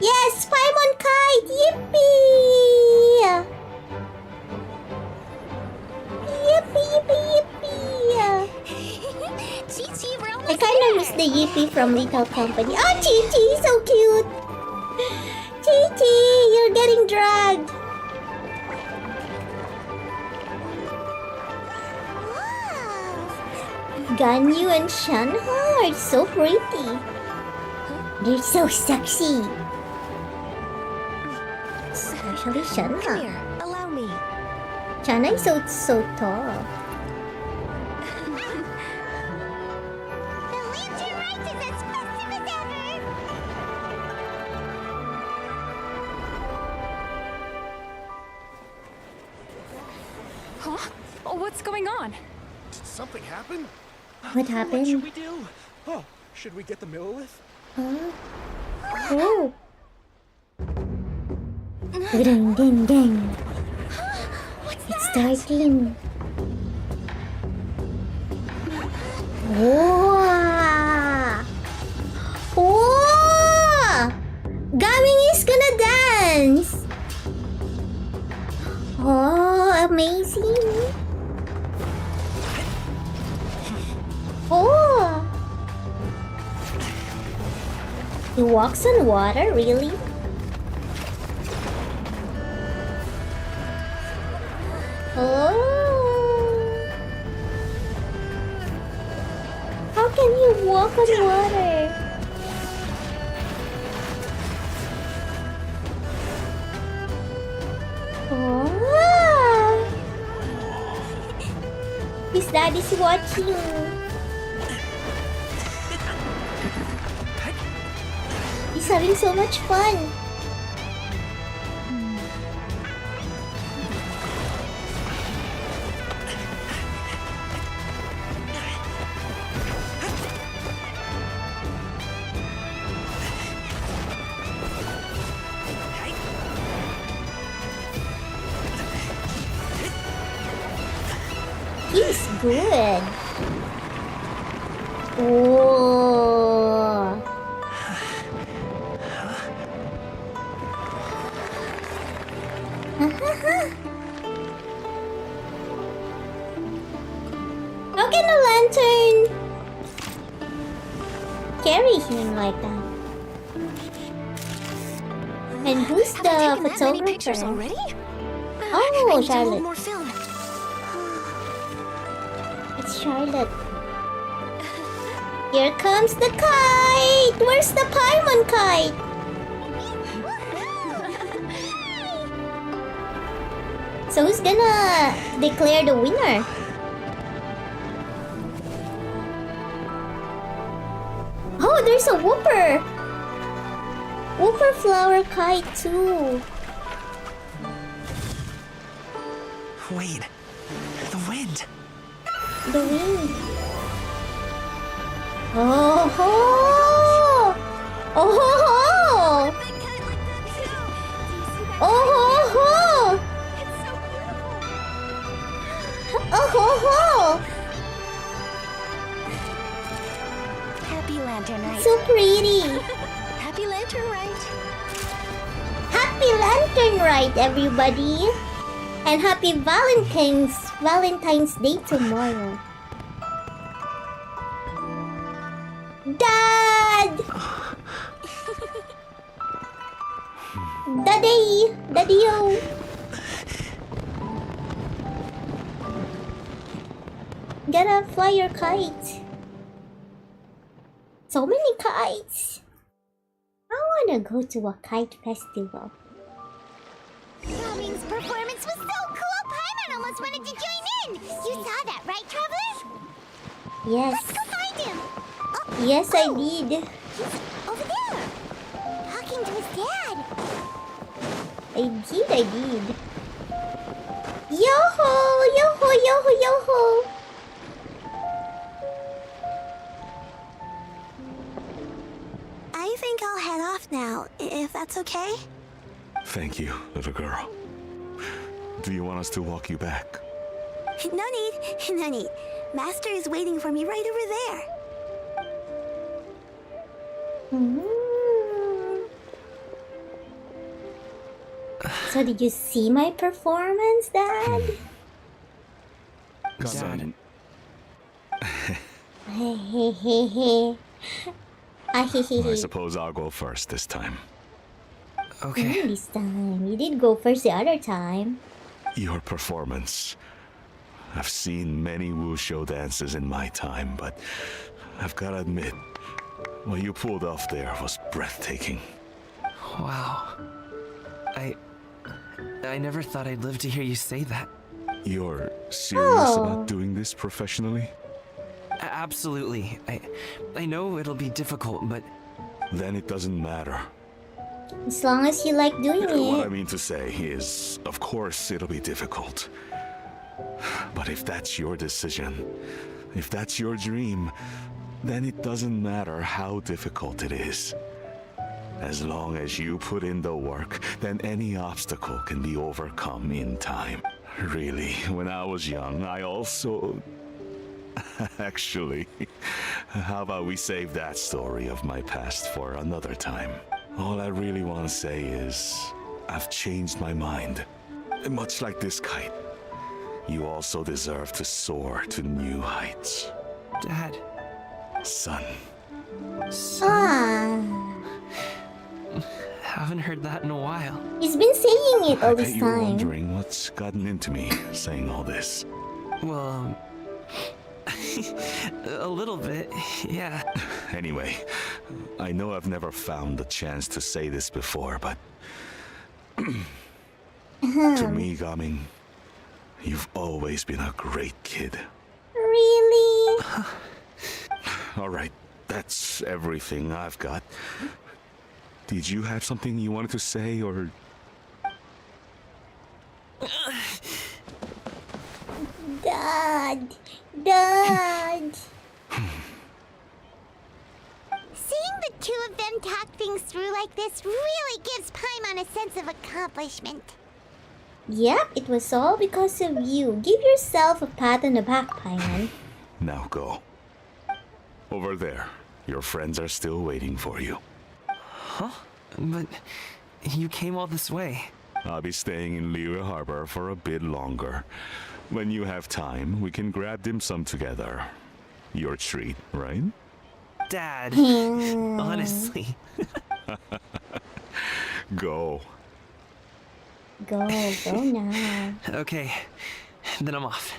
Yes! Paimon kite! Yippee! Yippee! Chi-Chi, we're almost I kinda miss the Yippee from Little Company. Oh, Chi-Chi! So cute! Chi-Chi! You're getting dragged! Ganyu and Shanha are so pretty. They're so sexy. Especially Come Shanha. here, allow me. Shanha is so tall. The lantern ride is as festive as ever. Huh? Oh, what's going on? Did something happen? What happened? What should we do? Oh, should we get the Millilith? Huh? Oh. Ding, ding, ding. It's starting. Wow! Wow! Gaming is gonna dance! Oh, amazing! Oh! He walks on water, really? Oh! How can he walk on water? Oh! His dad is watching. He's having so much fun. He's good. Oh. How can a lantern carry him like that? And who's the photographer? Oh, Charlotte. More film. It's Charlotte. Here comes the kite! Where's the Paimon kite? So who's gonna declare the winner? Oh, there's a whooper! Whooper flower kite too. Wait, the wind. The wind. Oh ho! Oh ho ho! Oh ho ho! Oh ho ho! Happy Happy Lantern Rite. So pretty. Happy Lantern Rite. Happy Lantern Rite, everybody. And happy Valentine's Day tomorrow. Dad! Daddy-o. Gotta fly your kite. So many kites. I wanna go to a kite festival. Ming's performance was so cool, Paimon almost wanted to join in. You saw that, right, Traveler? Yes. Let's go find him. Yes, I did. He's over there, talking to his dad. I did. Yo-ho! Yo-ho! Yo-ho! Yo-ho! I think I'll head off now, if that's okay. Thank you, little girl. Do you want us to walk you back? No need. Master is waiting for me right over there. So did you see my performance, Dad? Son. I suppose I'll go first this time. Okay. This time. You did go first the other time. Your performance. I've seen many wushou dances in my time, but I've gotta admit, what you pulled off there was breathtaking. Wow. I never thought I'd live to hear you say that. You're serious about doing this professionally? Absolutely. I know it'll be difficult, but... Then it doesn't matter. As long as you like doing What I it. mean to say is, of course it'll be difficult. But if that's your decision, if that's your dream, then it doesn't matter how difficult it is. As long as you put in the work, then any obstacle can be overcome in time. Really, when I was young, I also... Actually, how about we save that story of my past for another time? All I really want to say is, I've changed my mind. Much like this kite, you also deserve to soar to new heights. Dad. Son. Haven't heard that in a while. He's been saying it all I this bet you're time. wondering what's gotten into me saying all this. Well, a little bit, yeah. Anyway, I know I've never found the chance to say this before, but... to me, Gaming, you've always been a great kid. Really? Alright, that's everything I've got. Did you have something you wanted to say, or... Dad. Seeing the two of them talk things through like this really gives Paimon a sense of accomplishment. Yep, it was all because of you. Give yourself a pat on the back, Paimon. Now go. Over there. Your friends are still waiting for you. Huh? But you came all this way. I'll be staying in Liyue Harbor for a bit longer. When you have time, we can grab dim sum together. Your treat, right? Dad, honestly. Go. Go now. Okay, then I'm off.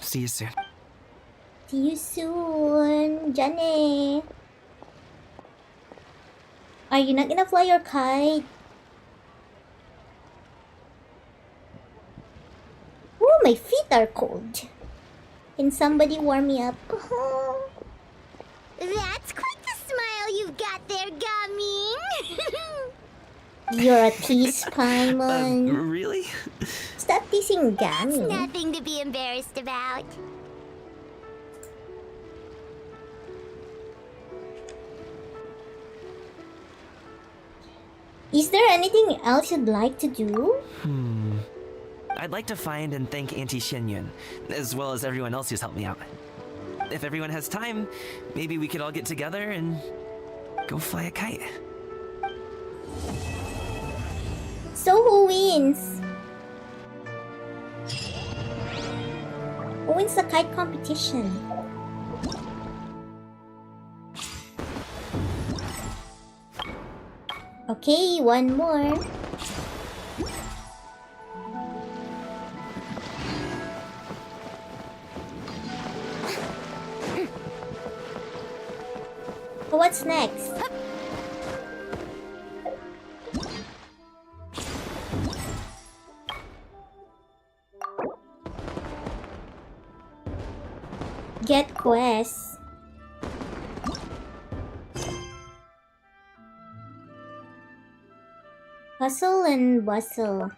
See you soon. See you soon, Johnny. Are you not gonna fly your kite? Oh, my feet are cold. Can somebody warm me up? That's quite the smile you've got there, Gaming. You're a tease, Paimon. Really? Stop teasing That's Gami. nothing to be embarrassed about. Is there anything else you'd like to do? I'd like to find and thank Auntie Xinyun, as well as everyone else who's helped me out. if everyone has time, maybe we could all get together and go fly a kite. So who wins? Who wins the kite competition? Okay, one more. What's next? Get quests. Hustle and bustle.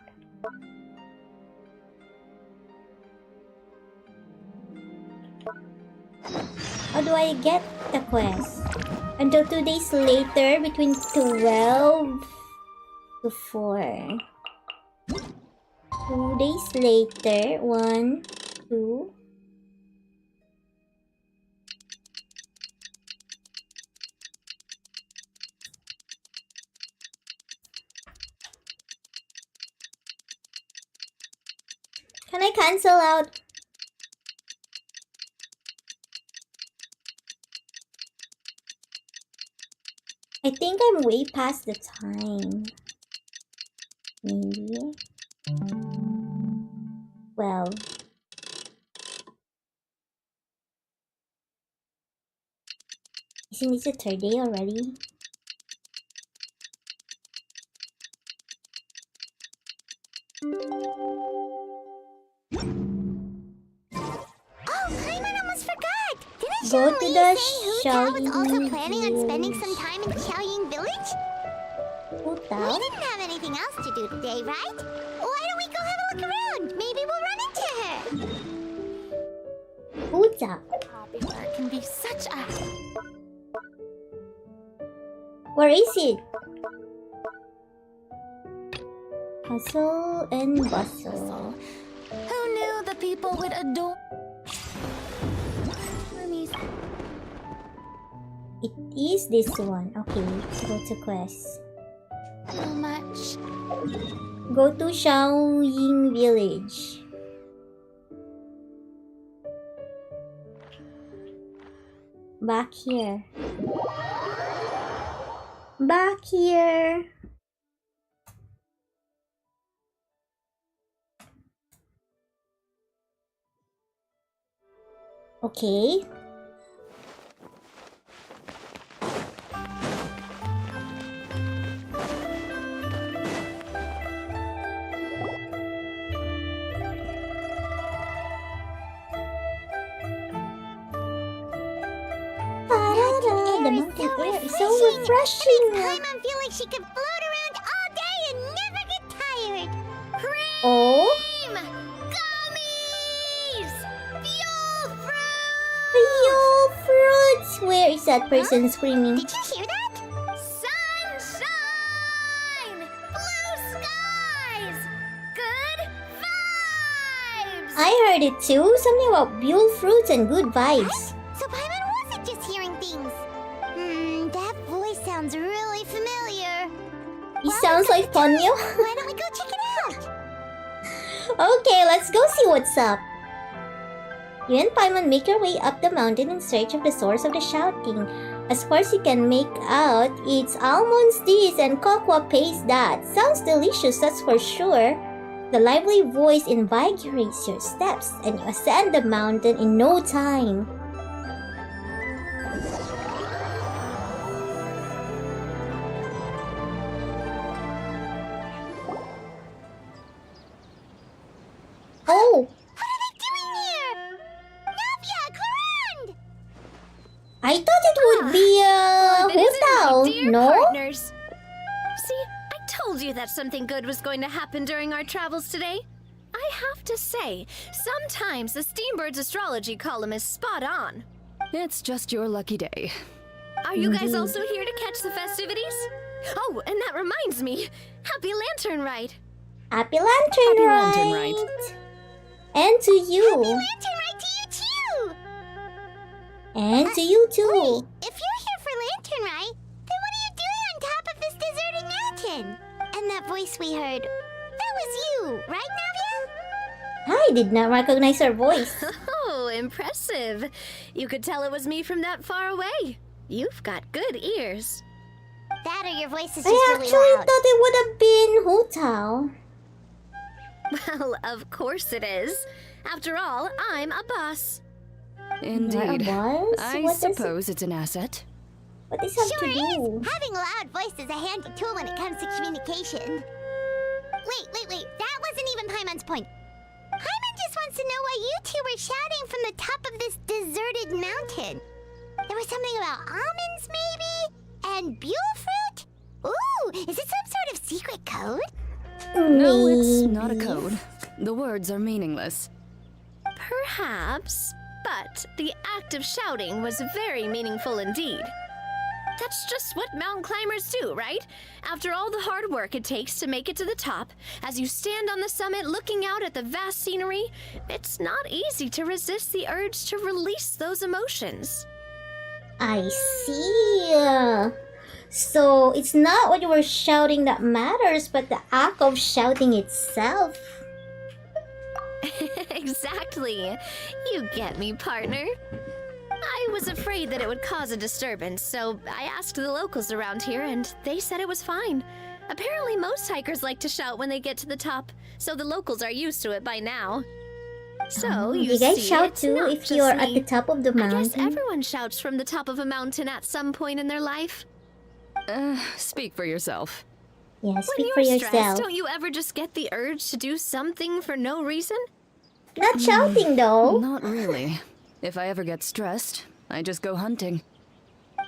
How do I get the quest? Until 2 days later, between 12 to 4. 2 days later, 1, 2. Can I cancel out? I think I'm way past the time. Maybe. Well. Isn't this the 3rd day already? Go to the Xiaoying was also planning on spending some time in Xiaoying Village? Hu We didn't have anything else to do today, right? Why don't we go have a look around? Maybe we'll run into her. Tao? Popular can be such a... Where is it? Hustle and bustle. Who knew the people would adore... It is this one. Okay, go to quest. So much. Go to Xiaoying Village. Back here. Back here. Okay. The mountain air is so refreshing. Time I feel like she could float around all day and never get tired. Cream! Oh? Gummies! Fuel fruit! Fuel fruits! Where is that person screaming? Did you hear that? Sunshine! Blue skies! Good vibes! I heard it too. Something about fuel fruits and good vibes. So Paimon wasn't just hearing things. That voice sounds really familiar. It sounds like Ponyo. Why don't we go check it out? Okay, let's go see what's up. You and Paimon make your way up the mountain in search of the source of the shouting. As far as you can make out, it's almonds this and cocoa paste that. Sounds delicious, that's for sure. The lively voice invigorates your steps, and you ascend the mountain in no time. Oh! What are they doing here? Navia, Clarande! I thought it would be Hu Tao, no? Partners. See, I told you that something good was going to happen during our travels today. I have to say, sometimes the Steambird's astrology column is spot on. It's just your lucky day. Are you guys also here to catch the festivities? Oh, and that reminds me, Happy Lantern Rite. Happy Lantern Rite. And to you. Happy Lantern Rite to you too! And to you too. Wait, if you're here for Lantern Rite, then what are you doing on top of this deserted mountain? And that voice we heard, that was you, right, Navia? I did not recognize her voice. Oh, impressive. You could tell it was me from that far away. You've got good ears. That or your voice is just I really actually loud. thought it would have been Hu Tao. Well, of course it is. After all, I'm a boss. Indeed. Boss? I What does it- suppose it's an asset. What does that Sure have to do? is. Having a loud voice is a handy tool when it comes to communication. Wait. That wasn't even Paimon's point. Paimon just wants to know why you two were shouting from the top of this deserted mountain. There was something about almonds, maybe? And buell fruit? Ooh, is it some sort of secret code? No, it's not a code. The words are meaningless. Perhaps, but the act of shouting was very meaningful indeed. That's just what mountain climbers do, right? After all the hard work it takes to make it to the top, as you stand on the summit looking out at the vast scenery, it's not easy to resist the urge to release those emotions. I see. So it's not what you were shouting that matters, but the act of shouting itself. Exactly. You get me, partner. I was afraid that it would cause a disturbance, so I asked the locals around here, and they said it was fine. Apparently, most hikers like to shout when they get to the top, so the locals are used to it by now. So, you guys see, shout it's too not if just you're me. at the top of the I guess mountain? everyone shouts from the top of a mountain at some point in their life. Speak for yourself. Yeah, When speak you're for stressed, yourself. don't you ever just get the urge to do something for no reason? Not shouting though. Not really. If I ever get stressed, I just go hunting.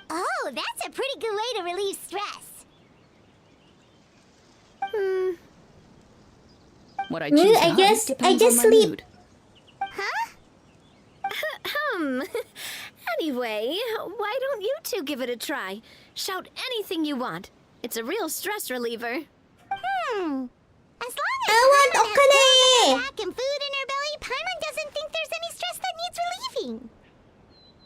Oh, that's a pretty good way to relieve stress. What I Me, choose I to guess- hunt I depends just on my sleep. mood. Anyway, why don't you two give it a try? Shout anything you want. It's a real stress reliever. As long as I want Paimon has clothes on okane! her back and food in her belly, Paimon doesn't think there's any stress that needs relieving.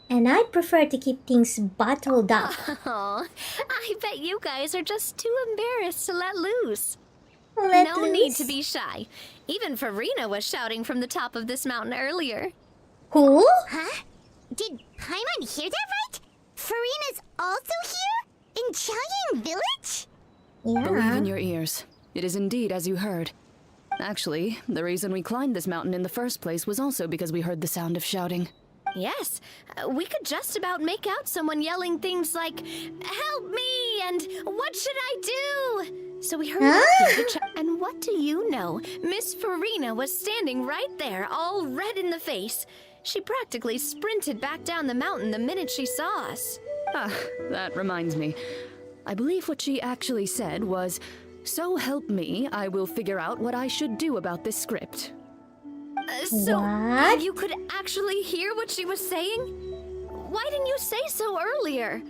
And I prefer to keep things bottled up. Oh, I bet you guys are just too embarrassed to let loose. Let no need loose. to be shy. Even Farina was shouting from the top of this mountain earlier. Who? Huh? Did Paimon hear that right? Farina's also here? In Chaoying Village? Believe in your ears. It is indeed as you heard. Actually, the reason we climbed this mountain in the first place was also because we heard the sound of shouting. Yes, we could just about make out someone yelling things like, "Help me!" and "What should I do?" So we hurried up here to check. And what do you know? Miss Farina was standing right there, all red in the face. She practically sprinted back down the mountain the minute she saw us. Ah, that reminds me. I believe what she actually said was, "So help me, I will figure out what I should do about this script." So What? you could actually hear what she was saying? Why didn't you say so earlier?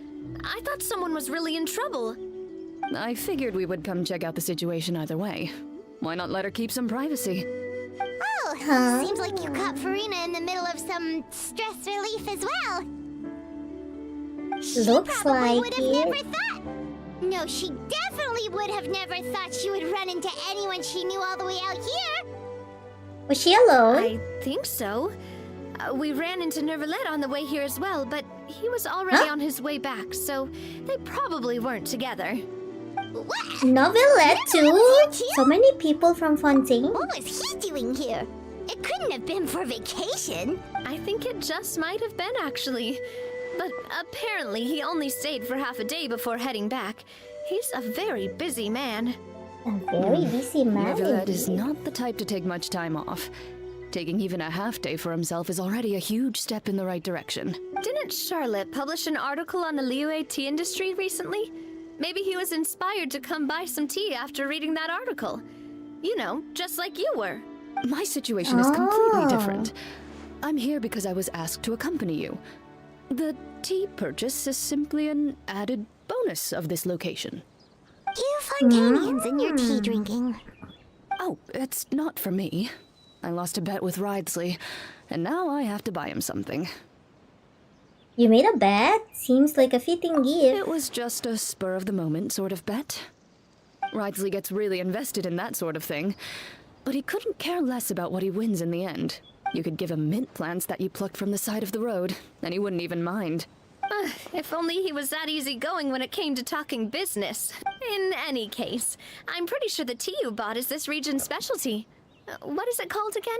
I thought someone was really in trouble. I figured we would come check out the situation either way. Why not let her keep some privacy? Oh, seems like you caught Farina in the middle of some stress relief as well. She Looks probably like would have it. never thought. No, she definitely would have never thought she would run into anyone she knew all the way out here. Was she alone? I think so. We ran into Nervalet on the way here as well, but he was already on his way back, so they probably weren't together. Novelette too? So many people from Fontaine? What was he doing here? It couldn't have been for vacation. I think it just might have been, actually. But apparently he only stayed for half a day before heading back. He's a very busy man. A very busy man. Nervalet is not the type to take much time off. Taking even a half day for himself is already a huge step in the right direction. Didn't Charlotte publish an article on the Liyue tea industry recently? Maybe he was inspired to come buy some tea after reading that article. You know, just like you were. My situation is completely different. I'm here because I was asked to accompany you. The tea purchase is simply an added bonus of this location. You Fontainians and your tea drinking. Oh, it's not for me. I lost a bet with Ridesley, and now I have to buy him something. You made a bet? Seems like a fitting gift. It was just a spur-of-the-moment sort of bet. Ridley gets really invested in that sort of thing, but he couldn't care less about what he wins in the end. You could give him mint plants that you plucked from the side of the road, and he wouldn't even mind. If only he was that easygoing when it came to talking business. In any case, I'm pretty sure the tea you bought is this region's specialty. What is it called again?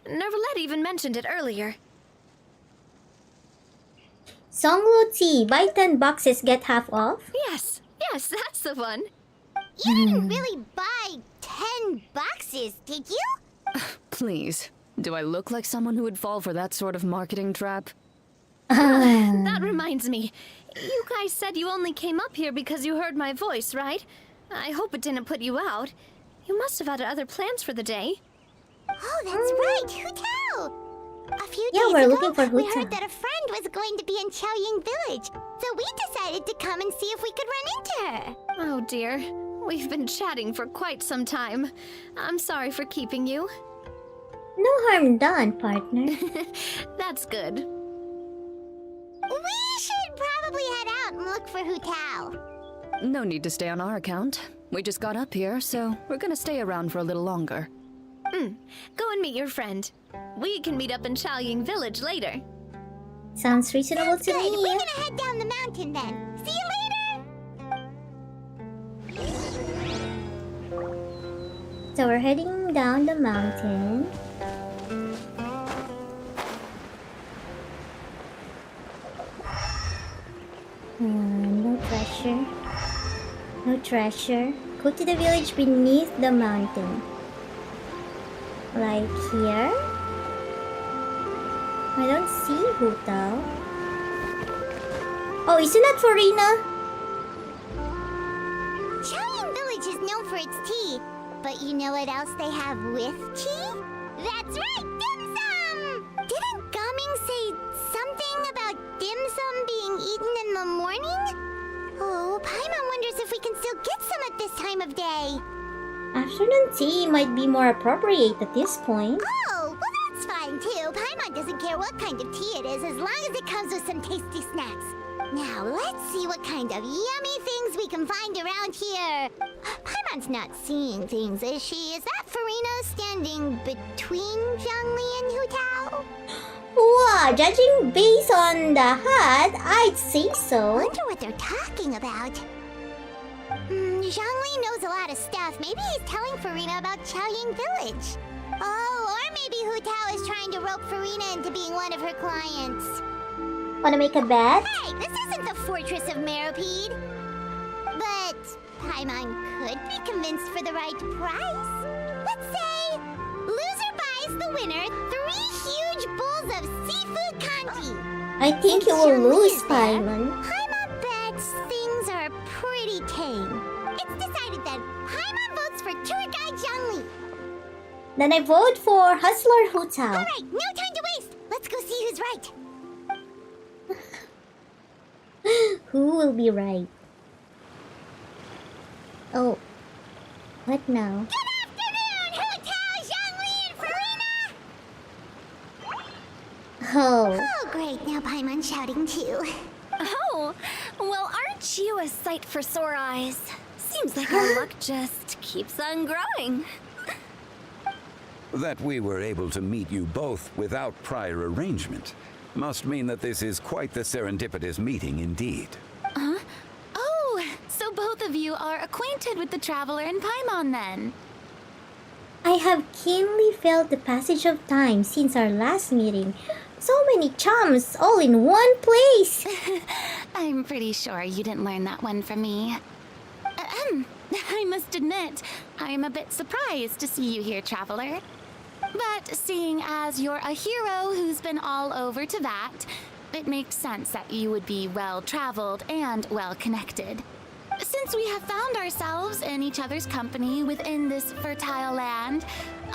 Nervalette even mentioned it earlier. Songlo tea. Buy 10 boxes, get half off? Yes, that's the one. You didn't really buy 10 boxes, did you? Please, do I look like someone who would fall for that sort of marketing trap? That reminds me. You guys said you only came up here because you heard my voice, right? I hope it didn't put you out. You must have had other plans for the day. Oh, that's right. Hu Tao! A few Yeah, days we're ago, looking for Hu we Tao. heard that a friend was going to be in Chaoying Village, so we decided to come and see if we could run into her. Oh dear. We've been chatting for quite some time. I'm sorry for keeping you. No harm done, partner. That's good. We should probably head out and look for Hu Tao. No need to stay on our account. We just got up here, so we're gonna stay around for a little longer. Go and meet your friend. We can meet up in Chaoying Village later. Sounds reasonable to Good. me. We're gonna head down the mountain then. See you later! So we're heading down the mountain. No treasure. No treasure. Go to the village beneath the mountain. Like here? I don't see Hu Tao. Oh, isn't that Farina? Chaoying Village is known for its tea, but you know what else they have with tea? That's right, dim sum! Didn't Gaming say something about dim sum being eaten in the morning? Oh, Paimon wonders if we can still get some at this time of day. Afternoon tea might be more appropriate at this point. Oh, well that's fine too. Paimon doesn't care what kind of tea it is as long as it comes with some tasty snacks. Now, let's see what kind of yummy things we can find around here. Paimon's not seeing things, is she? Is that Farina standing between Zhongli and Hu Tao? Wow, judging based on the hat, I'd say so. Wonder what they're talking about. Zhongli knows a lot of stuff. Maybe he's telling Farina about Chaoying Village. Oh, or maybe Hu Tao is trying to rope Farina into being one of her clients. Wanna make a bet? Hey, this isn't the Fortress of Meropide. But Paimon could be convinced for the right price. Let's say loser buys the winner 3 huge bowls of seafood kanji. I think you will lose, Paimon. Paimon bets things are pretty tame. It's decided then. Paimon votes for tour guide Zhongli. Then I vote for Hustler Hu Tao. Alright, no time to waste. Let's go see who's right. Who will be right? Oh. What now? Good afternoon, Hu Tao, Zhongli, and Farina! Oh. Oh, great. Now Paimon's shouting too. Oh, well, aren't you a sight for sore eyes? Seems like our luck just keeps on growing. That we were able to meet you both without prior arrangement must mean that this is quite the serendipitous meeting indeed. Huh? Oh, so both of you are acquainted with the Traveler and Paimon then? I have keenly felt the passage of time since our last meeting. So many chums all in one place. I'm pretty sure you didn't learn that one from me. I must admit, I'm a bit surprised to see you here, Traveler. But seeing as you're a hero who's been all over to that, it makes sense that you would be well-traveled and well-connected. Since we have found ourselves in each other's company within this fertile land,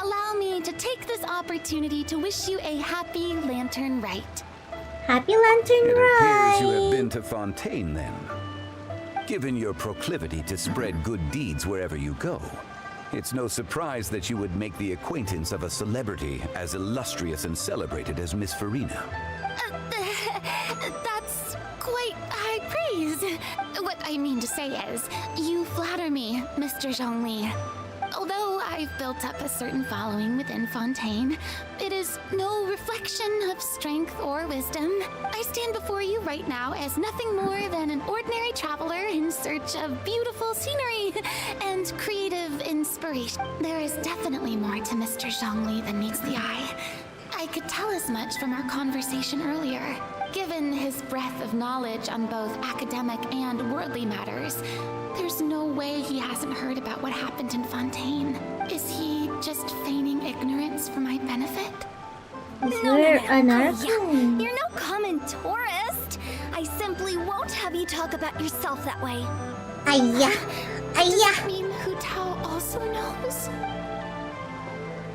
allow me to take this opportunity to wish you a happy Lantern Rite. Happy Lantern It Rite! appears you have been to Fontaine then. Given your proclivity to spread good deeds wherever you go, it's no surprise that you would make the acquaintance of a celebrity as illustrious and celebrated as Miss Farina. That's quite high praise. What I mean to say is, you flatter me, Mr. Zhongli. Although I've built up a certain following within Fontaine, it is no reflection of strength or wisdom. I stand before you right now as nothing more than an ordinary traveler in search of beautiful scenery and creative inspiration. There is definitely more to Mr. Zhongli than meets the eye. I could tell as much from our conversation earlier. Given his breadth of knowledge on both academic and worldly matters, there's no way he hasn't heard about what happened in Fontaine. Is he just feigning ignorance for my benefit? No, you're no common tourist. I simply won't have you talk about yourself that way. Does that mean Hu Tao also knows?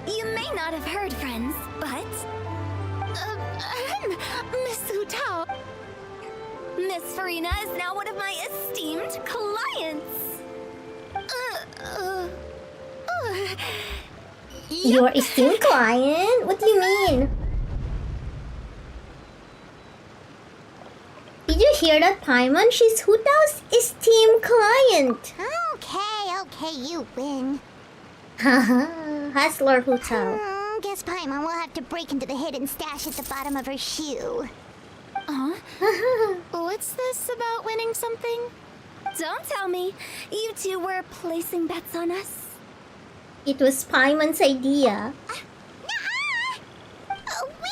You may not have heard, friends, but... Miss Hu Tao. Miss Farina is now one of my esteemed clients. Your esteemed client? What do you mean? Did you hear that, Paimon? She's Hu Tao's esteemed client. Okay, you win. Haha, hustler Hu Tao. Guess Paimon will have to break into the hidden stash at the bottom of her shoe. What's this about winning something? Don't tell me. You two were placing bets on us. It was Paimon's idea. We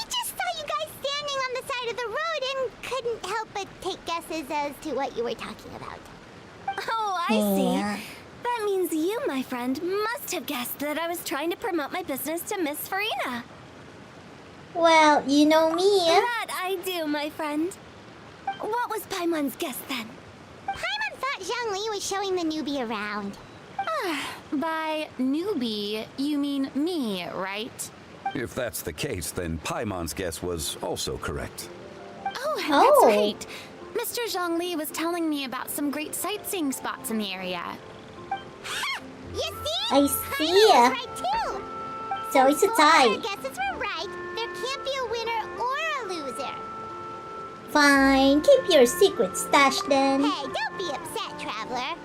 just saw you guys standing on the side of the road and couldn't help but take guesses as to what you were talking about. Oh, I see. That means you, my friend, must have guessed that I was trying to promote my business to Miss Farina. Well, you know me. That I do, my friend. What was Paimon's guess then? Paimon thought Zhongli was showing the newbie around. By newbie, you mean me, right? If that's the case, then Paimon's guess was also correct. That's right. Mr. Zhongli was telling me about some great sightseeing spots in the area. You see? I see. Paimon was right too. So it's a tie. Our guesses were right. There can't be a winner or a loser. Fine, keep your secret stash then. Hey, don't be upset, traveler.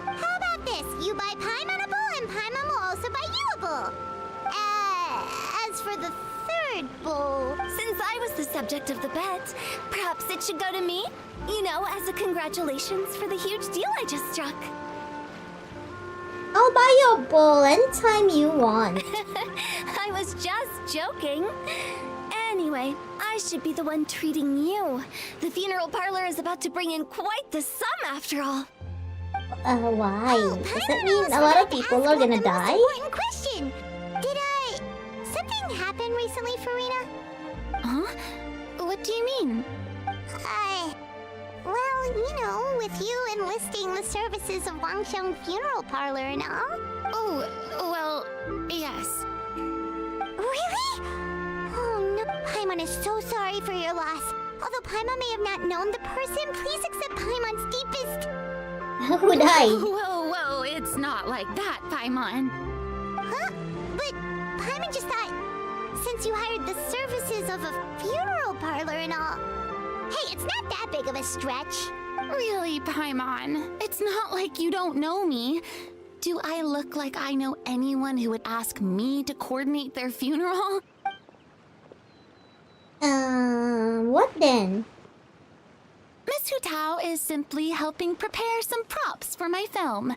How about this? You buy Paimon a bowl, and Paimon will also buy you a bowl. As for the third bowl... Since I was the subject of the bet, perhaps it should go to me? You know, as a congratulations for the huge deal I just struck. I'll buy you a bowl anytime you want. I was just joking. Anyway, I should be the one treating you. The funeral parlor is about to bring in quite the sum after all. Why? Does that mean a lot of people are gonna die? Important question. Did something happen recently, Farina? What do you mean? Well, you know, with you enlisting the services of Wangsheng Funeral Parlor and all. Oh, well, yes. Really? Oh no, Paimon is so sorry for your loss. Although Paimon may have not known the person, please accept Paimon's deepest... Who died? Whoa, it's not like that, Paimon. Huh? But Paimon just thought, since you hired the services of a funeral parlor and all... Hey, it's not that big of a stretch. Really, Paimon? It's not like you don't know me. Do I look like I know anyone who would ask me to coordinate their funeral? What then? Miss Hu Tao is simply helping prepare some props for my film.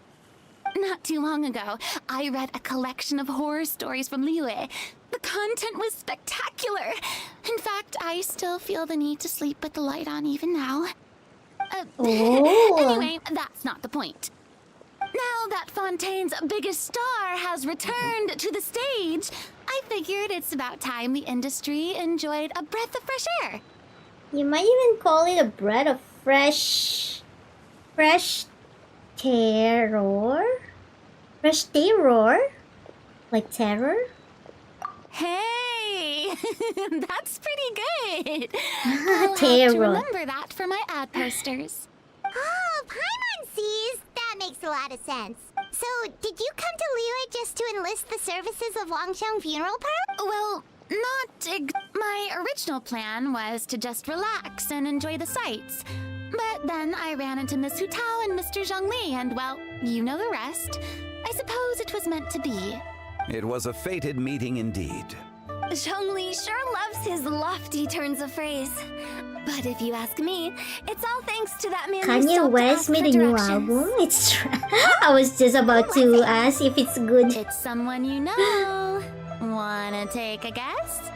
Not too long ago, I read a collection of horror stories from Liyue. The content was spectacular. In fact, I still feel the need to sleep with the light on even now. Anyway, that's not the point. Now that Fontaine's biggest star has returned to the stage, I figured it's about time the industry enjoyed a breath of fresh air. You might even call it a breath of fresh terror? Fresh terror? Like terror? Hey, that's pretty good. I'll have to remember that for my ad posters. Oh, Paimon sees. That makes a lot of sense. So, did you come to Liyue just to enlist the services of Wangsheng Funeral Parlor? Well, My original plan was to just relax and enjoy the sights. But then I ran into Miss Hu Tao and Mr. Zhongli, and well, you know the rest. I suppose it was meant to be. It was a fated meeting indeed. Zhongli sure loves his lofty turns of phrase. But if you ask me, it's all thanks to that man who Kanye stopped to West ask made for a new directions. album. It's I was just about to ask if it's good. It's someone you know. Wanna take a guess?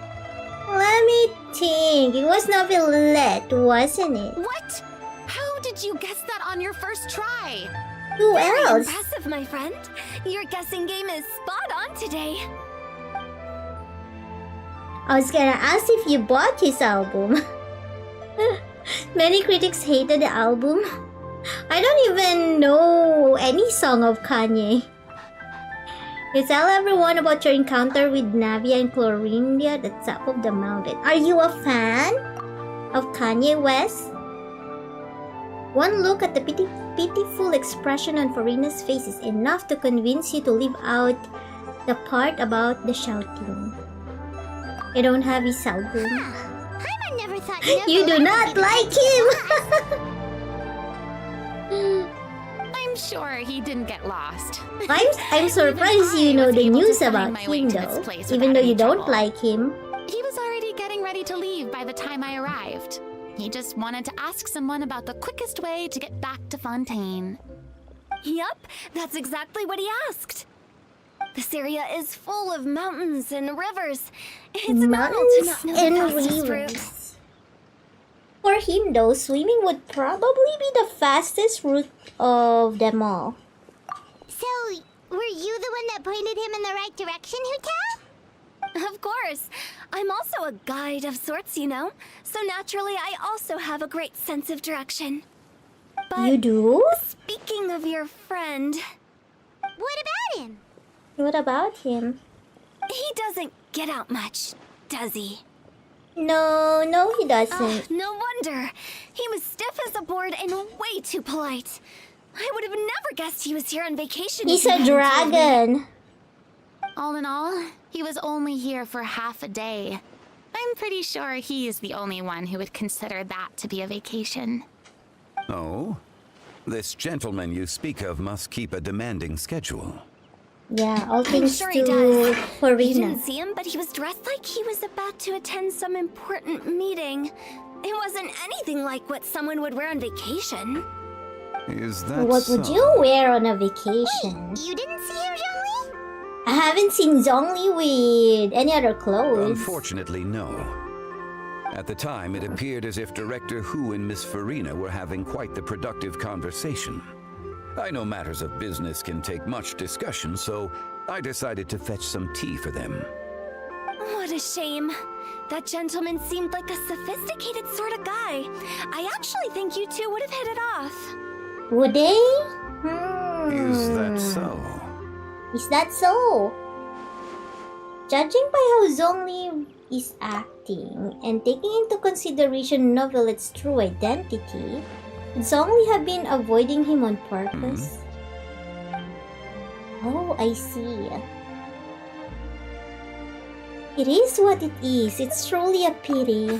Let me think. It was Novelette, wasn't it? What? How did you guess that on your first try? Who Very else? impressive, my friend. Your guessing game is spot on today. I was gonna ask if you bought his album. Many critics hated the album. I don't even know any song of Kanye. You tell everyone about your encounter with Navia and Clorinda at the top of the mountain. Are you a fan of Kanye West? One look at the pitiful expression on Farina's face is enough to convince you to leave out the part about the shouting. I don't have his album. I never thought You do not like him! I'm sure he didn't get lost. I'm surprised you know the news about him though, even though you don't like him. He was already getting ready to leave by the time I arrived. He just wanted to ask someone about the quickest way to get back to Fontaine. Yup, that's exactly what he asked. This area is full of mountains and rivers. It's normal to not know the fastest route. For him though, swimming would probably be the fastest route of them all. So, were you the one that pointed him in the right direction, Hu-Tao? Of course. I'm also a guide of sorts, you know. So naturally, I also have a great sense of direction. But you do? Speaking of your friend... What about him? What about him? He doesn't get out much, does he? No, he doesn't. No wonder. He was stiff as a board and way too polite. I would have never guessed he was here on vacation. He's if a you hadn't told me. dragon. All in all, he was only here for half a day. I'm pretty sure he is the only one who would consider that to be a vacation. Oh? This gentleman you speak of must keep a demanding schedule. Yeah, all I'm things sure he to does. You Farina. didn't see him, but he was dressed like he was about to attend some important meeting. It wasn't anything like what someone would wear on vacation. Is that What so? would you wear on a vacation? You didn't see him, Zhongli? I haven't seen Zhongli with any other clothes. Unfortunately, no. At the time, it appeared as if Director Hu and Miss Farina were having quite the productive conversation. I know matters of business can take much discussion, so I decided to fetch some tea for them. What a shame. That gentleman seemed like a sophisticated sort of guy. I actually think you two would have hit it off. Would they? Is that so? Is that so? Judging by how Zhongli is acting and taking into consideration Novelette's true identity, would Zhongli have been avoiding him on purpose? Oh, I see. It is what it is. It's truly a pity.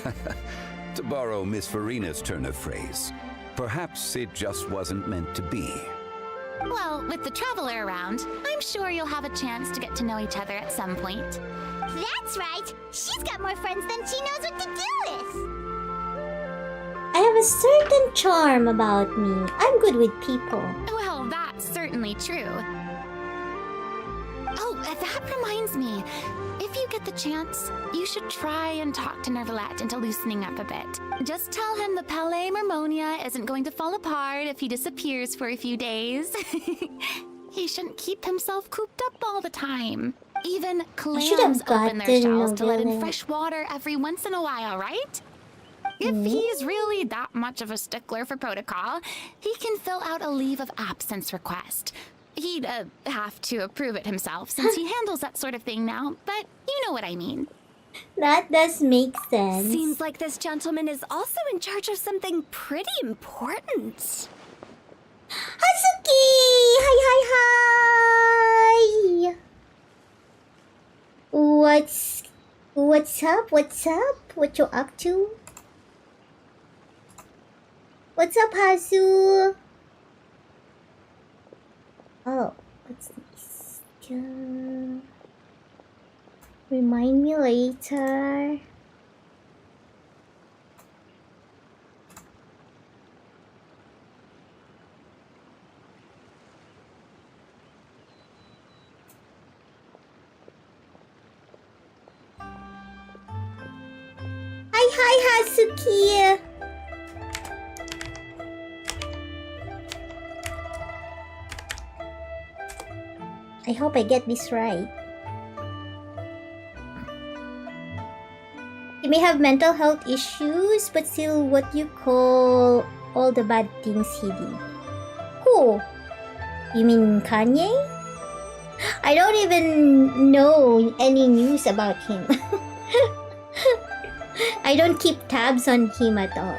To borrow Miss Farina's turn of phrase, perhaps it just wasn't meant to be. Well, with the traveler around, I'm sure you'll have a chance to get to know each other at some point. That's right. She's got more friends than she knows what to do with. I have a certain charm about me. I'm good with people. Well, that's certainly true. Oh, that reminds me. If you get the chance, you should try and talk to Nervalette into loosening up a bit. Just tell him the Palais Mermonia isn't going to fall apart if he disappears for a few days. He shouldn't keep himself cooped up all the time. Even clams open their shells to let in fresh water every once in a while, right? If he's really that much of a stickler for protocol, he can fill out a leave of absence request. He'd have to approve it himself since he handles that sort of thing now, but you know what I mean. That does make sense. Seems like this gentleman is also in charge of something pretty important. Hazuki! Hi! What's What's up? What's up? What you up to? What's up, Hasu? Oh, what's this? Remind me later. Hi, Hatsuki! I hope I get this right. You may have mental health issues, but still what you call all the bad things he did. Who? You mean Kanye? I don't even know any news about him. I don't keep tabs on him at all.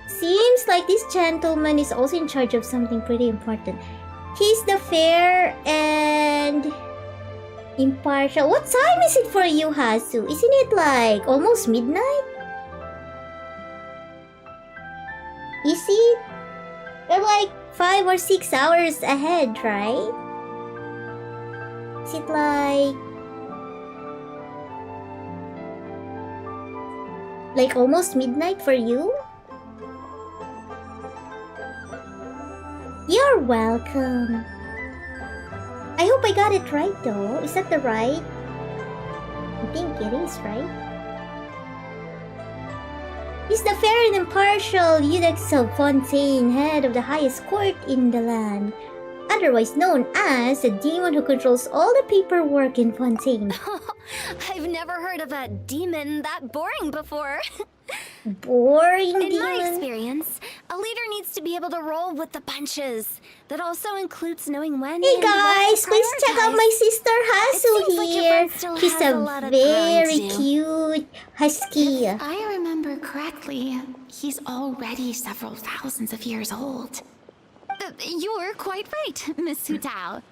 Seems like this gentleman is also in charge of something pretty important. He's the fair and impartial. What time is it for you, Hasu? Isn't it like almost midnight? Is it? You're like 5 or 6 hours ahead, right? Is it like almost midnight for you? You're welcome. I hope I got it right though. Is that the right? I think it is, right? He's the fair and impartial Eudex of Fontaine, head of the highest court in the land. Otherwise known as the demon who controls all the paperwork in Fontaine. I've never heard of a demon that boring before. Boring In demon? my experience, a leader needs to be able to roll with the punches. That also includes knowing when. Hey and what to guys, please check out my sister Hasu like your here. friend still She's has a a lot of very growing to do. cute husky. If I remember correctly, he's already several thousands of years old. You're quite right, Miss Hu Tao.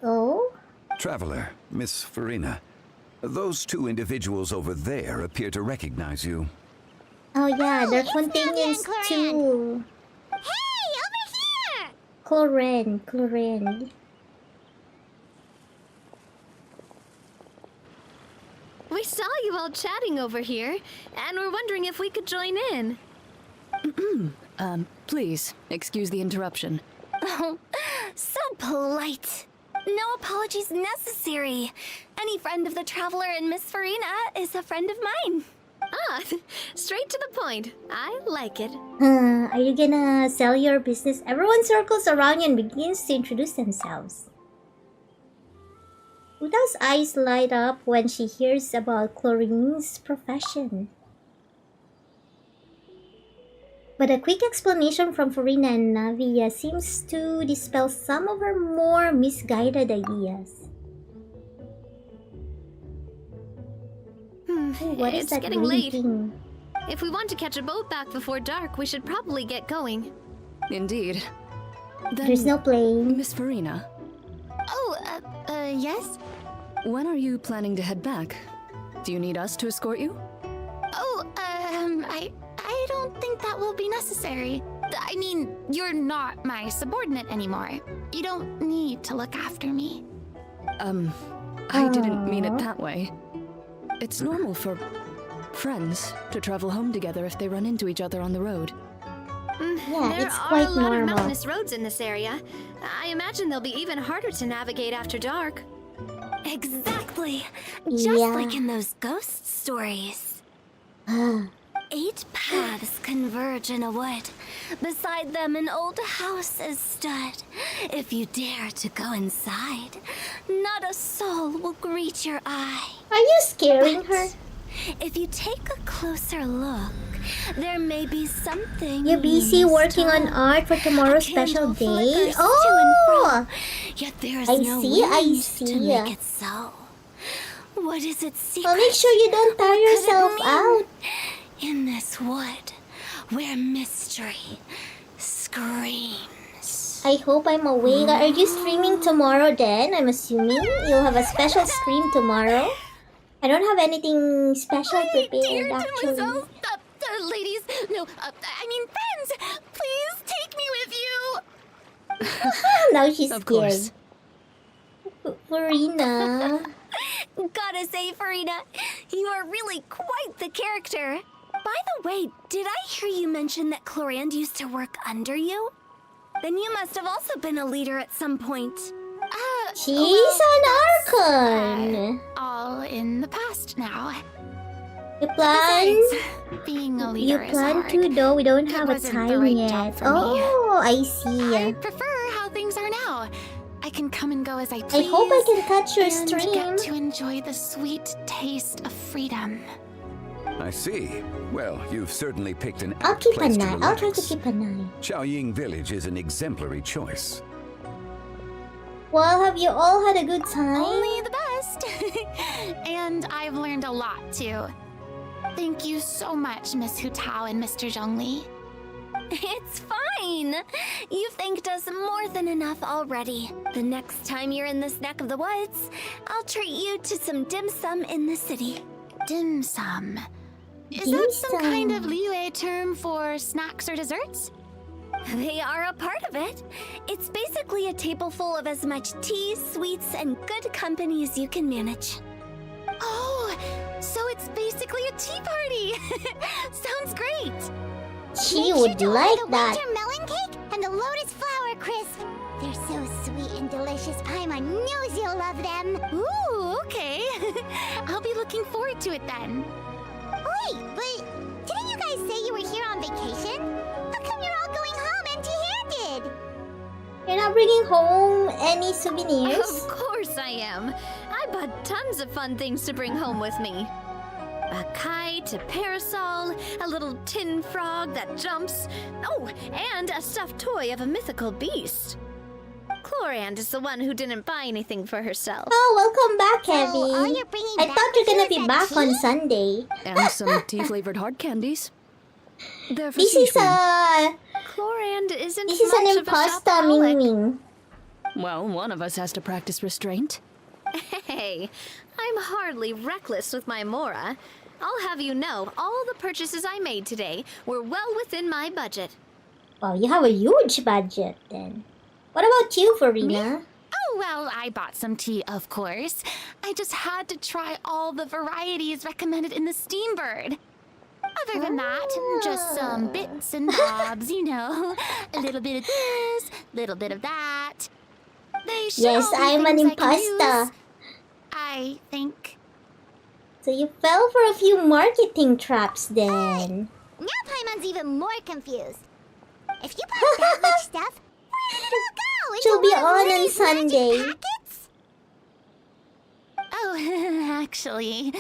Oh? Traveler, Miss Farina. Those two individuals over there appear to recognize you. Oh yeah, they're Fontainians too. Hey, over here! Cloren. We saw you all chatting over here, and we're wondering if we could join in. Please, excuse the interruption. Oh, so polite. No apologies necessary. Any friend of the Traveler and Miss Farina is a friend of mine. Ah, straight to the point. I like it. Are you gonna sell your business? Everyone circles around you and begins to introduce themselves. Uta's eyes light up when she hears about Chlorine's profession. But a quick explanation from Farina and Navia seems to dispel some of her more misguided ideas. What is It's that getting green late. thing? If we want to catch a boat back before dark, we should probably get going. Indeed. Then, There's no plane. Miss Farina, Oh, yes? when are you planning to head back? Do you need us to escort you? Oh, I don't think that will be necessary. I mean, you're not my subordinate anymore. You don't need to look after me. I didn't mean it that way. It's normal for friends to travel home together if they run into each other on the road. Yeah, There it's are quite a lot normal. of mountainous roads in this area. I imagine they'll be even harder to navigate after dark. Exactly. Just Yeah. like in those ghost stories. 8 paths converge in a wood. Beside them an old house is stood. If you dare to go inside, not a soul will greet your eye. Are you scaring her? If you take a closer look, there may be something. You're busy working on art for tomorrow's special day? Oh! Yet there is I no see, I wind see. to make it so. What is its secret? Well, make sure you don't tire What could it yourself mean? out. In this wood, where mystery screams. I hope I'm awake. Are you streaming tomorrow then? I'm assuming you'll have a special stream tomorrow. I don't have anything special prepared actually. Ladies, no, I mean friends, please take me with you. Now she's Of scared. course. Farina. Gotta say, Farina, you are really quite the character. By the way, did I hear you mention that Clorand used to work under you? Then you must have also been a leader at some point. She's an Archon. All in the past now. You plan? Besides, being a leader You plan is to hard. though. We don't It have a wasn't the time right yet. job for me. Oh, I see. I prefer how things are now. I can come and go as I please. I hope I can catch your and stream. get to enjoy the sweet taste of freedom. I see. Well, you've certainly picked an I'll apt keep place an to eye. I'll try to relax. keep an eye. Chaoying Village is an exemplary choice. Well, have you all had a good time? Only the best. And I've learned a lot too. Thank you so much, Miss Hu Tao and Mr. Zhongli. It's fine. You've thanked us more than enough already. The next time you're in this neck of the woods, I'll treat you to some dim sum in the city. Dim sum. Is Dim that some kind of sum. Liyue term for snacks or desserts? They are a part of it. It's basically a table full of as much tea, sweets, and good company as you can manage. Oh, so it's basically a tea party. Sounds great. She Make would sure to like order the that. winter melon cake and the lotus flower crisp. They're so sweet and delicious, Paimon knows you'll love them. Ooh, okay. I'll be looking forward to it then. Wait, but didn't you guys say you were here on vacation? How come you're all going home empty-handed? You're not bringing home any souvenirs? Of course I am. I bought tons of fun things to bring home with me. A kite, a parasol, a little tin frog that jumps. Oh, and a stuffed toy of a mythical beast. Clorand is the one who didn't buy anything for herself. Oh, welcome back, So, Heavy. all you're bringing I back thought you're with you gonna is be that back on tea? Sunday. And some tea-flavored hard candies. They're for This is Sichuan. Clorand isn't This is an much of a impasta, shopaholic. MingMing. Well, one of us has to practice restraint. Hey, I'm hardly reckless with my Mora. I'll have you know, all the purchases I made today were well within my budget. Wow, you have a huge budget then. What about you, Farina? Oh, well, I bought some tea, of course. I just had to try all the varieties recommended in the Steambird. Other than that, just some bits and bobs, you know. A little bit of this, little bit of that. They should Yes, all be I'm an things I can impasta. use, I think. So you fell for a few marketing traps then. Now Paimon's even more confused. If you bought that much stuff, where did it all go? Into She'll be one of on Lily's magic Sunday. packets? Oh, actually.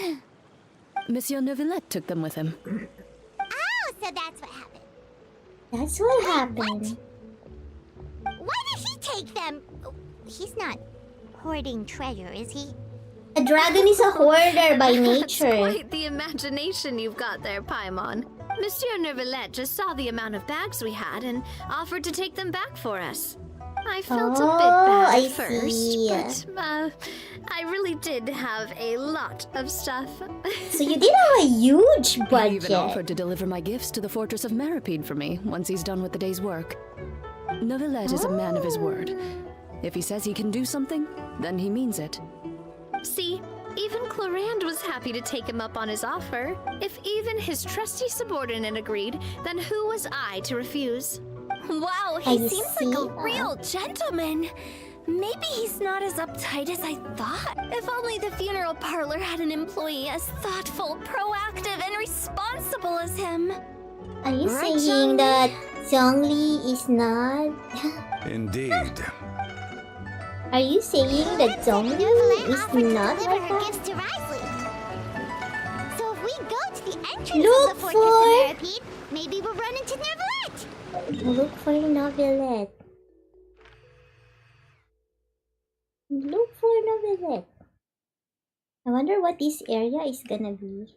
Monsieur Neuvillette took them with him. Oh, so that's what happened. That's what happened. Why did he take them? He's not hoarding treasure, is he? A dragon is a hoarder by That's nature. quite the imagination you've got there, Paimon. Monsieur Neuvillette just saw the amount of bags we had and offered to take them back for us. I felt a bit bad I at first, see. but I really did have a lot of stuff. So you did have a huge He budget. even offered to deliver my gifts to the Fortress of Meripede for me once he's done with the day's work. Neuvillette is a man of his word. If he says he can do something, then he means it. See, even Clorand was happy to take him up on his offer. If even his trusty subordinate agreed, then who was I to refuse? Wow, I he seems like see. a real gentleman. Maybe he's not as uptight as I thought. If only the funeral parlor had an employee as thoughtful, proactive, and responsible as him. Are you Right, saying that Zhongli is not? Indeed. Are you saying that Zhongli is not Deliver like her that? gifts to Risley. So if we go to the entrance Look of the Fortress for- of Meripede, maybe we'll run into Neuvillette. Look for Neuvillette. Look for Neuvillette. I wonder what this area is gonna be.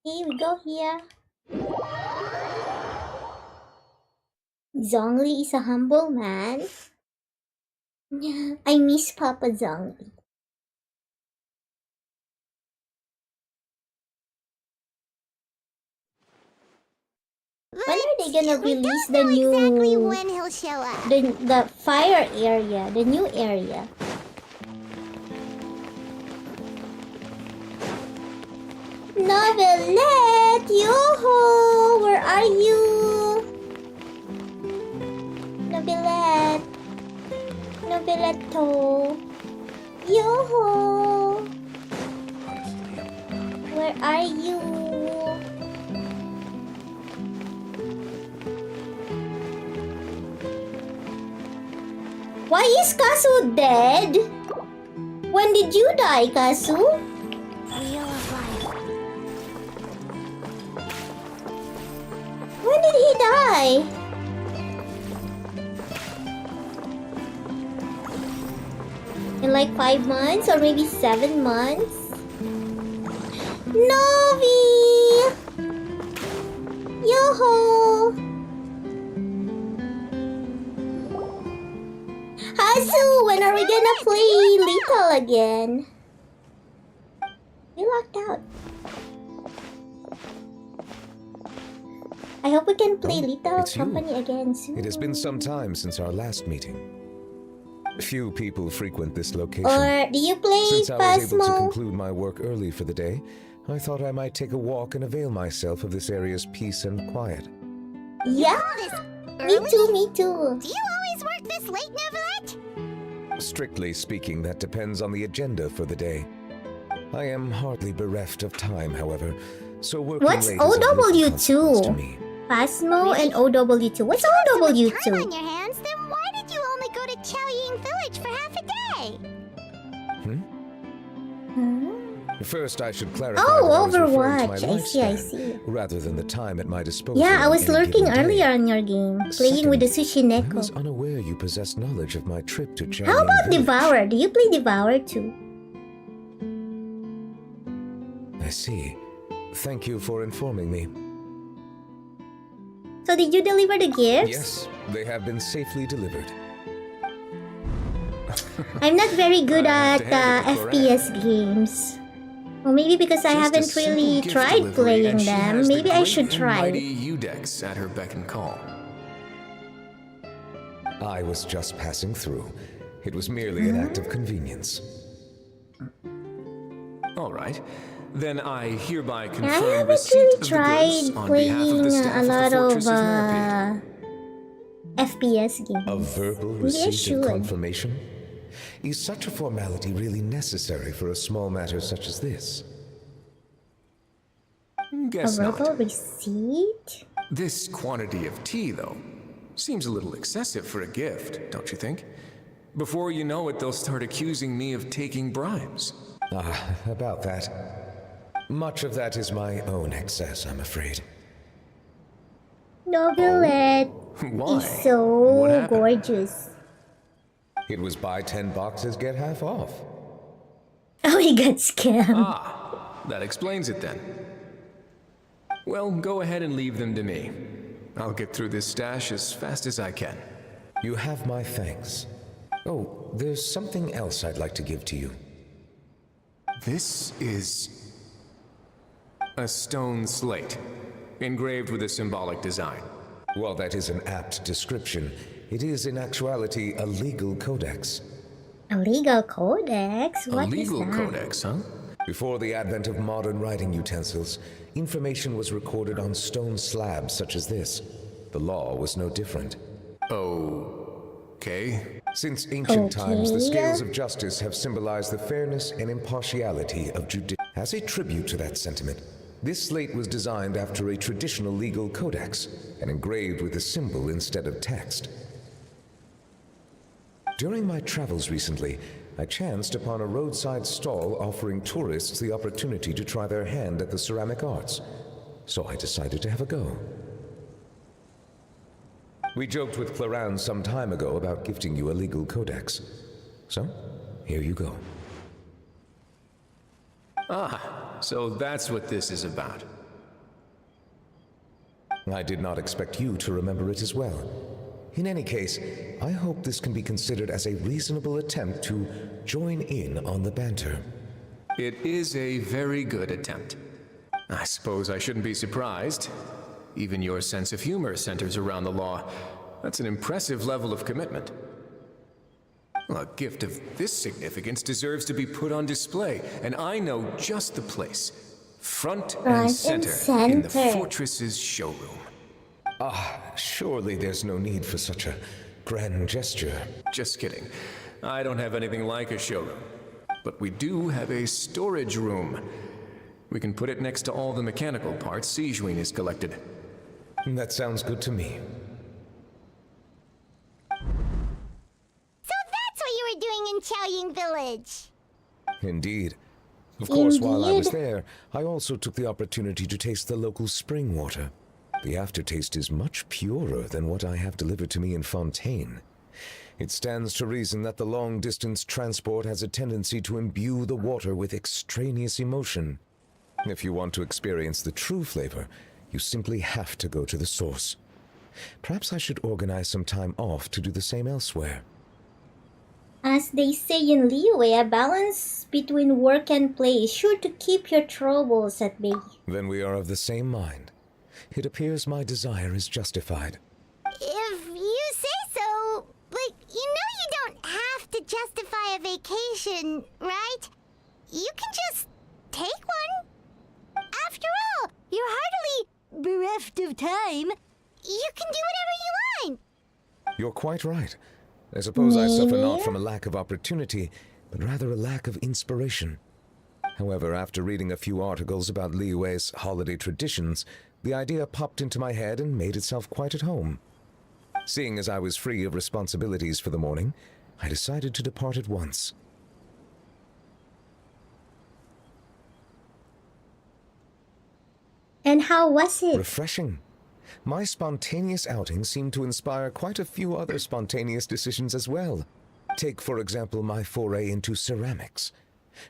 Okay, we go here. Zhongli is a humble man. I miss Papa Zhongli. When are they gonna release the new... exactly when he'll show up. The fire area, the new area? Novelette! Yo-ho! Where are you? Novelette! Noveletto! Yo-ho! Where are you? Why is Kasu dead? When did you die, Kasu? Wheel of life. When did he die? In like 5 months or maybe 7 months? Novi! Yo-ho! Hasu, when are we gonna play Lethal again? We locked out. I hope we can play Lethal it's you. Company again soon. It has been some time since our last meeting. Few people frequent this location. Or do you play Since I was able to Phasmo? conclude my work early for the day, I thought I might take a walk and avail myself of this area's peace and quiet. Yeah, me too, me too. Do you always work this late, Neverlet? Strictly speaking, that depends on the agenda for the day. I am hardly bereft of time, however, so working What's late is of little consequence to OW2? me. Phasmo and OW2. What's OW2? Time on your hands, then why did you only go to Chaoying Village for half a day? First, I should clarify Oh, that I was referring to my Overwatch. I see, I lifespan, see. rather than the time at my disposal. Yeah, I on was any lurking given day. earlier on your game, playing with the Sushi I Neko. was unaware you possessed knowledge of my trip to Chaoying How about Village. Devour? Do you play Devour too? I see. Thank you for informing me. So did you deliver the gifts? Yes, they have been safely delivered. I'm not very good at hand it to FPS games. Well, maybe because I haven't really tried playing them. Maybe I should try. Udex at her beck and call. I was just passing through. It was merely an act of convenience. All right. Then I hereby I confirm haven't receipt really of the tried goods on behalf of playing the staff a of the lot Fortress of of Merpid. FPS games. A verbal Maybe I receipt should. of confirmation? Is such a formality really necessary for a small matter such as this? Guess a not. verbal receipt? This quantity of tea, though, seems a little excessive for a gift, don't you think? Before you know it, they'll start accusing me of taking bribes. Ah, about that. Much of that is my own excess, I'm afraid. Novelette Why? is so gorgeous. It was buy 10 boxes, get half off. Oh, he got scammed. Ah, that explains it then. Well, go ahead and leave them to me. I'll get through this stash as fast as I can. You have my thanks. Oh, there's something else I'd like to give to you. This is a stone slate, engraved with a symbolic design. While that is an apt description, it is in actuality a legal codex. A legal codex? What is that? Codex, huh? Before the advent of modern writing utensils, information was recorded on stone slabs such as this. The law was no different. Okay. Since ancient times, the scales of justice have symbolized the fairness and impartiality of judice. As a tribute to that sentiment, this slate was designed after a traditional legal codex and engraved with a symbol instead of text. During my travels recently, I chanced upon a roadside stall offering tourists the opportunity to try their hand at the ceramic arts, so I decided to have a go. We joked with Clarence some time ago about gifting you a legal codex. So, here you go. Ah, so that's what this is about. I did not expect you to remember it as well. In any case, I hope this can be considered as a reasonable attempt to join in on the banter. It is a very good attempt. I suppose I shouldn't be surprised. Even your sense of humor centers around the law. That's an impressive level of commitment. A gift of this significance deserves to be put on display, and I know just the place. Front and center in the fortress's showroom. Ah, surely there's no need for such a grand gesture. Just kidding. I don't have anything like a showroom. But we do have a storage room. We can put it next to all the mechanical parts Sijuin has collected. That sounds good to me. So that's what you were doing in Chaoying Village. Indeed. Of course, while I was there, I also took the opportunity to taste the local spring water. The aftertaste is much purer than what I have delivered to me in Fontaine. It stands to reason that the long-distance transport has a tendency to imbue the water with extraneous emotion. If you want to experience the true flavor, you simply have to go to the source. Perhaps I should organize some time off to do the same elsewhere. As they say in Liyue, a balance between work and play is sure to keep your troubles at bay. Then we are of the same mind. It appears my desire is justified. If you say so, but you know you don't have to justify a vacation, right? You can just take one. After all, you're hardly bereft of time. You can do whatever you want. You're quite right. I suppose I suffer not from a lack of opportunity, but rather a lack of inspiration. However, after reading a few articles about Liyue's holiday traditions, the idea popped into my head and made itself quite at home. Seeing as I was free of responsibilities for the morning, I decided to depart at once. And how was it? Refreshing. My spontaneous outing seemed to inspire quite a few other spontaneous decisions as well. Take, for example, my foray into ceramics.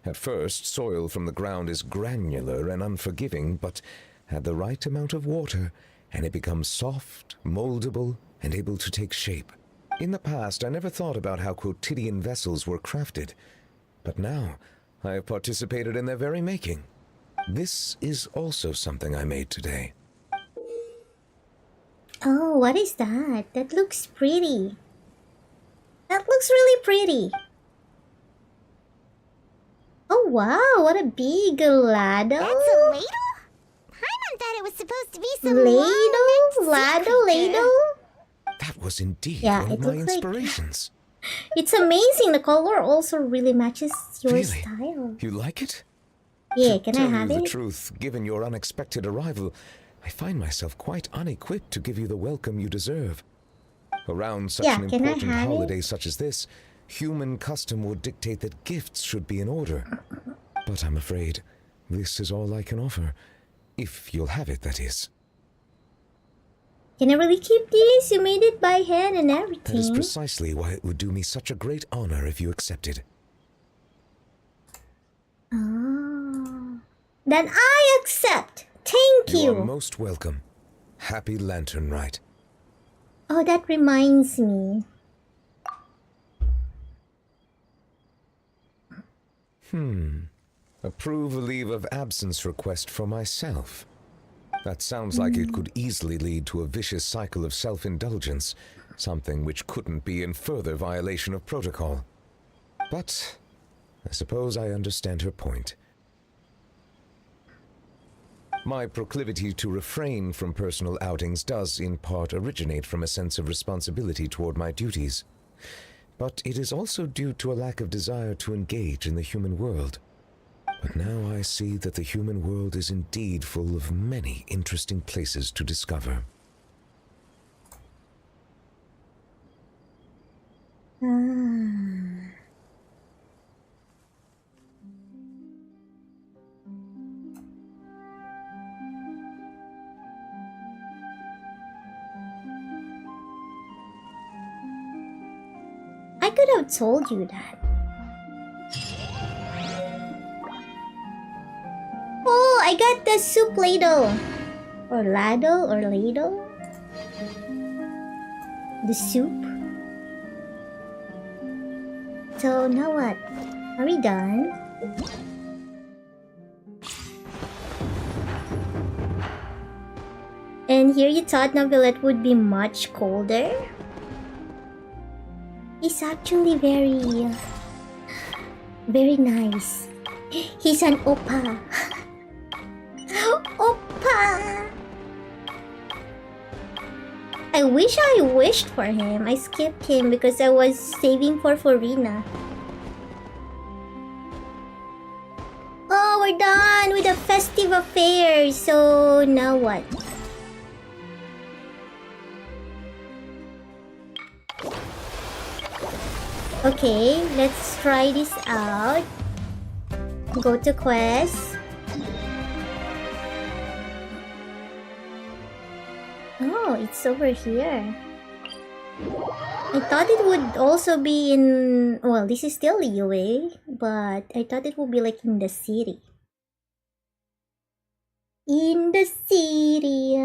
At first, soil from the ground is granular and unforgiving, but add the right amount of water, and it becomes soft, moldable, and able to take shape. In the past, I never thought about how quotidian vessels were crafted, but now I have participated in their very making. This is also something I made today. Oh, what is that? That looks pretty. That looks really pretty. Oh wow, what a big ladle. That's a ladle? Paimon thought it was supposed to be some ladle. That was indeed Yeah, one it of my looks like- inspirations. It's amazing. The color also really matches your Really? style. You like it? Yeah, To can I tell have you the it? truth, given your unexpected arrival, I find myself quite unequipped to give you the welcome you deserve. Around such Yeah, an can I important have it? holiday such as this, human custom would dictate that gifts should be in order. But I'm afraid this is all I can offer. If you'll have it, that is. Can I really keep this? You made it by hand and That is everything. precisely why it would do me such a great honor if you accepted. Oh. Then I accept. Thank You are you. most welcome. Happy Lantern Rite. Oh, that reminds me. Approve a leave of absence request for myself. That sounds like it could easily lead to a vicious cycle of self-indulgence, something which couldn't be in further violation of protocol. But I suppose I understand her point. My proclivity to refrain from personal outings does in part originate from a sense of responsibility toward my duties. But it is also due to a lack of desire to engage in the human world. But now I see that the human world is indeed full of many interesting places to discover. I could have told you that. Oh, I got the soup ladle. Or ladle or ladle. the soup. So now what? Are we done? And here you thought Novelette would be much colder? He's actually very nice. He's an oppa. Oppa! I wish I wished for him. I skipped him because I was saving for Rina. Oh, we're done with the festive affairs. So now what? Okay, let's try this out. Go to quest. Oh, it's over here. I thought it would also be in... Well, this is still Liyue, but I thought it would be like in the city. In the city.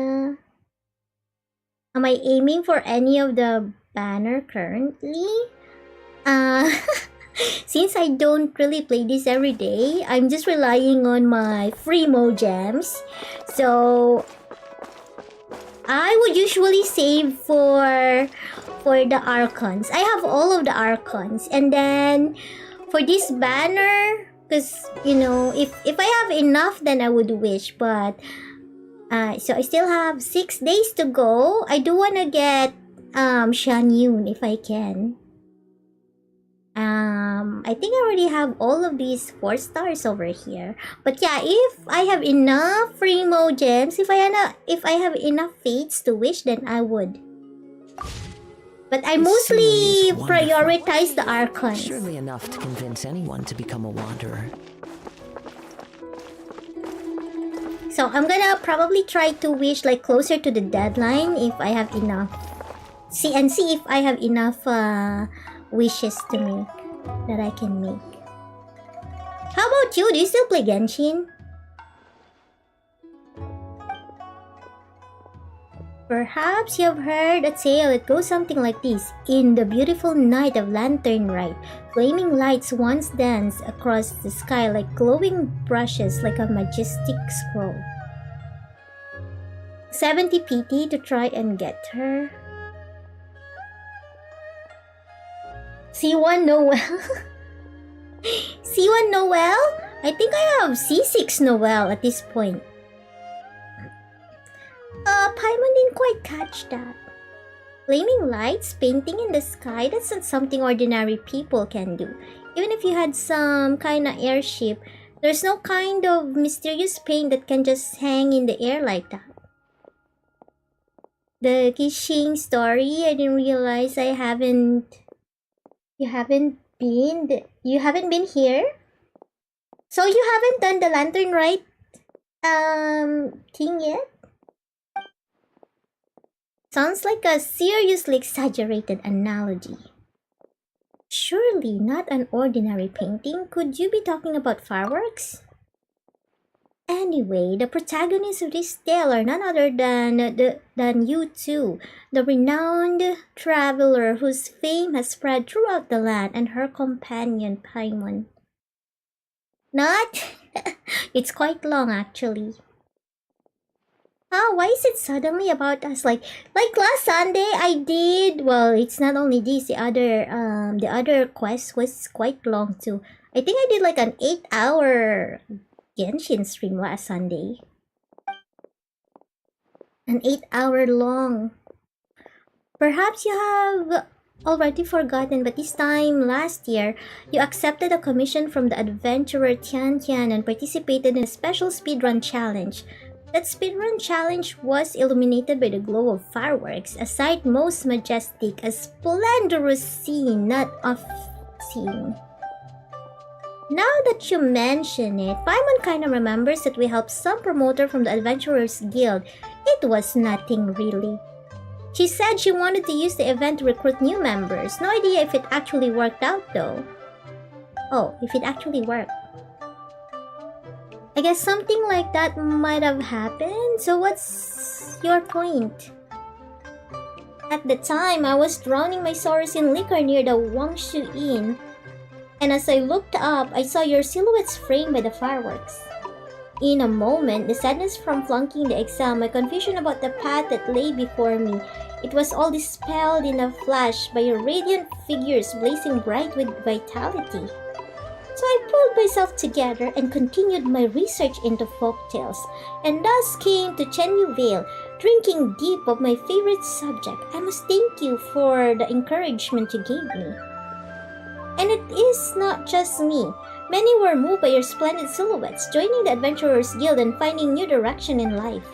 Am I aiming for any of the banner currently? Since I don't really play this every day, I'm just relying on my free gems. So I would usually save for the Archons. I have all of the Archons. And then for this banner, because you know, if I have enough, then I would wish. But so I still have 6 days to go. I do wanna get Shan Yun if I can. I think I already have all of these 4 stars over here. But yeah, if I have enough free gems, if I have enough fates to wish, then I would. But I mostly prioritize the Archons. Surely enough to convince anyone to become a wanderer. So I'm gonna probably try to wish like closer to the deadline if I have enough. See if I have enough wishes to make that I can make. How about you? Do you still play Genshin? Perhaps you have heard a tale that goes something like this. In the beautiful night of Lantern Rite, flaming lights once danced across the sky like glowing brushes like a majestic scroll. 70 PT to try and get her. C1 Noel? C1 Noel? I think I have C6 Noel at this point. Paimon didn't quite catch that. Flaming lights painting in the sky, that's not something ordinary people can do. Even if you had some kind of airship, there's no kind of mysterious paint that can just hang in the air like that. The Kishing story, I didn't realize You haven't been here? So you haven't done the Lantern Rite thing yet? Sounds like a seriously exaggerated analogy. Surely not an ordinary painting. Could you be talking about fireworks? Anyway, the protagonists of this tale are none other than you two, the renowned traveler whose fame has spread throughout the land, and her companion Paimon. Not? It's quite long actually. Why is it suddenly about us? Like last Sunday I did, well, it's not only this, the other quest was quite long too. I think I did like an 8-hour Genshin stream last Sunday. An 8-hour long. Perhaps you have already forgotten, but this time last year, you accepted a commission from the adventurer Tian Tian and participated in a special speedrun challenge. That speedrun challenge was illuminated by the glow of fireworks, a sight most majestic, a splendorous scene not oft-seen. Now that you mention it, Paimon kinda remembers that we helped some promoter from the Adventurers Guild. It was nothing really. She said she wanted to use the event to recruit new members. No idea if it actually worked out though. Oh, if it actually worked. I guess something like that might have happened. So what's your point? At the time, I was drowning my sorrows in liquor near the Wangshu Inn, and as I looked up, I saw your silhouettes framed by the fireworks. In a moment, the sadness from flunking the exam, my confusion about the path that lay before me, it was all dispelled in a flash by your radiant figures blazing bright with vitality. So I pulled myself together and continued my research into folktales, and thus came to Chenyu Vale, drinking deep of my favorite subject. I must thank you for the encouragement you gave me. And it is not just me. Many were moved by your splendid silhouettes, joining the Adventurers Guild and finding new direction in life.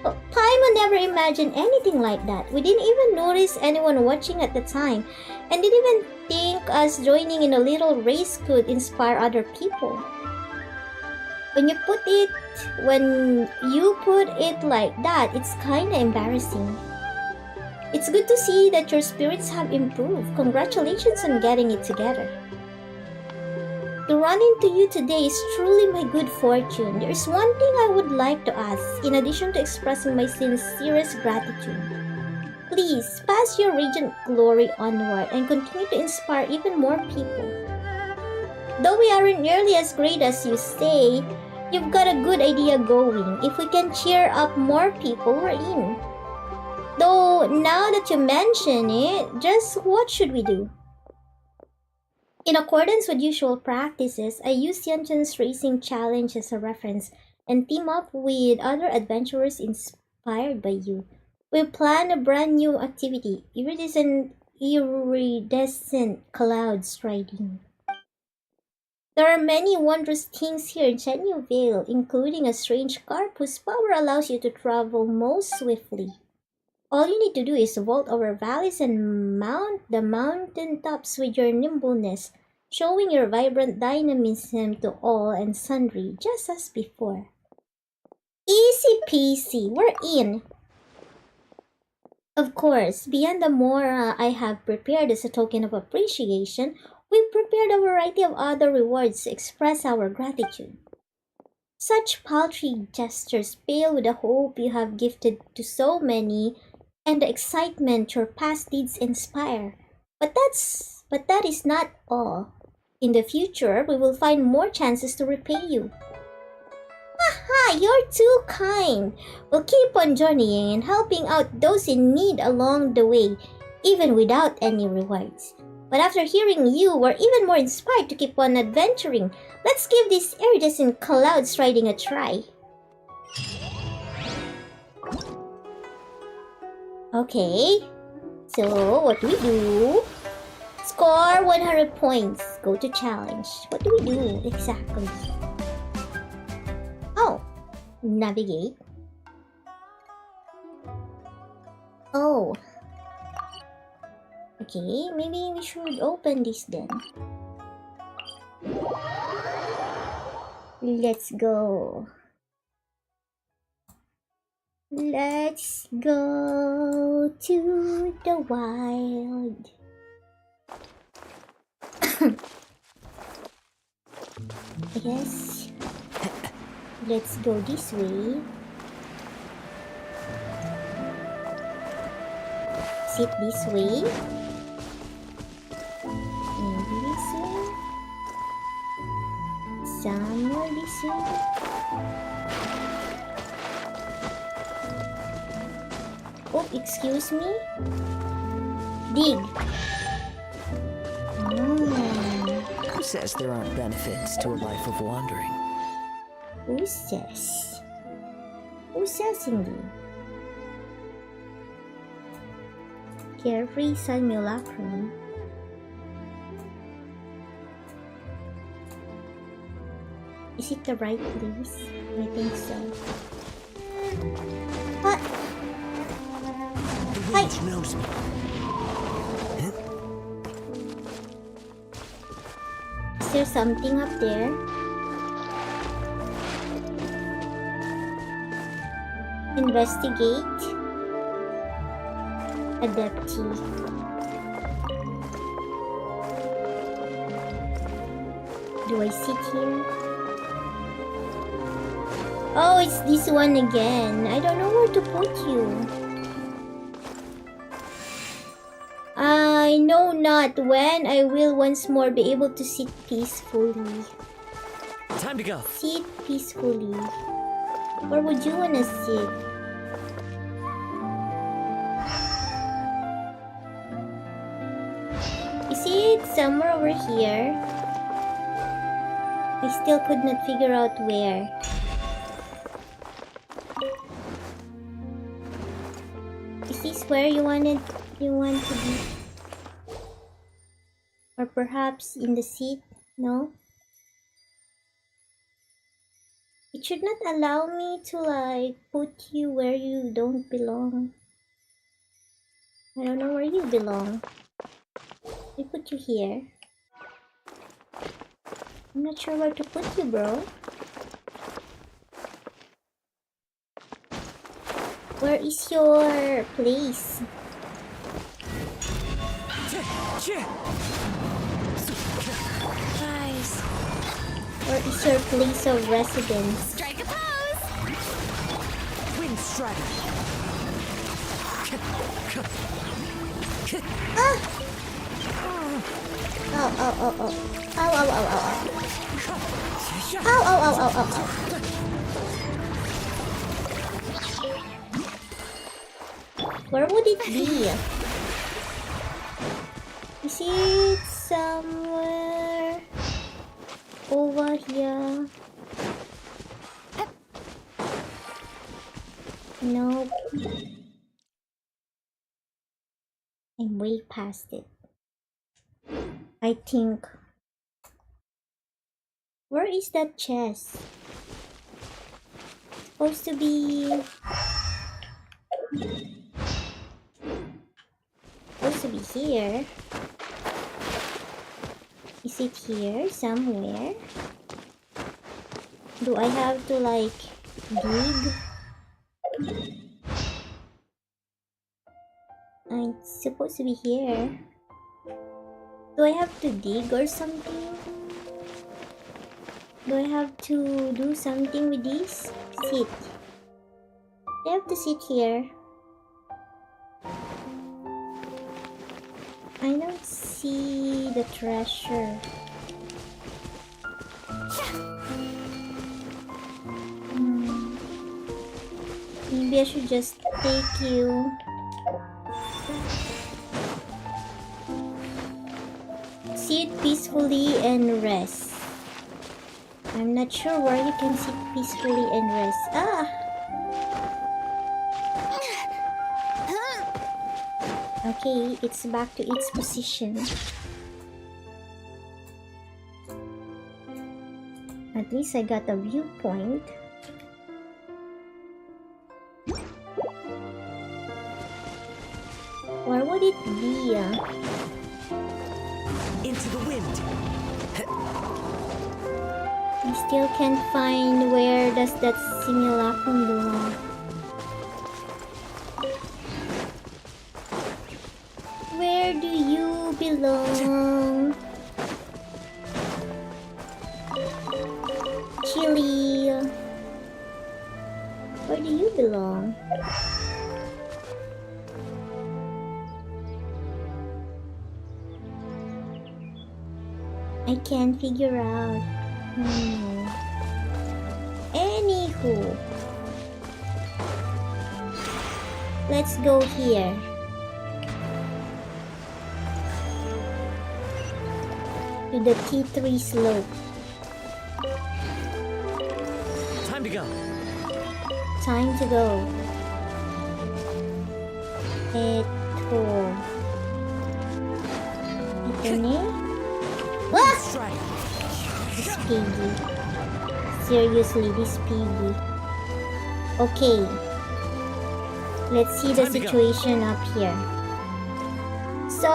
But Paimon never imagined anything like that. We didn't even notice anyone watching at the time, and didn't even think us joining in a little race could inspire other people. When you put it like that, it's kinda embarrassing. It's good to see that your spirits have improved. Congratulations on getting it together. To run into you today is truly my good fortune. There is one thing I would like to ask, in addition to expressing my sincerest gratitude. Please, pass your radiant glory onward and continue to inspire even more people. Though we aren't nearly as great as you say, you've got a good idea going. If we can cheer up more people, we're in. Though, now that you mention it, just what should we do? In accordance with usual practices, I use Yanchen's Racing Challenge as a reference and team up with other adventurers inspired by you. We plan a brand new activity, iridescent clouds riding. There are many wondrous things here in Chenyu Vale, including a strange carp whose power allows you to travel most swiftly. All you need to do is vault over valleys and mount the mountain tops with your nimbleness, showing your vibrant dynamism to all and sundry, just as before. Easy peasy, we're in! Of course, beyond the mora I have prepared as a token of appreciation, we've prepared a variety of other rewards to express our gratitude. Such paltry gestures pale with the hope you have gifted to so many and the excitement your past deeds inspire. But that is not all. In the future, we will find more chances to repay you. Haha, you're too kind. We'll keep on journeying and helping out those in need along the way, even without any rewards. But after hearing you, we're even more inspired to keep on adventuring. Let's give this iridescent clouds riding a try. Okay, so what do we do? Score 100 points. Go to challenge. What do we do exactly? Oh, navigate. Oh. Okay, maybe we should open this then. Let's go. Let's go to the wild. I guess let's go this way. Sit this way. Maybe this way. Somewhere this way. Oh, excuse me. Dig. Who says there aren't benefits to a life of wandering? Who says? Who says indeed? Carefree simulacrum. Is it the right place? I think so. What? The village knows me. Is there something up there? Investigate. Adeptee. Do I sit here? Oh, it's this one again. I don't know where to put you. not when I will once more be able to sit peacefully. Time to go. Sit peacefully. Where would you wanna sit? Is it somewhere over here? I still could not figure out where. Is this where you want to be? Or perhaps in the seat? No? It should not allow me to like put you where you don't belong. I don't know where you belong. I put you here. I'm not sure where to put you, bro. Where is your place? Guys. Where is your place of residence? Strike a pose! Wind Strider. Ah! Ow, ow, ow, ow. Ow, ow, ow, ow, ow. Ow, ow, ow, ow, ow, ow. Where would it be? Is it somewhere over here? Nope. I'm way past it. I think. Where is that chest? Supposed to be. Supposed to be here. Is it here somewhere? Do I have to like dig? It's supposed to be here. Do I have to dig or something? Do I have to do something with this? Sit. I have to sit here. I don't see the treasure. Maybe I should just take you. Sit peacefully and rest. I'm not sure where you can sit peacefully and rest. Ah! Okay, it's back to its position. At least I got a viewpoint. Where would it be? Into the wind. I still can't find where does that simulacrum belong. Where do you belong? Chili. Where do you belong? I can't figure out. Anywho, let's go here. To the T3 slope. Time to go. Time to go. Ito ni? Ah! This piggy. Seriously, this piggy. Okay. Let's see the situation up here. So,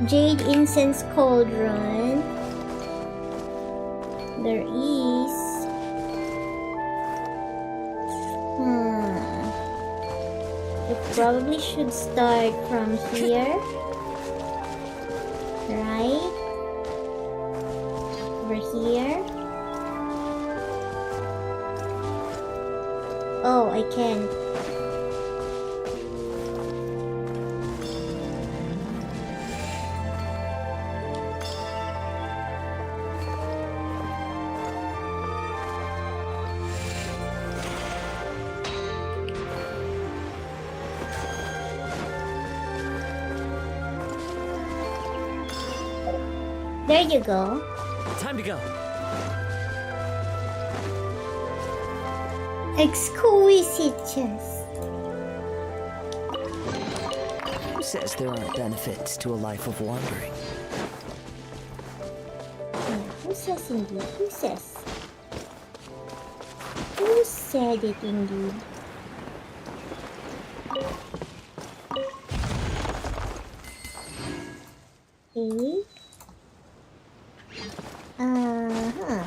Jade Incense Cauldron. There is. We probably should start from here. Right? Over here. Oh, I can't. There you go. Time to go. Exquisite chest. Who says there aren't benefits to a life of wandering? Who says indeed? Who says? Who said it indeed? Okay. Uh-huh.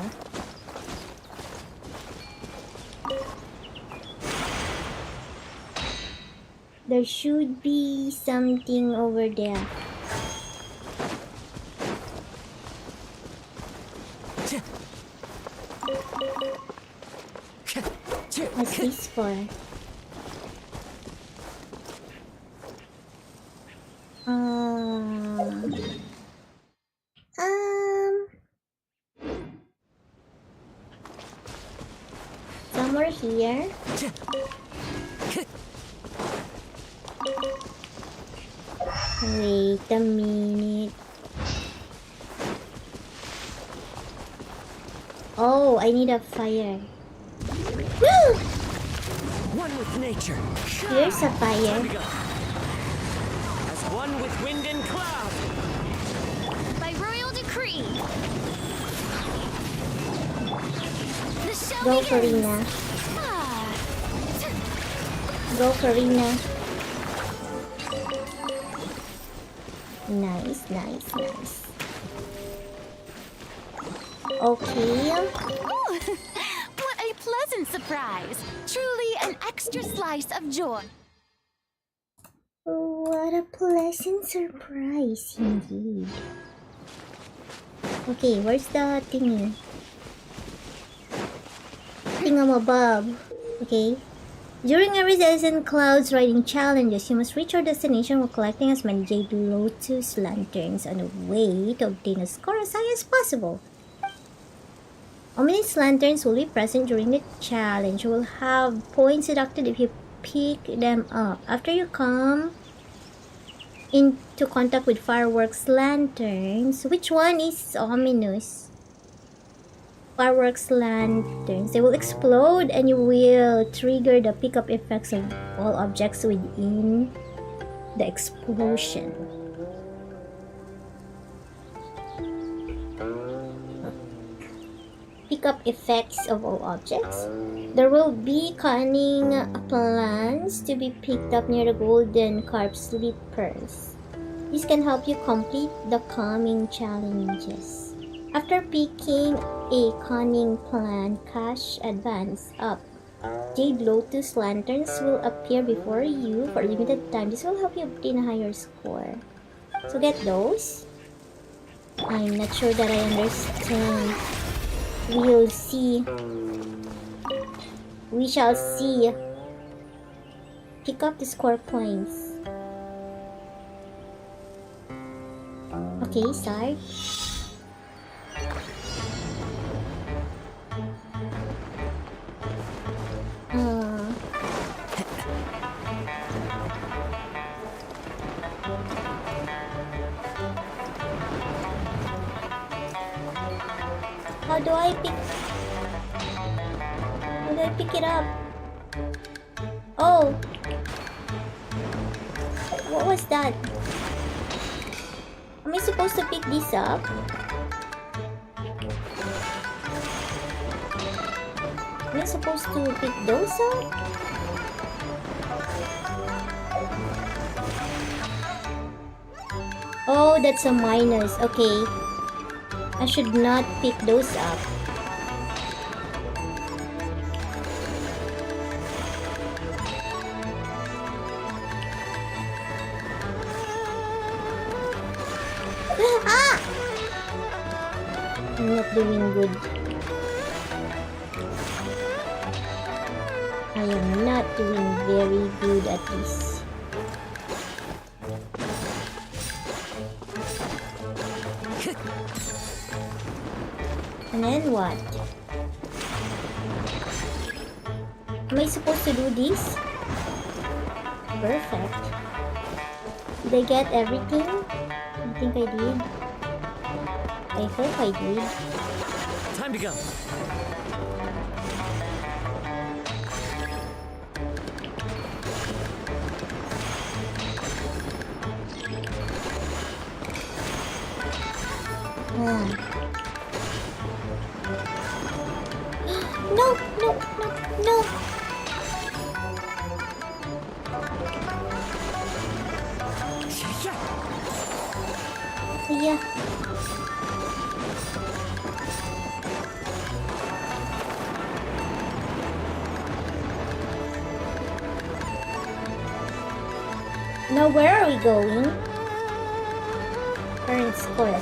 There should be something over there. What's this for? Somewhere here. Wait a minute. Oh, I need a fire. One with nature. Here's a fire. As one with wind and cloud. By royal decree. The show Go, begins. Karina. Go, Karina. Nice, nice, nice. Okay. Oh, what a pleasant surprise. Truly an extra slice of joy. What a pleasant surprise indeed. Okay, where's the thingy? Thingamabob. Okay. During every season clouds riding challenges, you must reach your destination while collecting as many Jade Lotus lanterns on the way to obtain a score as high as possible. Ominous lanterns will be present during the challenge. You will have points deducted if you pick them up. After you come into contact with fireworks lanterns, which one is ominous? Fireworks lanterns. They will explode and you will trigger the pickup effects of all objects within the explosion. Pickup effects of all objects. There will be cunning plants to be picked up near the golden carp slippers. This can help you complete the coming challenges. After picking a cunning plant, cash advance up. Jade Lotus lanterns will appear before you for a limited time. This will help you obtain a higher score. So get those. I'm not sure that I understand. We'll see. We shall see. Pick up the score points. Okay, start. How do I pick it up? Oh, what was that? Am I supposed to pick this up? Am I supposed to pick those up? Oh, that's a minus. Okay. I should not pick those up. Ah! I'm not doing good. I am not doing very good at this. And then what? Am I supposed to do this? Perfect. Did I get everything? I think I did. I hope I did. Time to go. No, no, no, no. Yeah. Now where are we going? Current score.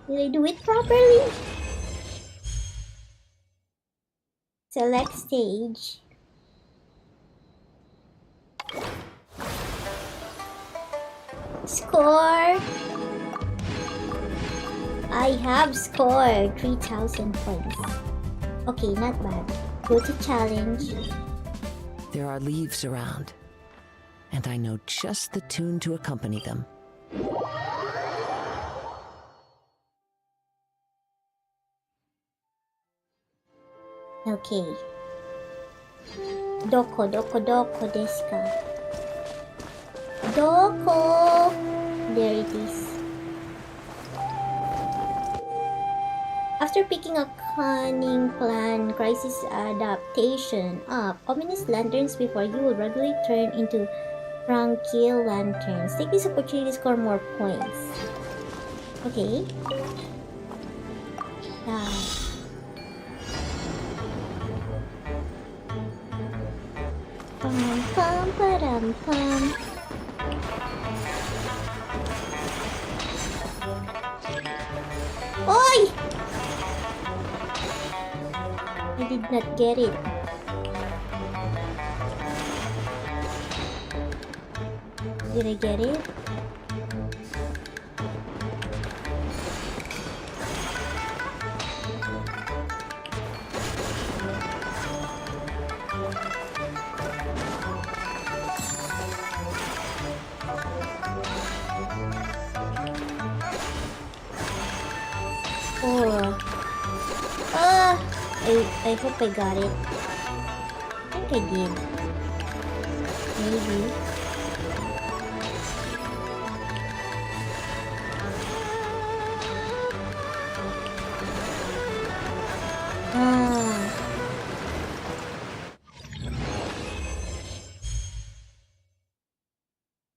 Did I do it properly? Select stage. Score. I have scored 3,000 points. Okay, not bad. Go to challenge. There are leaves around, and I know just the tune to accompany them. Okay. Doko desu ka? Doko! There it is. After picking a cunning plan, crisis adaptation up, ominous lanterns before you will regularly turn into tranquil lanterns. Take this opportunity to score more points. Okay. Pum pum padum pum. Oi! I did not get it. Did I get it? I hope I got it. I think I did. Maybe.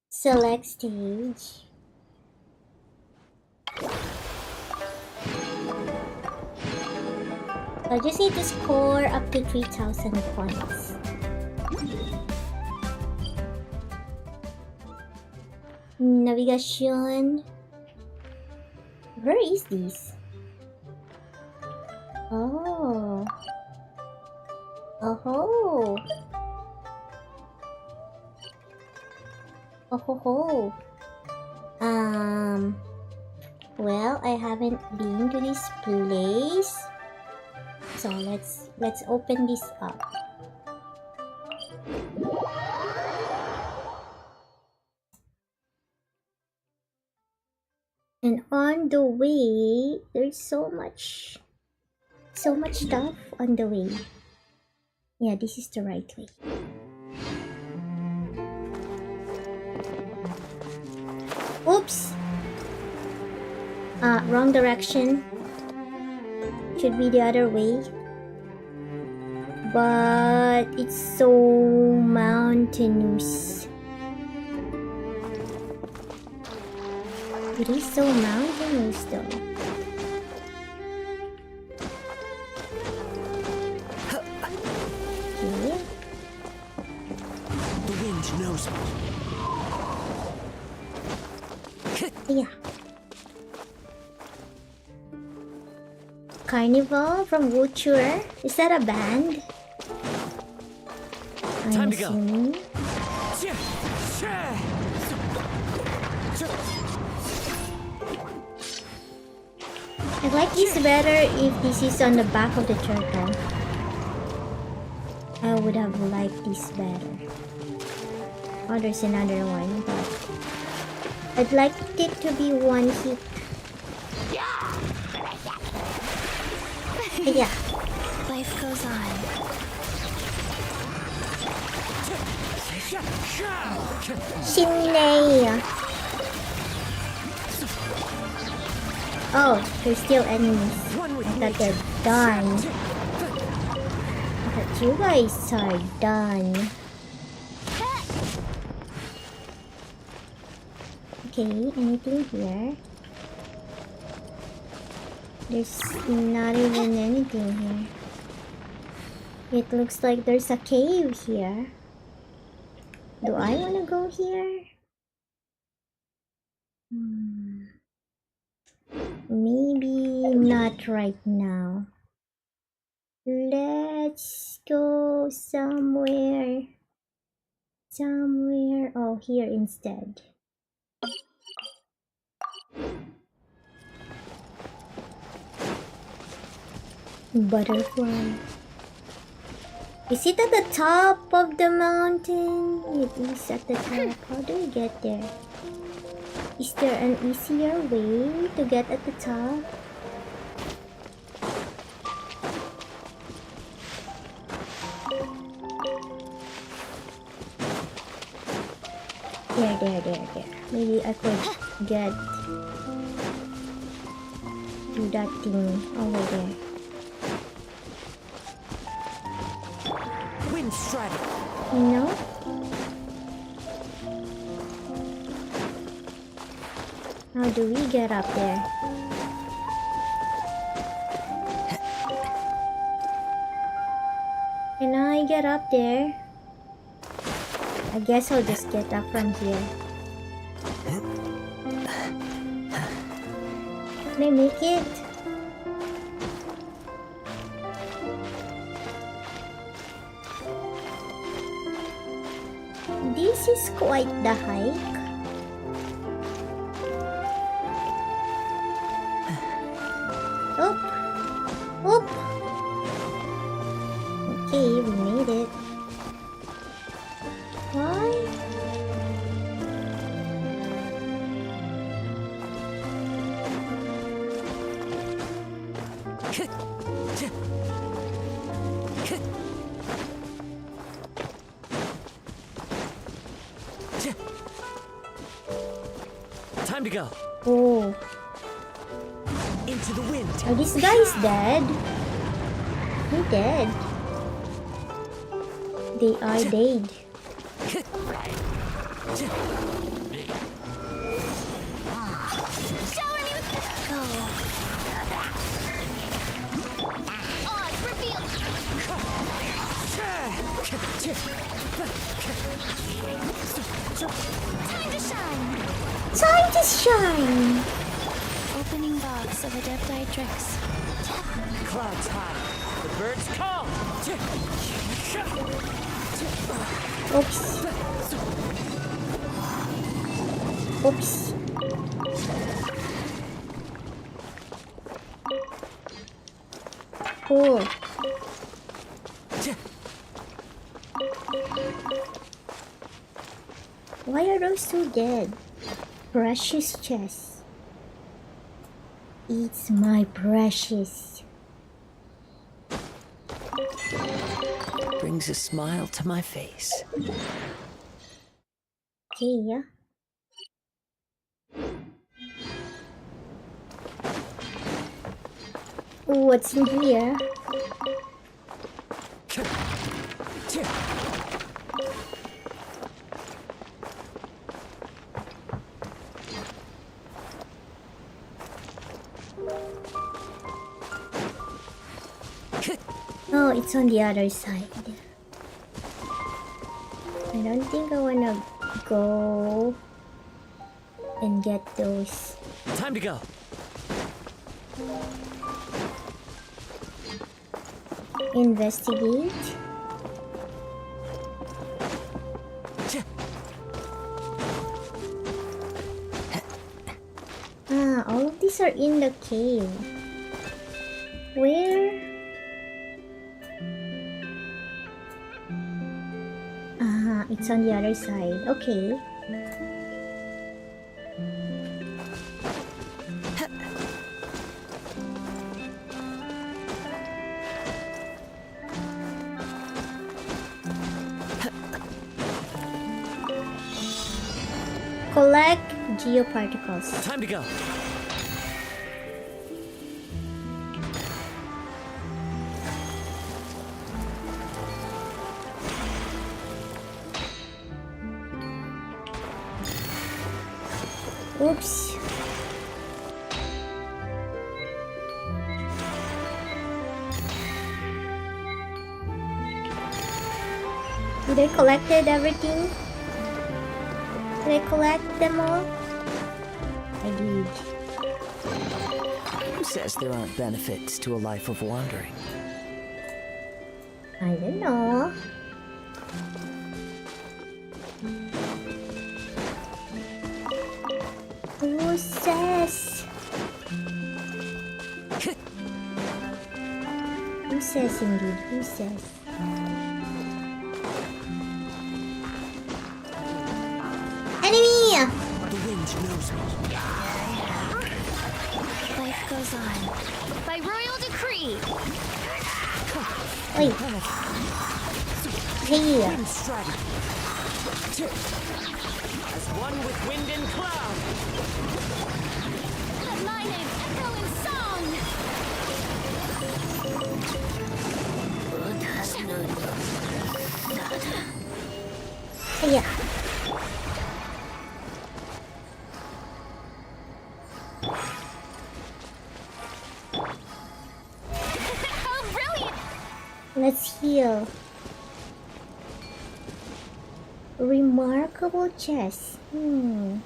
Select stage. I just need to score up to 3,000 points. Navigation. Where is this? Oh. Oh. Oh. Well, I haven't been to this place. So let's open this up. And on the way, there's so much stuff on the way. Yeah, this is the right way. Oops! Wrong direction. Should be the other way. But it's so mountainous. It is so mountainous though. Okay. The wind knows me. Yeah. Carnival from VTuber? Is that a band? Time to go. I like this better if this is on the back of the turtle. I would have liked this better. Oh, there's another one, but I'd like it to be one hit. Yeah. Life goes on. Shinei. Oh, there's still enemies. I thought they're done. I thought you guys are done. Okay, anything here? There's not even anything here. It looks like there's a cave here. Do I want to go here? Maybe not right now. Let's go somewhere. Oh, here instead. Butterfly. Is it at the top of the mountain? It is at the top. How do we get there? Is there an easier way to get at the top? There. Maybe I could get to that thing over there. Wind strike. No? How do we get up there? Can I get up there? I guess I'll just get up from here. Can I make it? This is quite the hike. Oop! Okay, we made it. Why? Time to go. Oh. Into the wind. Are these guys dead? They're dead. They are dead. Time to shine! Opening box of Adepti-Trix. Clouds high. The birds call. Oops. Oops. Cool. Why are those two dead? Precious chest. It's my precious. Brings a smile to my face. Okay, yeah. What's in here? Oh, it's on the other side. I don't think I wanna go and get those. Time to go. Investigate. enemies are in the cave. Where? It's on the other side. Okay. Collect geoparticles. Time to go. Oops. Did I collected everything? Did I collect them all? I did. Who says there aren't benefits to a life of wandering? I don't know. Who says? Who says indeed? Who says? Enemy! The wind knows me. Life goes on. By royal decree. Wait. Hey. Wind strategy. As one with wind and cloud. Let my name echo in song. Yeah. How brilliant! Let's heal. Remarkable chest. Do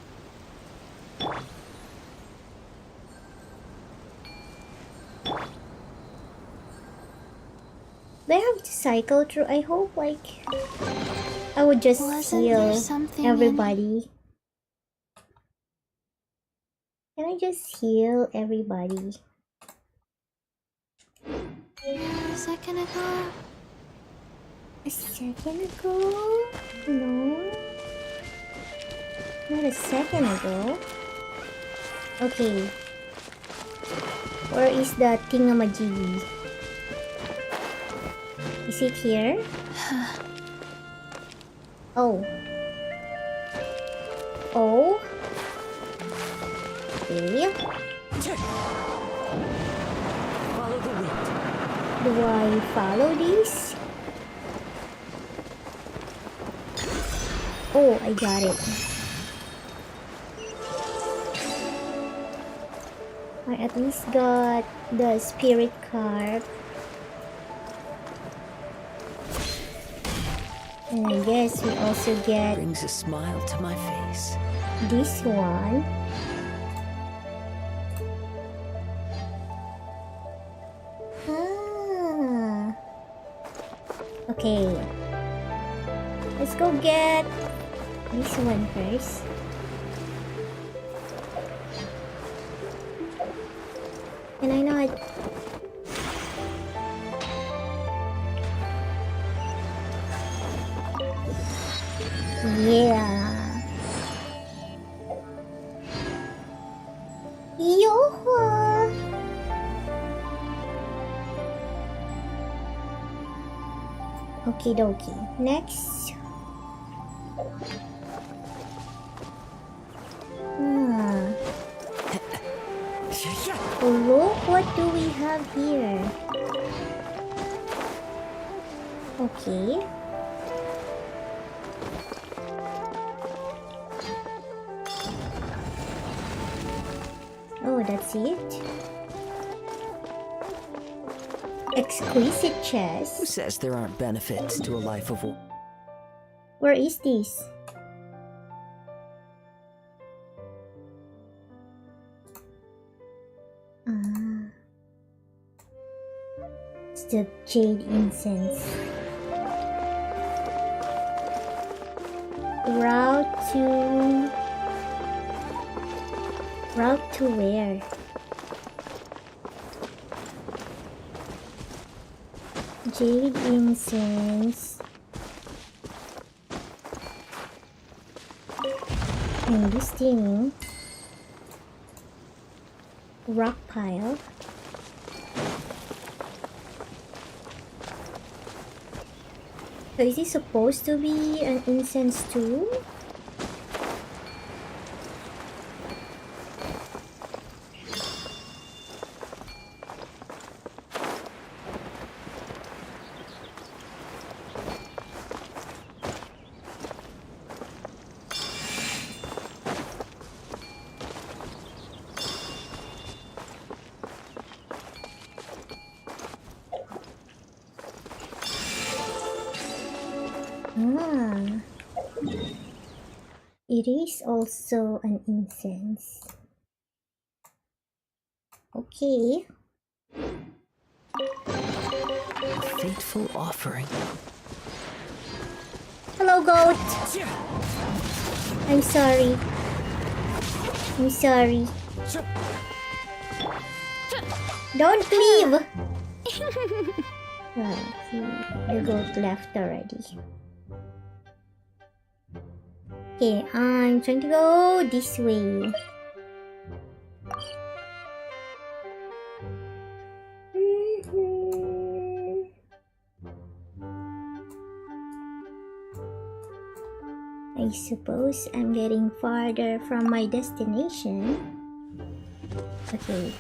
I have to cycle through? I hope I would just heal everybody. Can I just heal everybody? A second ago. A second ago? No. Not a second ago. Okay. Where is the thingamajiggy? Is it here? Oh. Oh. Okay. Follow the wind. Do I follow this? Oh, I got it. I at least got the spirit card. And I guess we also get brings a smile to my face. This one. Okay. Let's go get this one first. Can I not? Yeah. Yo-ho! Okie dokie. Next. Look, what do we have here? Okay. Oh, that's it? Exquisite chest. Who says there aren't benefits to a life of war? Where is this? It's the jade incense. Route to where? Jade incense. And this thing. Rock pile. So is this supposed to be an incense too? It is also an incense. Okay. Fateful offering. Hello, goat. I'm sorry. I'm sorry. Don't leave. Well, the goat left already. Okay, I'm trying to go this way. I suppose I'm getting farther from my destination. Okay.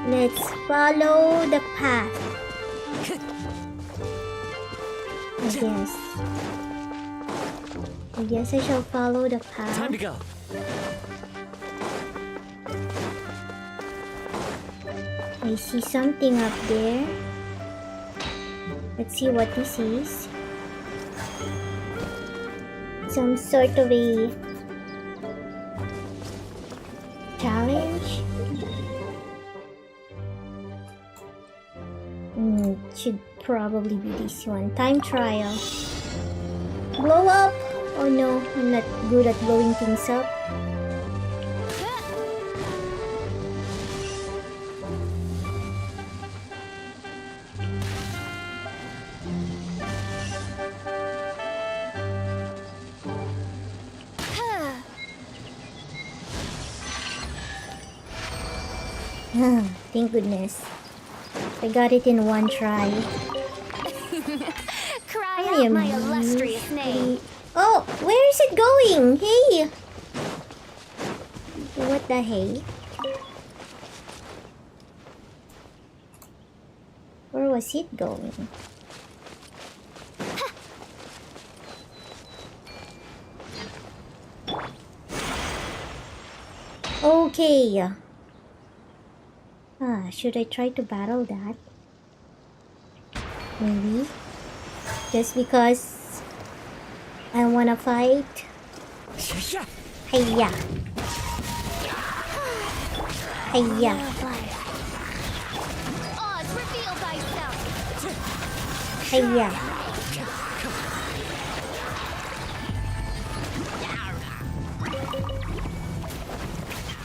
Let's follow the path. I guess I shall follow the path. Time to go. I see something up there. Let's see what this is. Some sort of a challenge. Should probably be this one. Time trial. Blow up! Oh no, I'm not good at blowing things up. Thank goodness. I got it in one try. Cry out my illustrious name. Oh, where is it going? Hey! What the hey? Where was it going? Okay. Should I try to battle that? Maybe. Just because I wanna fight. Hiya. Hiya. Oz, reveal thyself. Hiya.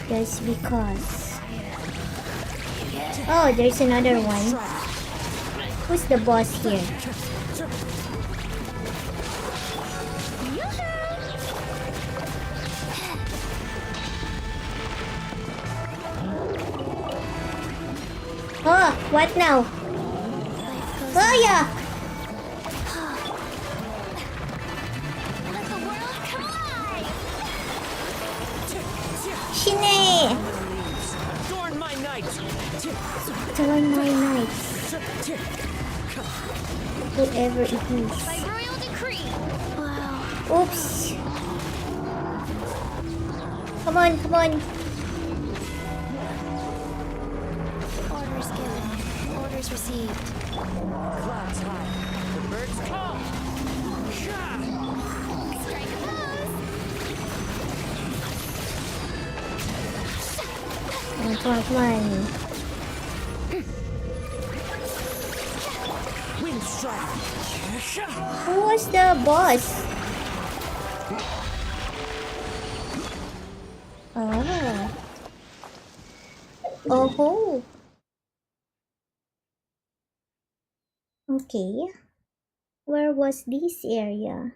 Just because. Oh, there's another one. Who's the boss here? Oh, what now? Oh yeah! Let the world collide! Shine! Adorn my night! Adorn my night. Whoever it is. By royal decree. Wow. Oops. Come on, come on. Orders given. Orders received. Clouds high. The birds come. Strike a pose. Come on, come on. Wind strike. Who was the boss? Oh. Oh. Okay. Where was this area?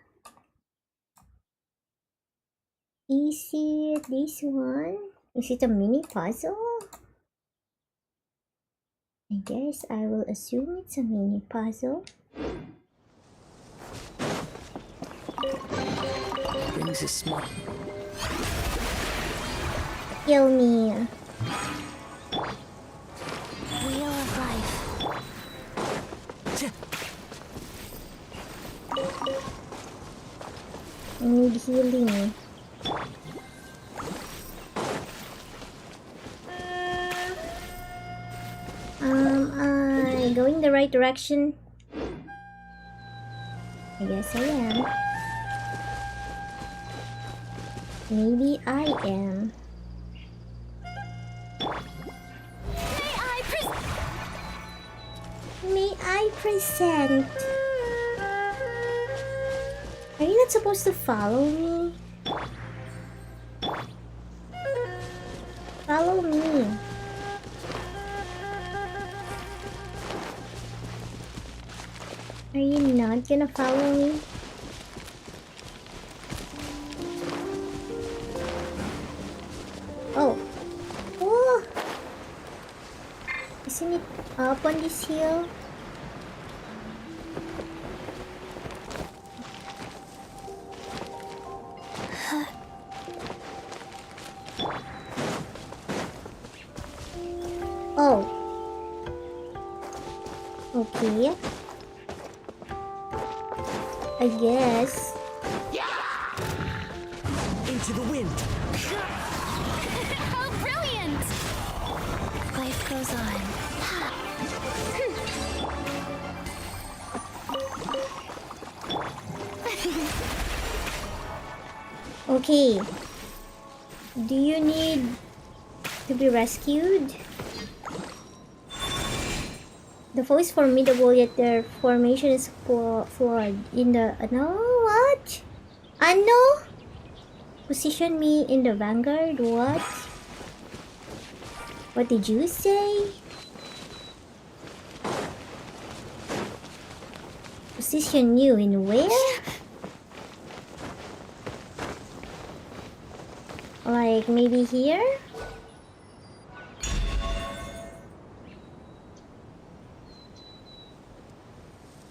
Is it this one? Is it a mini puzzle? I guess I will assume it's a mini puzzle. Brings a smile. Kill me. Wheel of life. I need healing. Am I going the right direction? I guess I am. Maybe I am. May I present? Are you not supposed to follow me? Follow me. Are you not gonna follow me? Oh. Oh! Isn't it up on this hill? Oh. Okay. I guess. Into the wind. How brilliant! Life goes on. Okay. Do you need to be rescued? The foe is formidable, yet their formation is flawed. In the no what? No. Position me in the vanguard. What? What did you say? Position you in where? Like maybe here?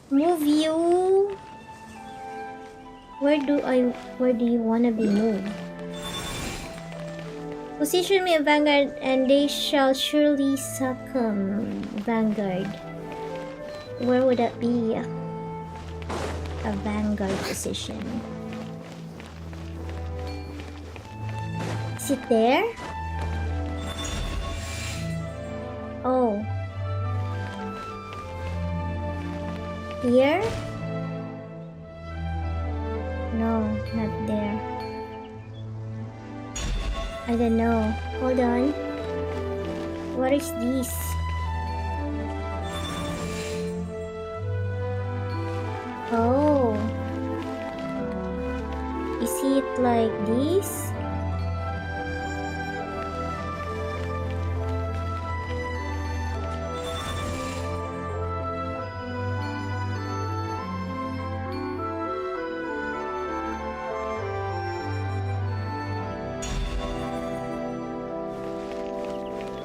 Move you. Where do you wanna be moved? Position me in vanguard and they shall surely succumb. Vanguard. Where would that be? A vanguard position. Is it there? Oh. Here? No, not there. I don't know. Hold on. What is this? Oh. Is it like this?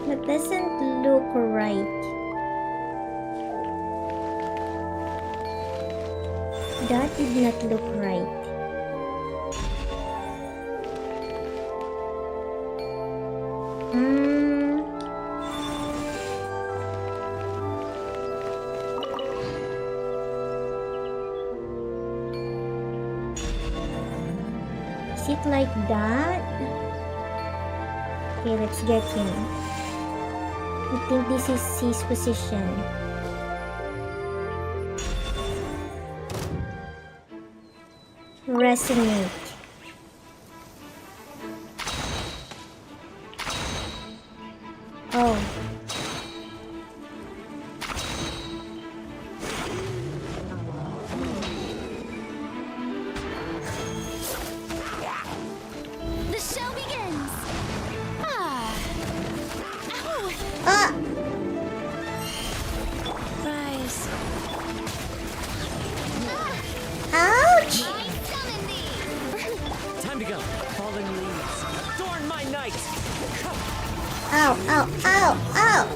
That doesn't look right. That did not look right. Is it like that? Okay, let's get him. I think this is his position. Resonate. Oh. The show begins! Ah! Ow! Ah! Rise. Ow, ow, ow, ow!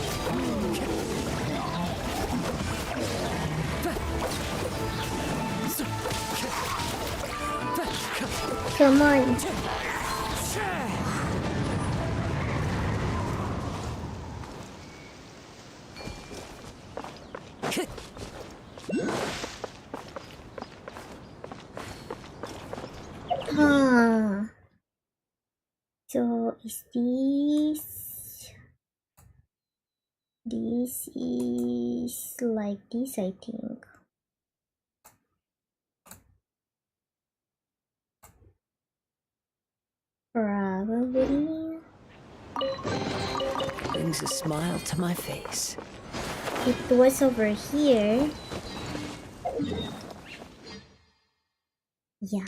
Come on. Huh. So is this is like this, I think. Probably. Brings a smile to my face. It was over here. Yeah.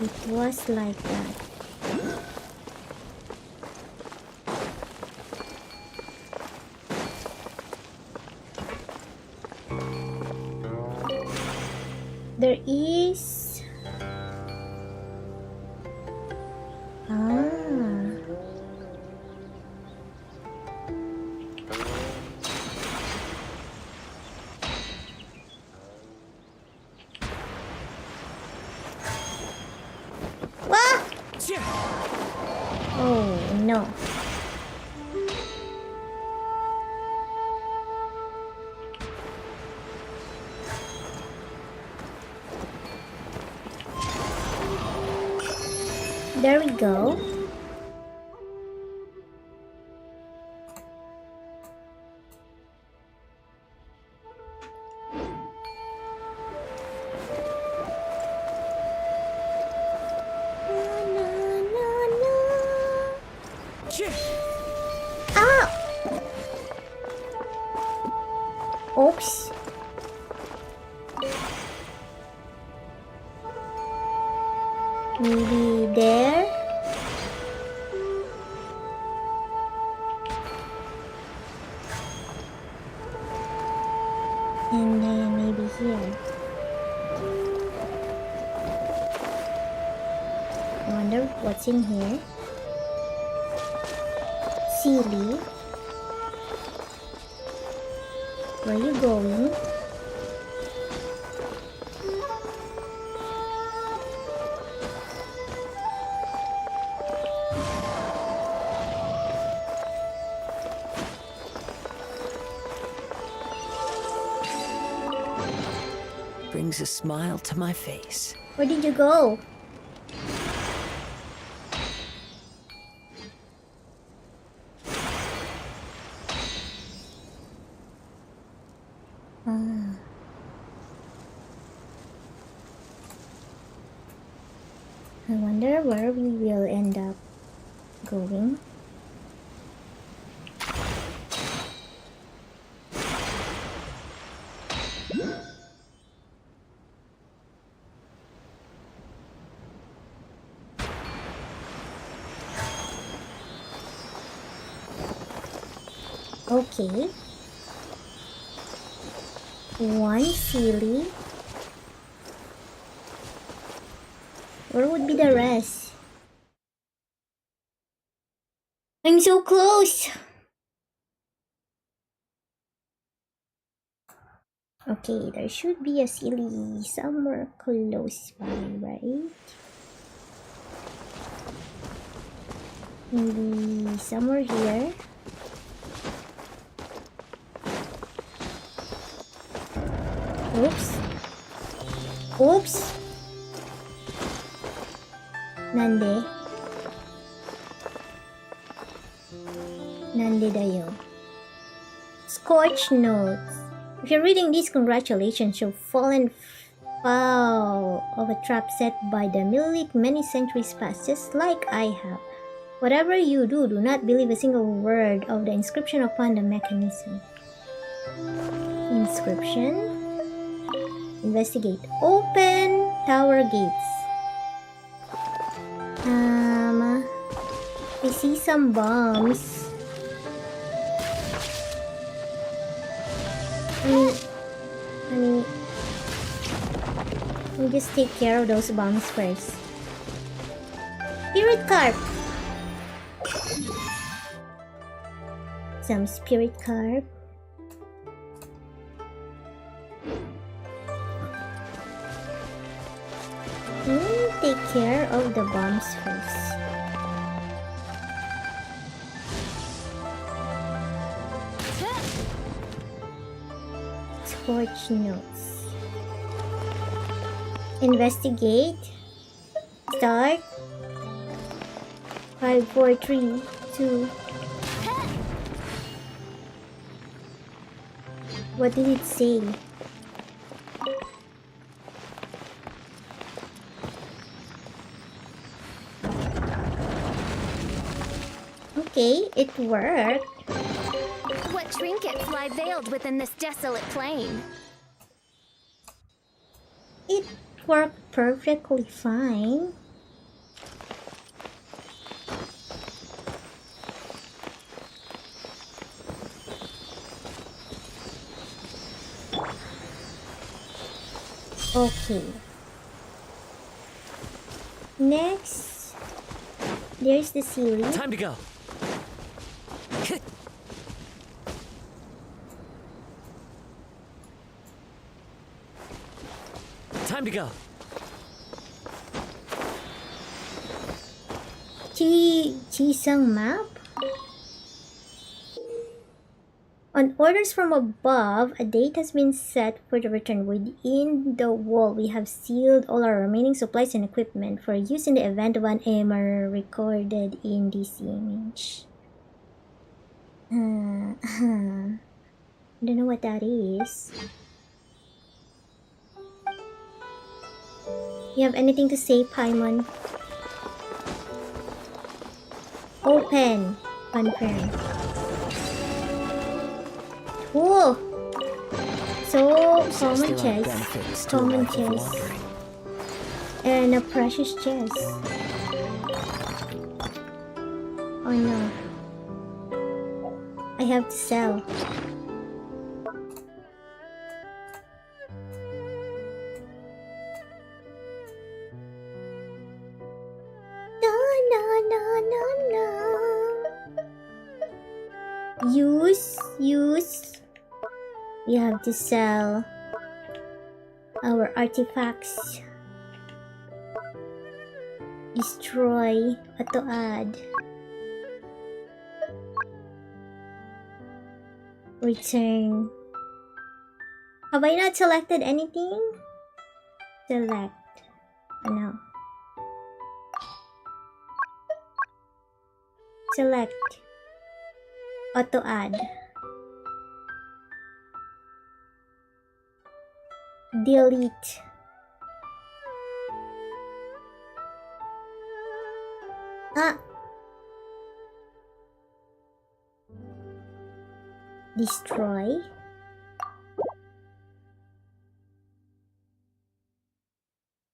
It was like that. There is... Oh no. There we go. Oops. Maybe there. And then maybe here. I wonder what's in here. Silly. Where are you going? Brings a smile to my face. Where did you go? I wonder where we will end up going. Okay. One silly. Where would be the rest? I'm so close! Okay, there should be a silly somewhere close by, right? Maybe somewhere here. Oops. Oops. Nande? Nande dayo. Scorch notes. If you're reading this, congratulations, you've fallen foul of a trap set by the Milik many centuries past, just like I have. Whatever you do, do not believe a single word of the inscription upon the mechanism. Inscription. Investigate. Open tower gates. I see some bombs. Let me just take care of those bombs first. Spirit Carp! Some spirit carp. Take care of the bombs first. Scorch notes. Investigate. Start. 5, 4, 3, 2. What did it say? Okay, it worked. What trinkets lie veiled within this desolate plain? It worked perfectly fine. Okay. Next, there's the ceiling. Time to go. Time to go. Chisang map? On orders from above, a date has been set for the return. Within the wall, we have sealed all our remaining supplies and equipment for use in the event of an error recorded in this image. I don't know what that is. You have anything to say, Paimon? Open. Confirm. Whoa! So, common chest. And a precious chest. Oh no. I have to sell. Use. We have to sell our artifacts. Destroy. What to add? Return. Have I not selected anything? Select. Oh, no. Select. Auto add. Delete. Destroy.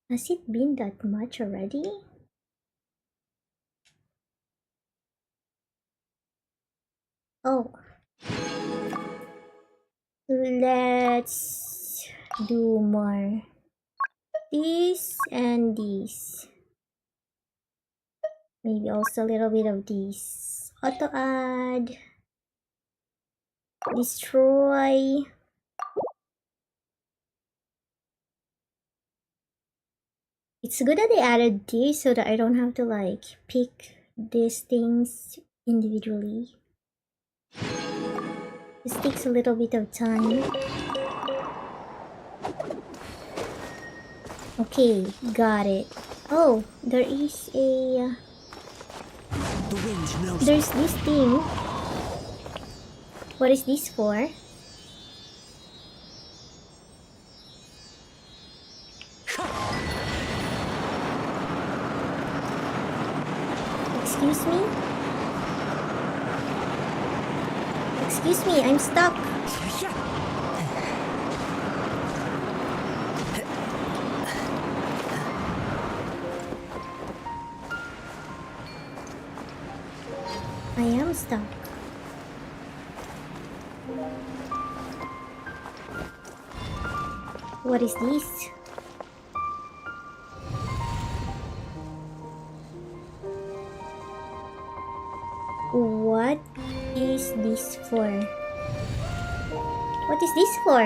Has it been that much already? Oh. Let's do more. This and this. Maybe also a little bit of this. Auto add. Destroy. It's good that they added this so that I don't have to like pick these things individually. This takes a little bit of time. Okay, got it. Oh, there is a... There's this thing. What is this for? Excuse me? Excuse me, I'm stuck. I am stuck. What is this? What is this for? What is this for?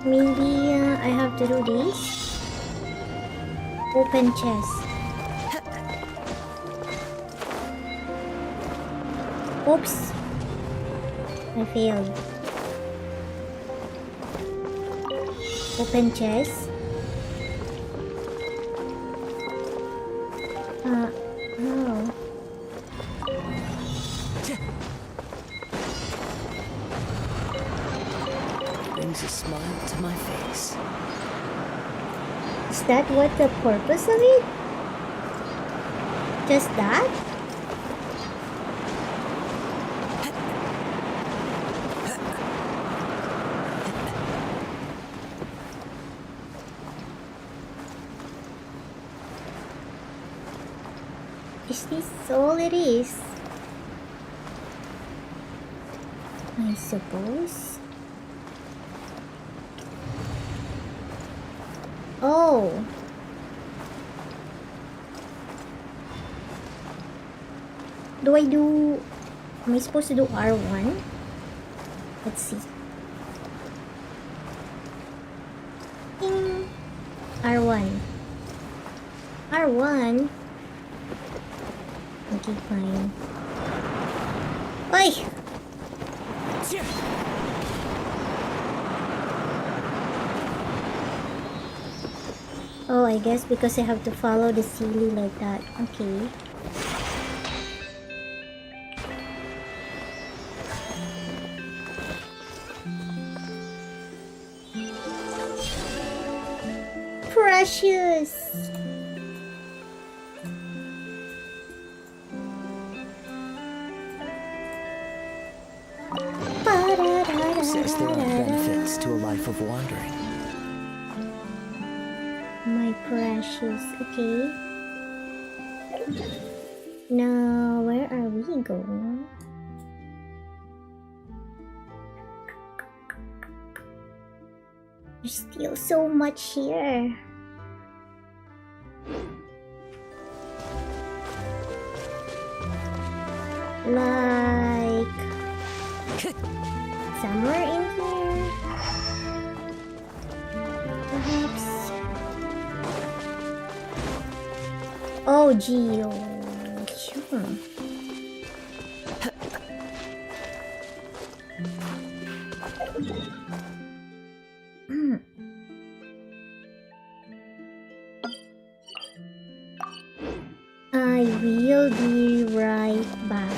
Maybe I have to do this. Open chest. Oops. I failed. Open chest. Oh. Brings a smile to my face. Is that what the purpose of it? Just that? Is this all it is? I suppose. Oh. Am I supposed to do R1? Let's see. Ding. R1. R1. Okay, fine. Oi! Oh, I guess because I have to follow the ceiling like that. Okay. Precious! Who says there are benefits to a life of wandering? My precious. Okay. Now, where are we going? There's still so much here. Like somewhere in here, perhaps. Oh, Geo. Sure. I will be right back.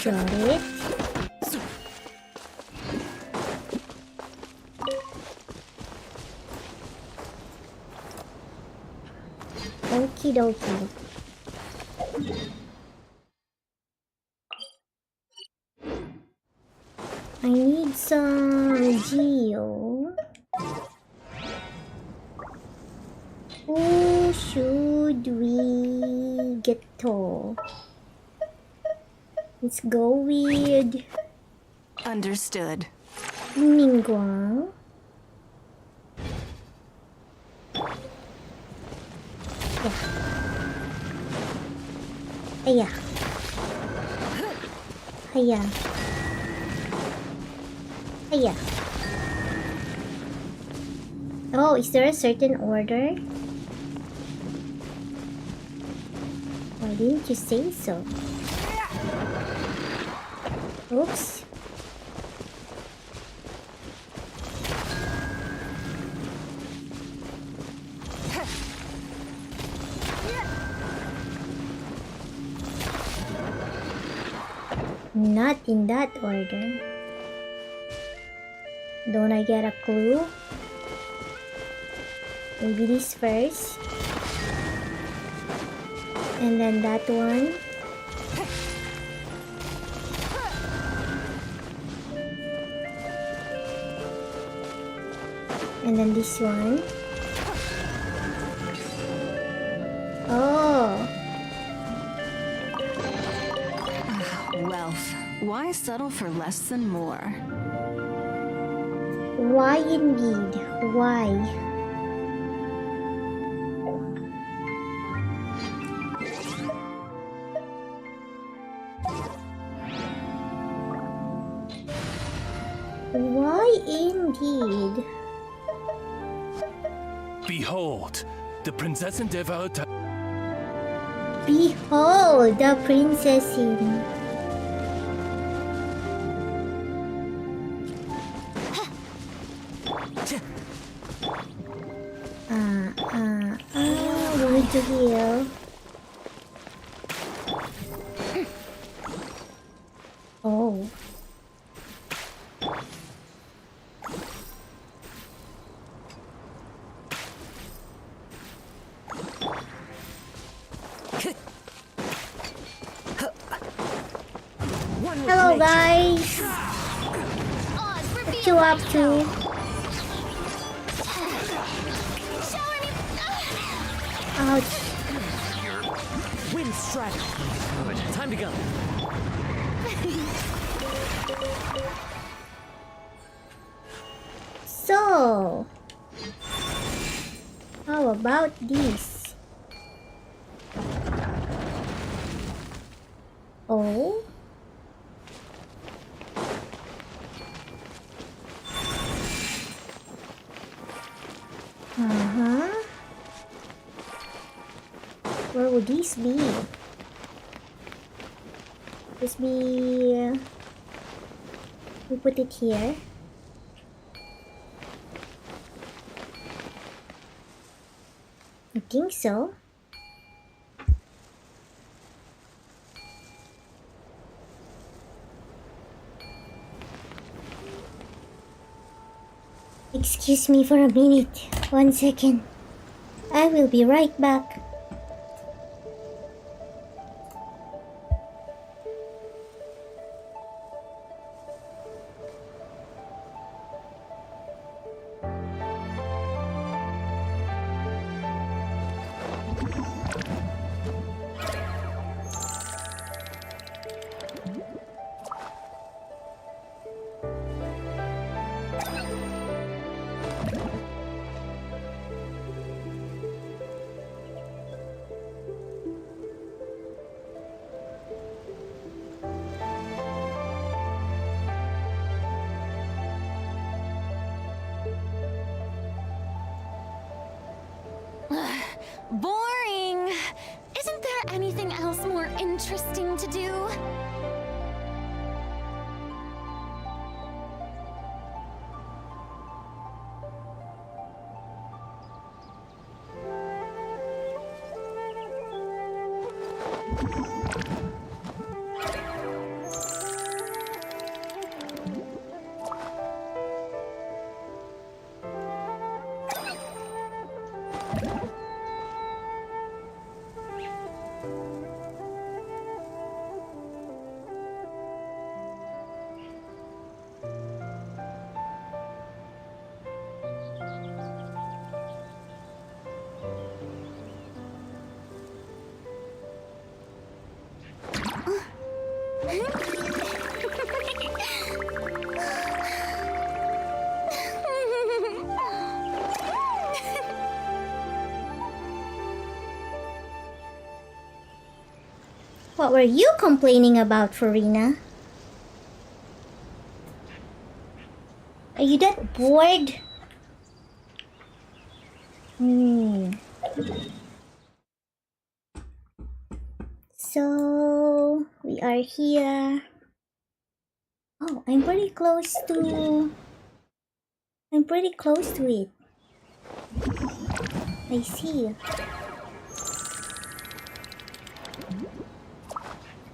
Got it. Okie dokie. I need some Geo. Who should we get to? Let's go with Understood. Mingguang. Yeah. Hiya. Hiya. Oh, is there a certain order? Why didn't you say so? Oops. Not in that order. Don't I get a clue? Maybe this first. And then that one. And then this one. Oh. Why settle for less than more? Why indeed? Why? Why indeed? Behold, the Prinzessin der Welt. Behold the princessin. We need to heal. Oh. Hello guys! What you up to? Ouch. Wind strategy. Good. Time to go. So, how about this? Oh. Where would these be? This be... we put it here. I think so. Excuse me for a minute. 1 second. I will be right back. Boring! Isn't there anything else more interesting to do? What were you complaining about, Farina? Are you that bored? So we are here. Oh, I'm pretty close to it. I see.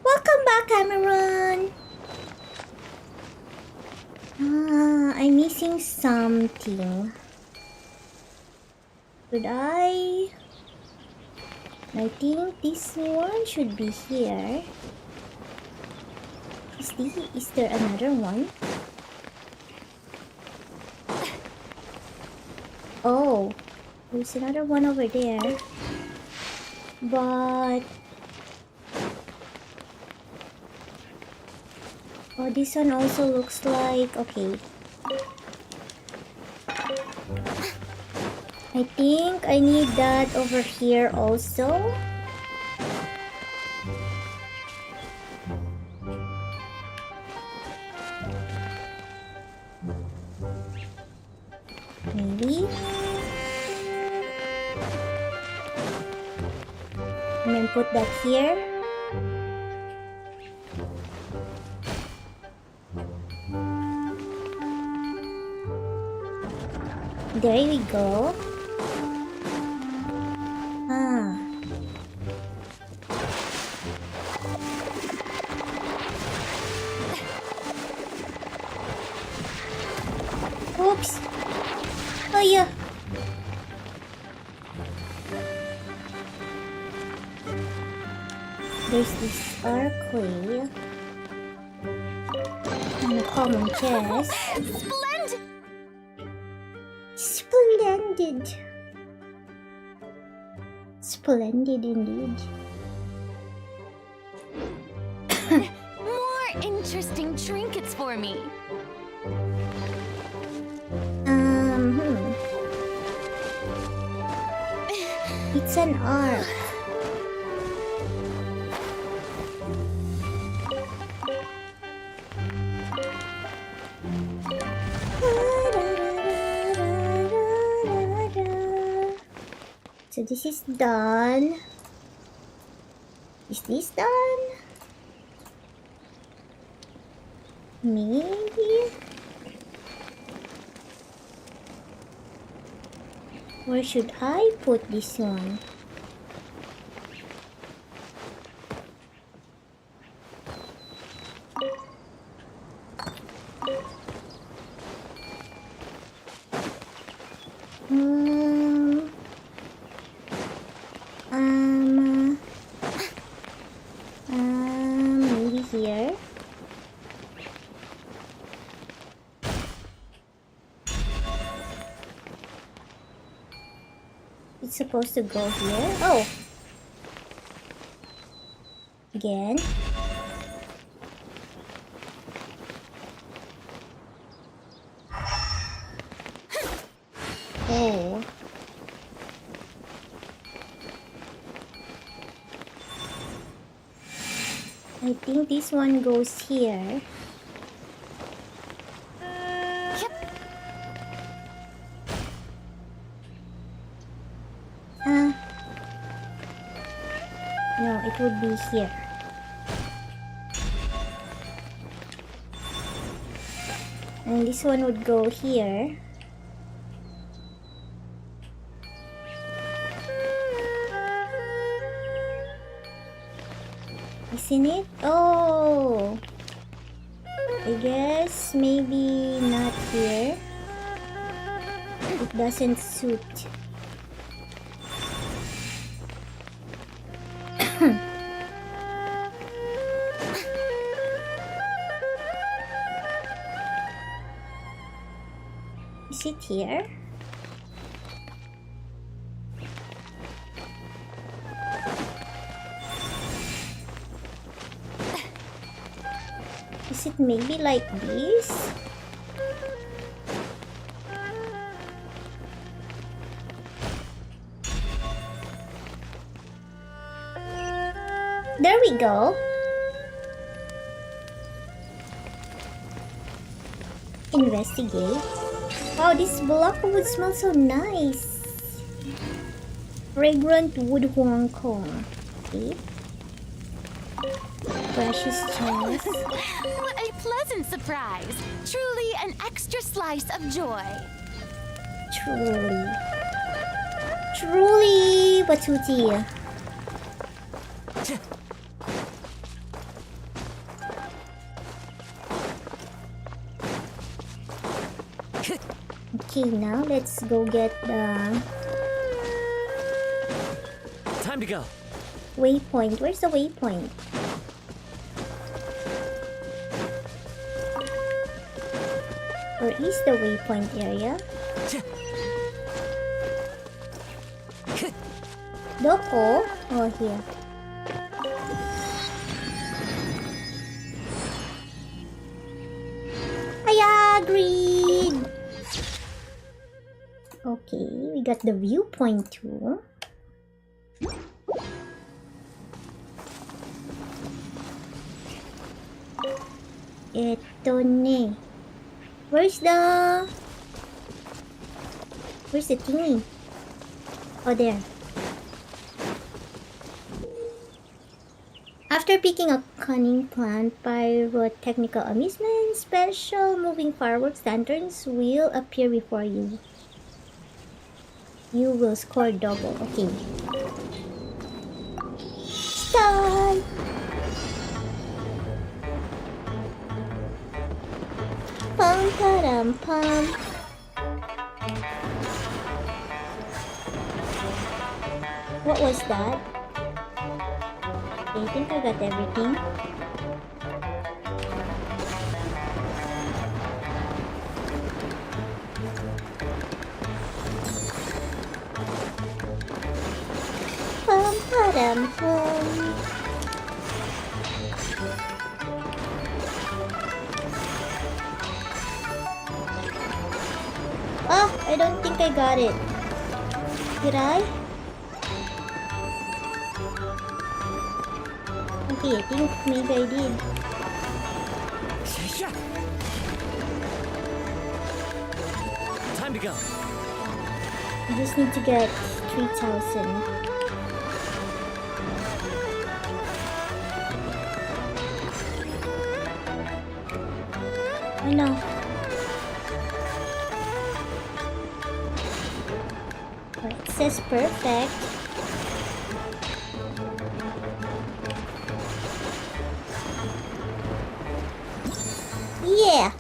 Welcome back, Cameron. I'm missing something. Should I think this one should be here. Is there another one? Oh, there's another one over there. But Oh, this one also looks like... Okay. I think I need that over here also. Maybe. And then put that here. There we go. Ah. Oops. Oh yeah. There's this archway. And a common chest. Splendid! Splendid. Splendid indeed. More interesting trinkets for me. It's an arc. So this is done. Is this done? Maybe? Where should I put this one? Maybe here. It's supposed to go here. Oh! Again. Oh. I think this one goes here. No, it would be here. And this one would go here. Isn't it? Oh! I guess maybe not here. It doesn't suit. Is it here? Is it maybe like this? There we go. Investigate. Wow, this block would smell so nice. Fragrant wood Hong Kong. Okay. Precious chest. What a pleasant surprise. Truly an extra slice of joy. Truly. Truly, Batuti. Okay, now let's go get the Time to go. waypoint. Where's the waypoint? Where is the waypoint area? Doko? Oh, here. got the viewpoint too. Eto ne. Where's the thingy? Oh, there. After picking a cunning plant, pyrotechnical amusement, special moving fireworks lanterns will appear before you. You will score double. Okay. Start! Pum padam pum. What was that? I think I got everything. Pum padam pum. Oh, I don't think I got it. Did I? Okay, I think maybe I did. Time to go. I just need to get 3,000. I know. It says perfect. Yeah!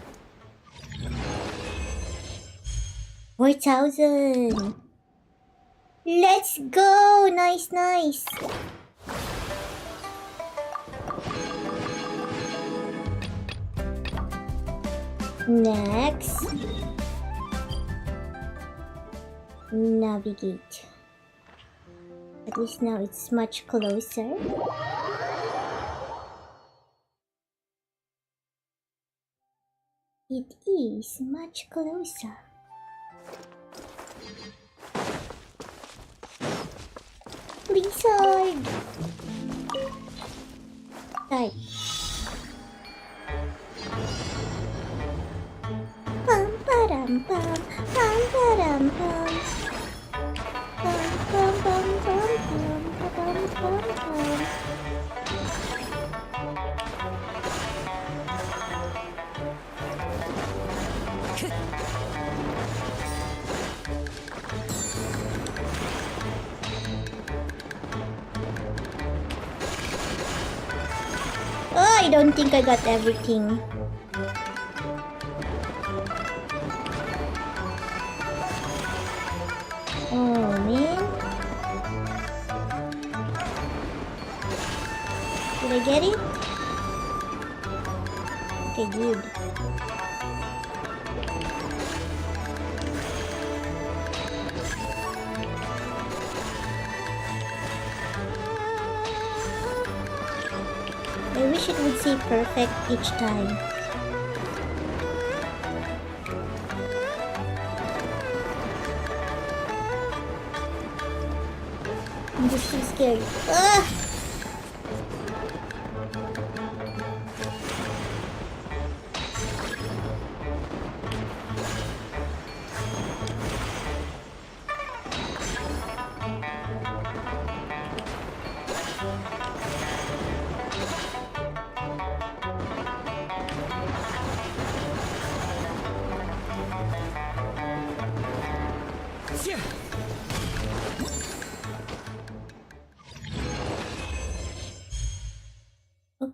4,000! Let's go! Nice, nice! Next, navigate. At least now it's much closer. It is much closer. Blizzard! Type. Pum padam pum, pum padam pum. Pum pum pum pum pum pum pum pum. Oh, I don't think I got everything. Oh man. Did I get it? Okay, good. I wish it would say perfect each time. I'm just too scared. Ugh!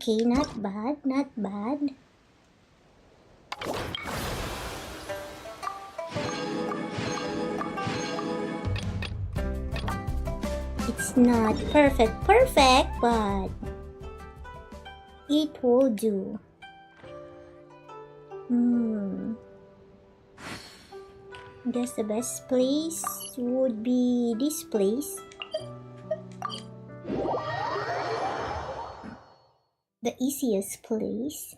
Okay, not bad, not bad. It's not perfect, but it will do. I guess the best place would be this place. The easiest place.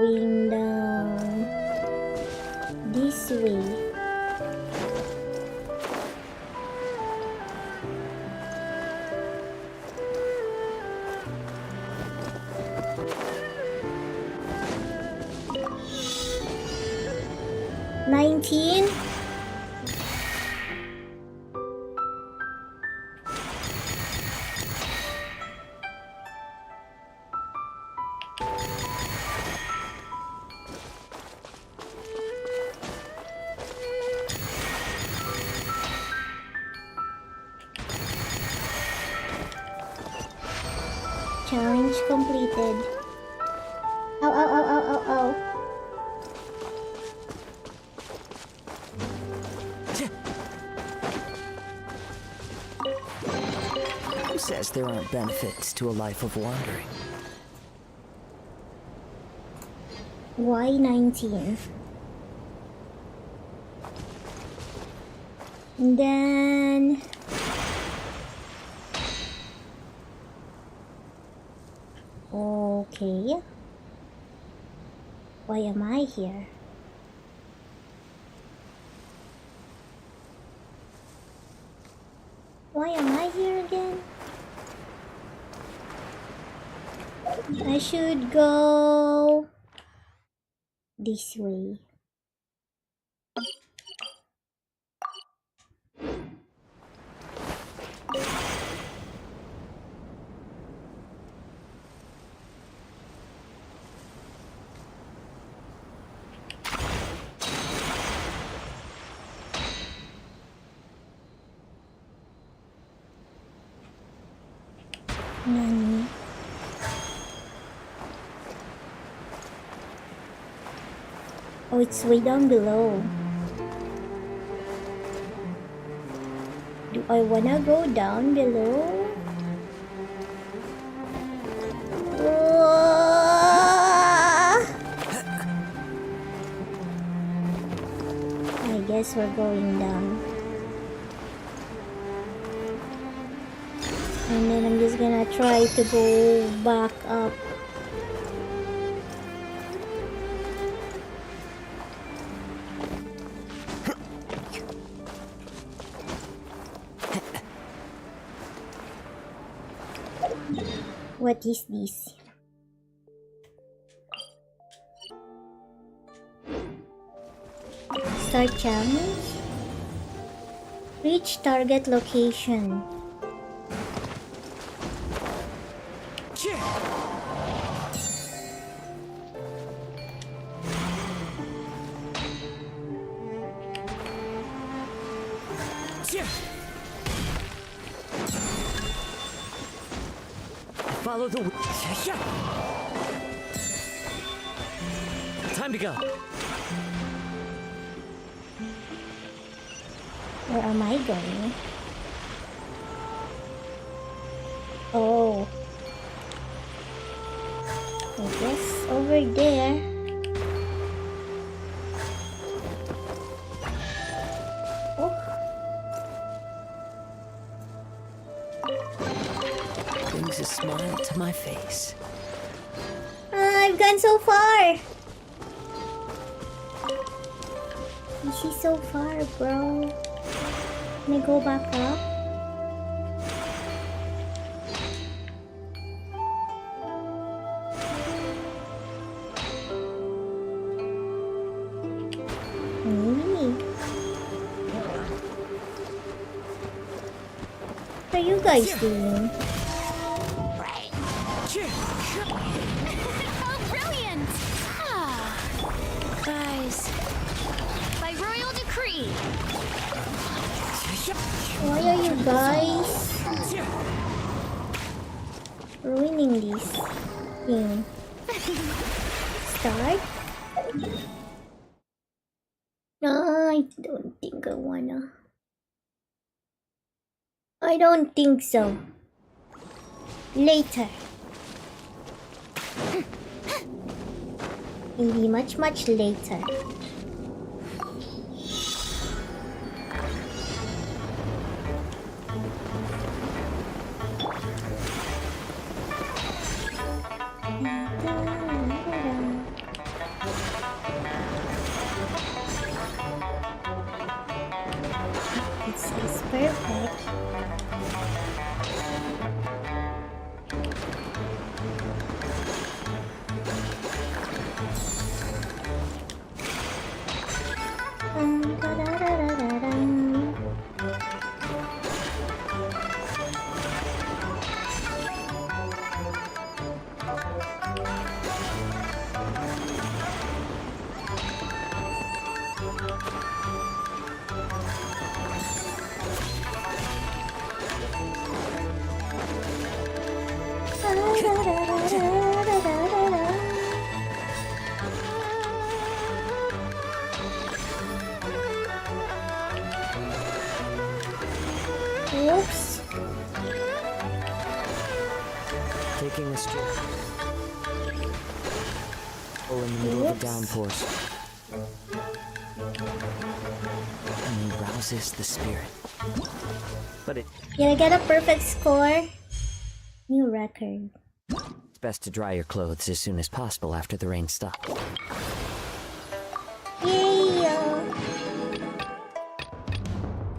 going down this way. $19. Challenge completed. Ow, ow, ow, ow, ow, ow. Who says there aren't benefits to a life of wandering? Why 19? And then... Okay. Why am I here? Why am I here again? I should go this way. Nani? Oh, it's way down below. Do I wanna go down below? I guess we're going down. And then I'm just gonna try to go back up. What is this? Start challenge? Reach target location. Follow the... Time to go. Where am I going? Oh. I guess over there. Oh. Brings a smile to my face. I've gone so far. This is so far, bro. Can I go back up? Maybe. What are you guys doing? Oh, brilliant! Guys, by royal decree. Why are you guys ruining this thing? Start? No, I don't think I wanna. I don't think so. Later. Maybe much later. Oh, in the middle of a downforce. And he rouses the spirit. But Did I get a perfect score? New record. it's best to dry your clothes as soon as possible after the rain stops. Yeah.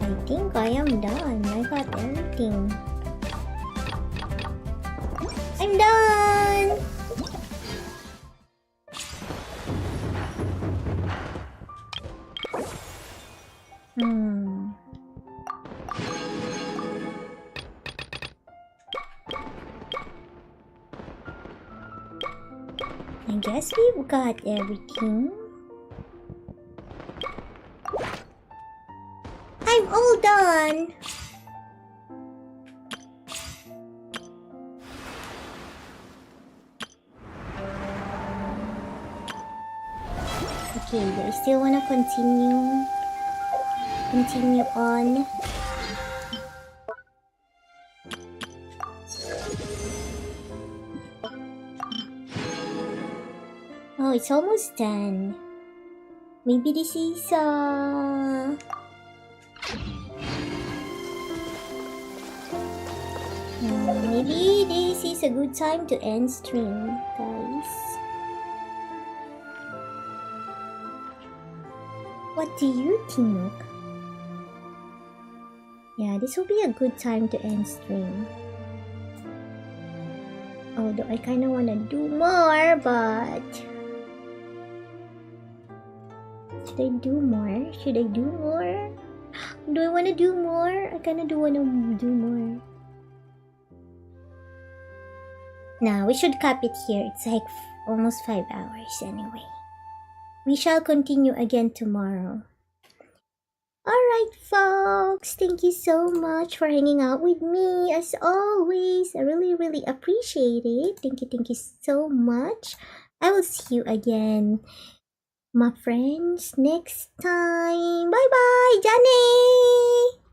I think I am done. I got everything. I'm done! I guess we've got everything. I'm all done! Okay, do I still wanna continue on? Oh, it's almost done. Maybe this is maybe this is a good time to end stream, guys. What do you think? Yeah, this will be a good time to end stream. Although I kinda wanna do more, but... Should I do more? Should I do more? Do I wanna do more? I kinda do wanna do more. Nah, we should cap it here. It's like almost 5 hours anyway. We shall continue again tomorrow. Alright, folks. Thank you so much for hanging out with me. As always, I really appreciate it. Thank you so much. I will see you again, my friends, next time. Bye-bye, Johnny!